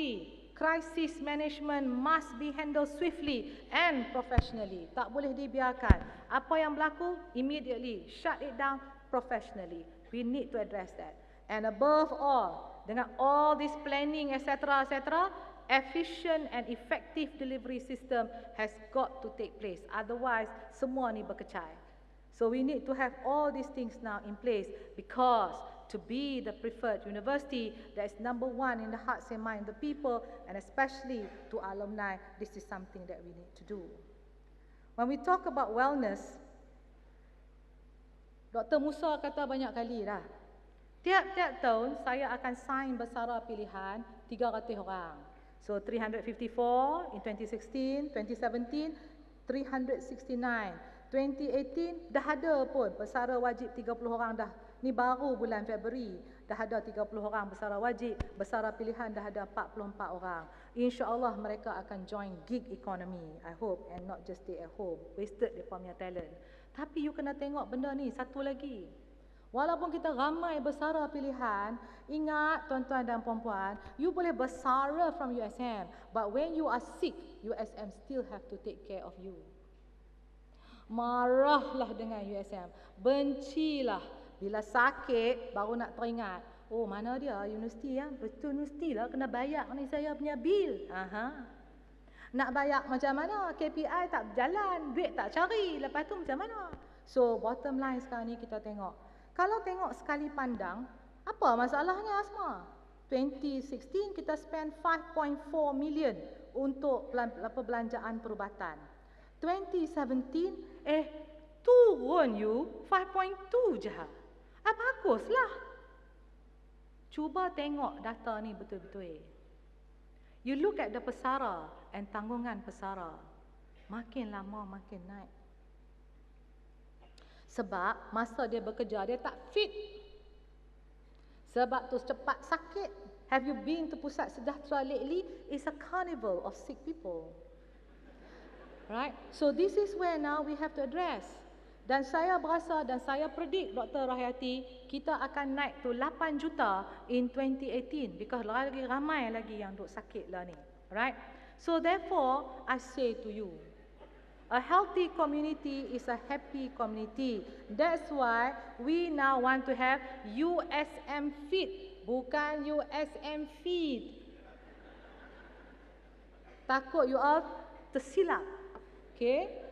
Speaker 7: crisis management must be handled swiftly and professionally. Tak boleh dibiarkan. Apa yang berlaku, immediately shut it down professionally. We need to address that. And above all, dengan all this planning, etc., etc., efficient and effective delivery system has got to take place. Otherwise, semua ni berkecai. So we need to have all these things now in place, because to be the preferred university that is number one in the hearts and minds of the people, and especially to alumni, this is something that we need to do. When we talk about wellness, Dr. Musa kata banyak kali dah, tiap-tiap tahun saya akan sign bersara pilihan 300 orang. So 354 in 2016, 2017, 369. 2018 dah ada pun bersara wajib 30 orang dah. Ni baru bulan Februari dah ada 30 orang bersara wajib, bersara pilihan dah ada 44 orang. InsyaAllah mereka akan join gig economy, I hope, and not just stay at home. Wasted dia punya talent. Tapi you kena tengok benda ni satu lagi. Walaupun kita ramai bersara pilihan, ingat tuan-tuan dan puan-puan, you boleh bersara from USM, but when you are sick, USM still have to take care of you. Marahlah dengan USM, bencilah. Bila sakit, baru nak teringat, oh mana dia universiti ya? Betul universiti lah, kena bayar ni saya punya bil. Nak bayar macam mana? KPI tak berjalan, duit tak cari, lepas tu macam mana? So bottom line sekarang ni kita tengok. Kalau tengok sekali pandang, apa masalahnya Asma? 2016 kita spend 5.4 million untuk perbelanjaan perubatan. 2017, turun you 5.2 je. Baguslah. Cuba tengok data ni betul-betul. You look at the pesara and tanggungan pesara. Makin lama makin naik. Sebab masa dia bekerja, dia tak fit. Sebab tu cepat sakit. Have you been to Pusat Sejahtera lately? It's a carnival of sick people. Right? So this is where now we have to address. Dan saya berasa dan saya predict, Dr. Rahayati, kita akan naik to 8 juta in 2018 because lagi ramai lagi yang duk sakit lah ni. Right? So therefore, I say to you, a healthy community is a happy community. That's why we now want to have USM Fit, bukan USM Feed. Takut you all tersilap. Okay?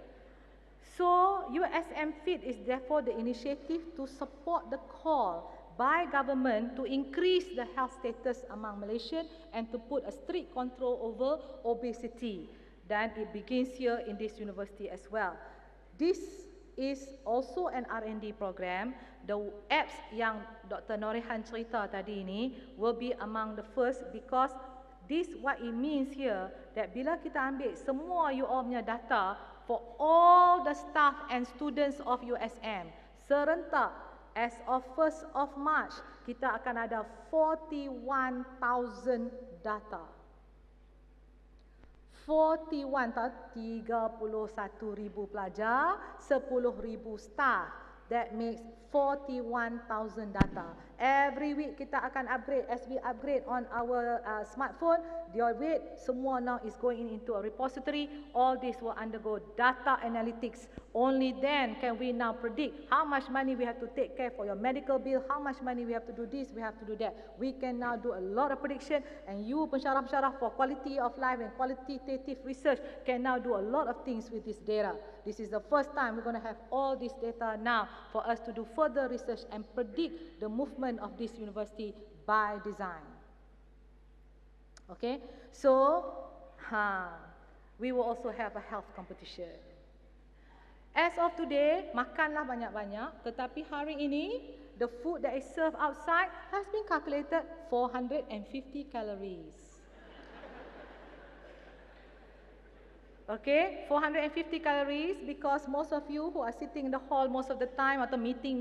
Speaker 7: So, USM Fit is therefore the initiative to support the call by government to increase the health status among Malaysians and to put a strict control over obesity. Then it begins here in this university as well. This is also an R&D program. The apps yang Dr. Norehan cerita tadi ini will be among the first because this what it means here, that bila kita ambil semua you all punya data for all the staff and students of USM, serentak as of 1st of March, kita akan ada 41,000 data. 31,000 pelajar, 10,000 staff. That makes 41,000 data. Every week kita akan upgrade. As we upgrade on our smartphone, your weight, semua now is going into a repository. All this will undergo data analytics. Only then can we now predict how much money we have to take care for your medical bill, how much money we have to do this, we have to do that. We can now do a lot of prediction, and you pensyarah-pensyarah for quality of life and qualitative research can now do a lot of things with this data. This is the first time we're going to have all this data now for us to do further research and predict the movement of this university by design. Okay, so we will also have a health competition. As of today, makanlah banyak-banyak, tetapi hari ini, the food that is served outside has been calculated 450 calories. Okay, 450 calories because most of you who are sitting in the hall most of the time atau meeting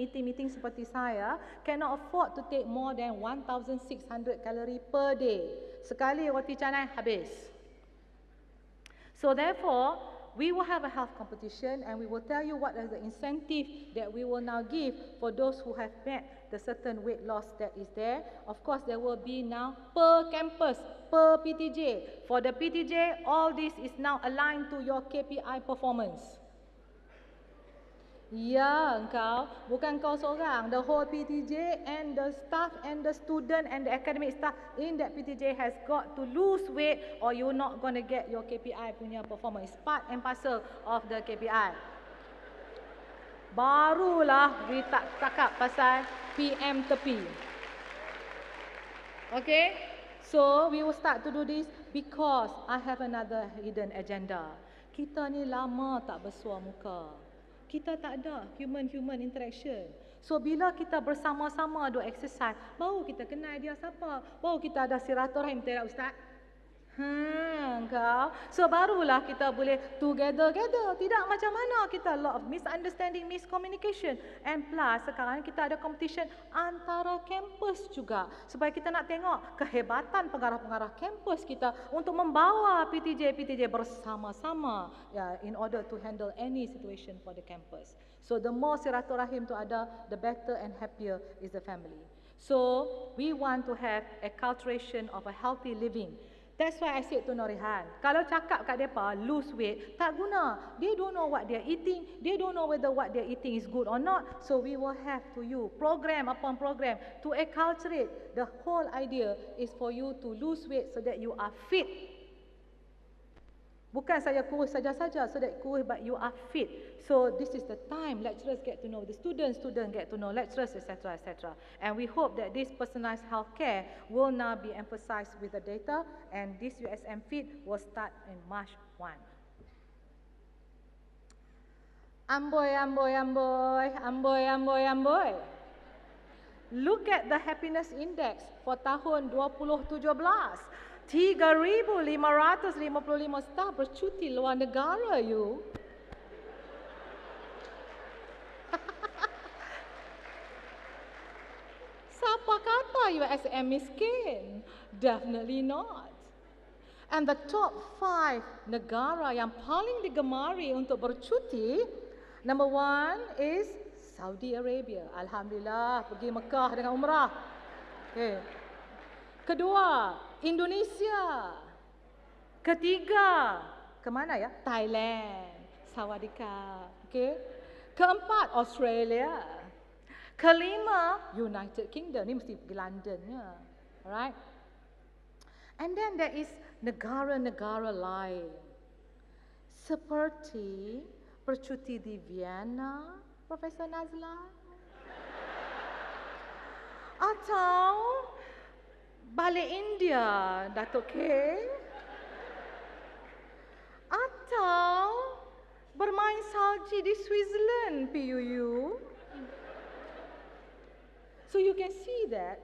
Speaker 7: seperti saya cannot afford to take more than 1,600 calorie per day. Sekali roti canai habis. So therefore, we will have a health competition and we will tell you what is the incentive that we will now give for those who have met the certain weight loss that is there. Of course, there will be now per campus, per PTJ. For the PTJ, all this is now aligned to your KPI performance. Ya, engkau, bukan kau seorang. The whole PTJ and the staff and the student and the academic staff in that PTJ has got to lose weight or you're not going to get your KPI punya performance. It's part and parcel of the KPI. Barulah we tak cakap pasal PM tepi. Okay? So, we will start to do this because I have another hidden agenda. Kita ni lama tak bersuah muka. Kita tak ada human-human interaction. So, bila kita bersama-sama do exercise, baru kita kenal dia siapa. Baru kita ada silaturahim, tak Ustaz? Kau. So, barulah kita boleh together. Tidak macam mana kita lot of misunderstanding, miscommunication. And plus, sekarang kita ada competition antara kampus juga. Supaya kita nak tengok kehebatan pengarah-pengarah kampus kita untuk membawa PTJ bersama-sama in order to handle any situation for the campus. So, the more silaturahim tu ada, the better and happier is the family. So, we want to have a culturation of a healthy living. That's why I said to Norihan, kalau cakap kat mereka lose weight, tak guna. They don't know what they're eating. They don't know whether what they're eating is good or not. So we will have to you program upon program to acculturate. The whole idea is for you to lose weight so that you are fit. Bukan saja kurus saja-saja, so that kurus but you are fit. So this is the time lecturers get to know the students, students get to know lecturers, etc., etc. And we hope that this personalized healthcare will now be emphasized with the data, and this USM Fit will start in March 1. Amboi, amboi, amboi, amboi, amboi, amboi. Look at the happiness index for tahun 2017. 3,555 staf bercuti luar negara, you. Siapa kata USM miskin? Definitely not. And the top 5 negara yang paling digemari untuk bercuti, number 1 is Saudi Arabia. Alhamdulillah, pergi Mekah dengan umrah. Okay. Kedua, Indonesia. Ketiga, ke mana ya? Thailand. Sawadika. Okay. Keempat, Australia. Kelima, United Kingdom. Ni mesti pergi London. Ya. Alright. And then there is negara-negara lain. Seperti bercuti di Vienna, Profesor Nazla. Atau balik India, Datuk K. Atau bermain salji di Switzerland, PUU. So you can see that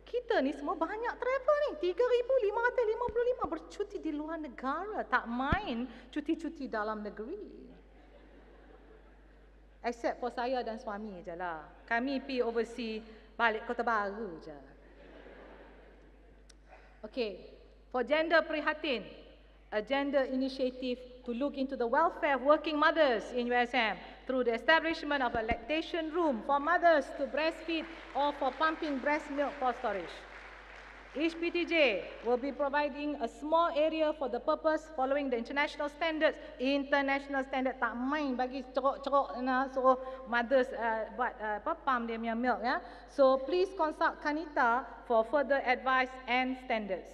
Speaker 7: kita ni semua banyak travel ni. 3,555 bercuti di luar negara. Tak main cuti-cuti dalam negeri. Except for saya dan suami je lah. Kami pergi overseas balik Kota Baru je. Okay, for gender prihatin, a gender initiative to look into the welfare of working mothers in USM through the establishment of a lactation room for mothers to breastfeed or for pumping breast milk for storage. Each PTJ will be providing a small area for the purpose following the international standards. International standard tak main bagi ceruk-ceruk suruh mothers buat pump dia punya milk ya. So please consult Kanita for further advice and standards.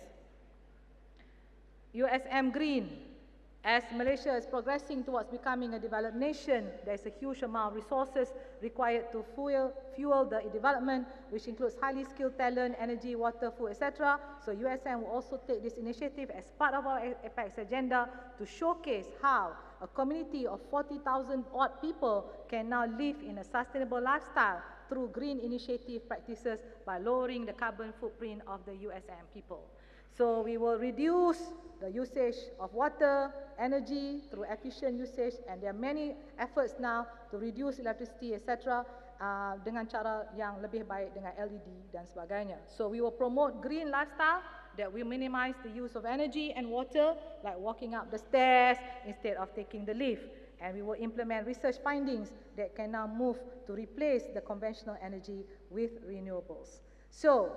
Speaker 7: USM Green. As Malaysia is progressing towards becoming a developed nation, there is a huge amount of resources required to fuel the development, which includes highly skilled talent, energy, water, food, etc. So USM will also take this initiative as part of our APEX agenda to showcase how a community of 40,000 odd people can now live in a sustainable lifestyle through green initiative practices by lowering the carbon footprint of the USM people. So we will reduce the usage of water, energy through efficient usage, and there are many efforts now to reduce electricity, etc. dengan cara yang lebih baik dengan LED dan sebagainya. So we will promote green lifestyle, that we minimize the use of energy and water, like walking up the stairs instead of taking the lift. And we will implement research findings that can now move to replace the conventional energy with renewables. So,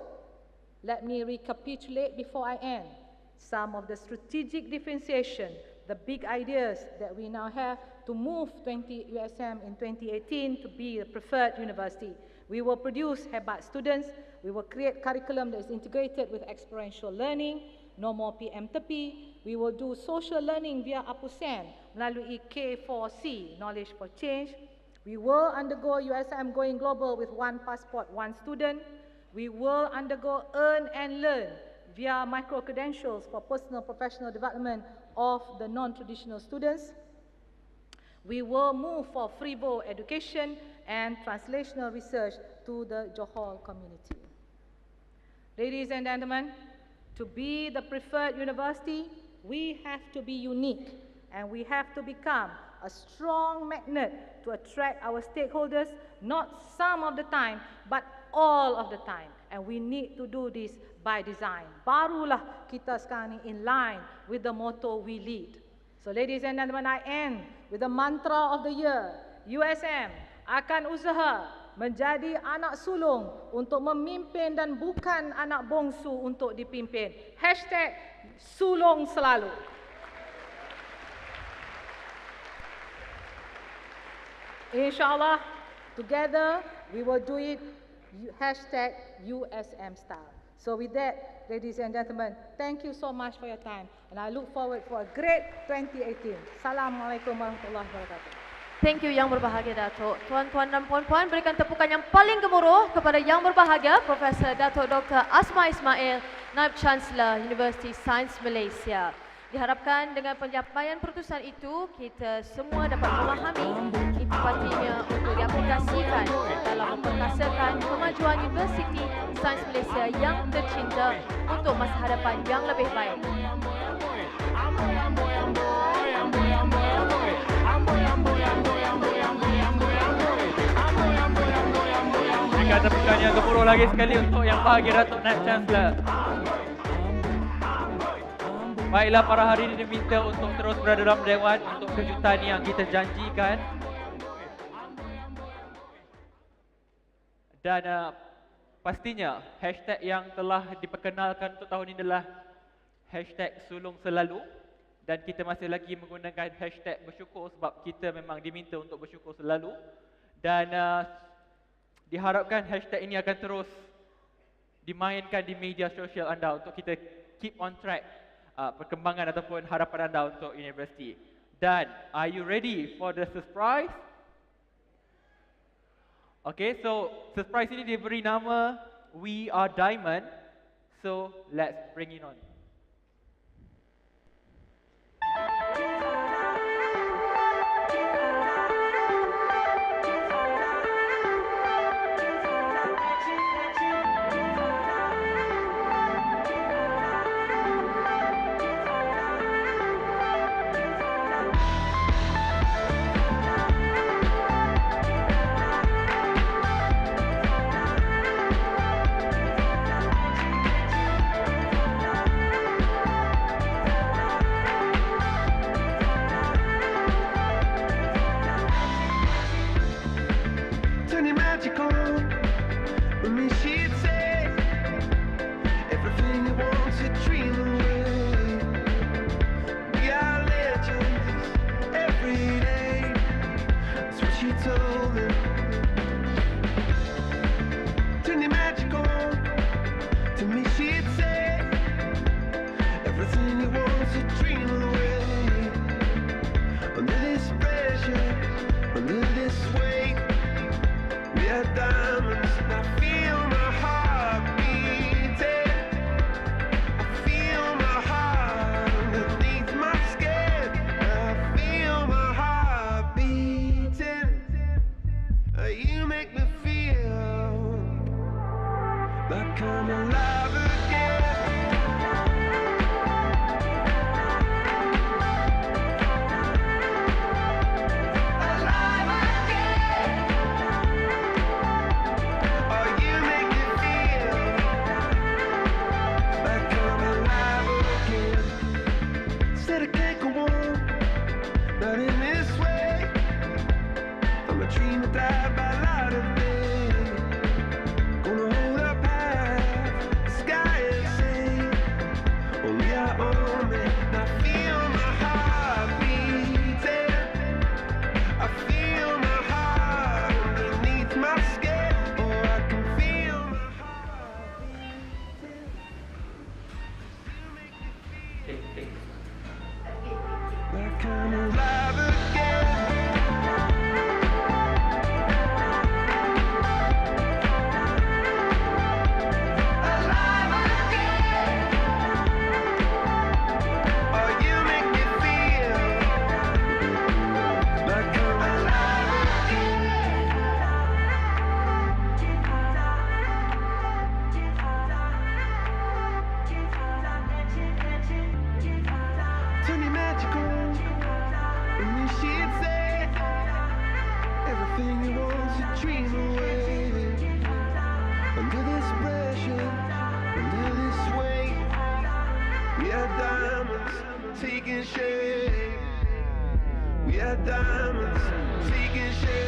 Speaker 7: let me recapitulate before I end some of the strategic differentiation, the big ideas that we now have to move USM in 2018 to be the preferred university. We will produce hebat students, we will create curriculum that is integrated with experiential learning, no more PM tepi. We will do social learning via APUSEN melalui K4C, Knowledge for Change. We will undergo USM going global with one passport, one student. We will undergo earn and learn via micro-credentials for personal professional development of the non-traditional students. We will move for Freebo education and translational research to the Johor community. Ladies and gentlemen, to be the preferred university, we have to be unique and we have to become a strong magnet to attract our stakeholders, not some of the time, but all of the time. And we need to do this by design. Barulah kita sekarang ni in line with the motto we lead. So ladies and gentlemen, I end with the mantra of the year. USM akan usaha menjadi anak sulung untuk memimpin dan bukan anak bongsu untuk dipimpin. Hashtag sulung selalu. InsyaAllah, together we will do it hashtag USM style. So with that, ladies and gentlemen, thank you so much for your time and I look forward for a great 2018. Assalamualaikum warahmatullahi wabarakatuh.
Speaker 2: Thank you Yang Berbahagia Datuk. Tuan-tuan dan puan-puan, berikan tepukan yang paling gemuruh kepada Yang Berbahagia Profesor Datuk Dr. Asma Ismail, Naib Chancellor Universiti Sains Malaysia. Diharapkan dengan penyampaian perutusan itu, kita semua dapat memahami implikasinya untuk diaplikasikan dalam memperkasakan kemajuan Universiti Sains Malaysia yang tercinta untuk masa hadapan yang lebih baik.
Speaker 1: Berikan tepukan yang gemuruh lagi sekali untuk Yang Bahagia Datuk Naib Chancellor. Baiklah, para hari ini diminta untuk terus berada dalam dewan untuk kejutan yang kita janjikan. Dan pastinya hashtag yang telah diperkenalkan untuk tahun ini adalah hashtag sulung selalu. Dan kita masih lagi menggunakan hashtag bersyukur sebab kita memang diminta untuk bersyukur selalu. Dan diharapkan hashtag ini akan terus dimainkan di media sosial anda untuk kita keep on track perkembangan ataupun harapan anda untuk universiti. Dan are you ready for the surprise? Okay, so surprise ini diberi nama We Are Diamond. So let's bring it on.
Speaker 6: she'd say everything you want to dream away. Under this pressure, under this weight, we are diamonds taking shape. We are diamonds taking shape.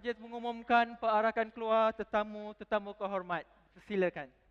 Speaker 1: Majlis mengumumkan perarakan keluar tetamu-tetamu kehormat. Silakan.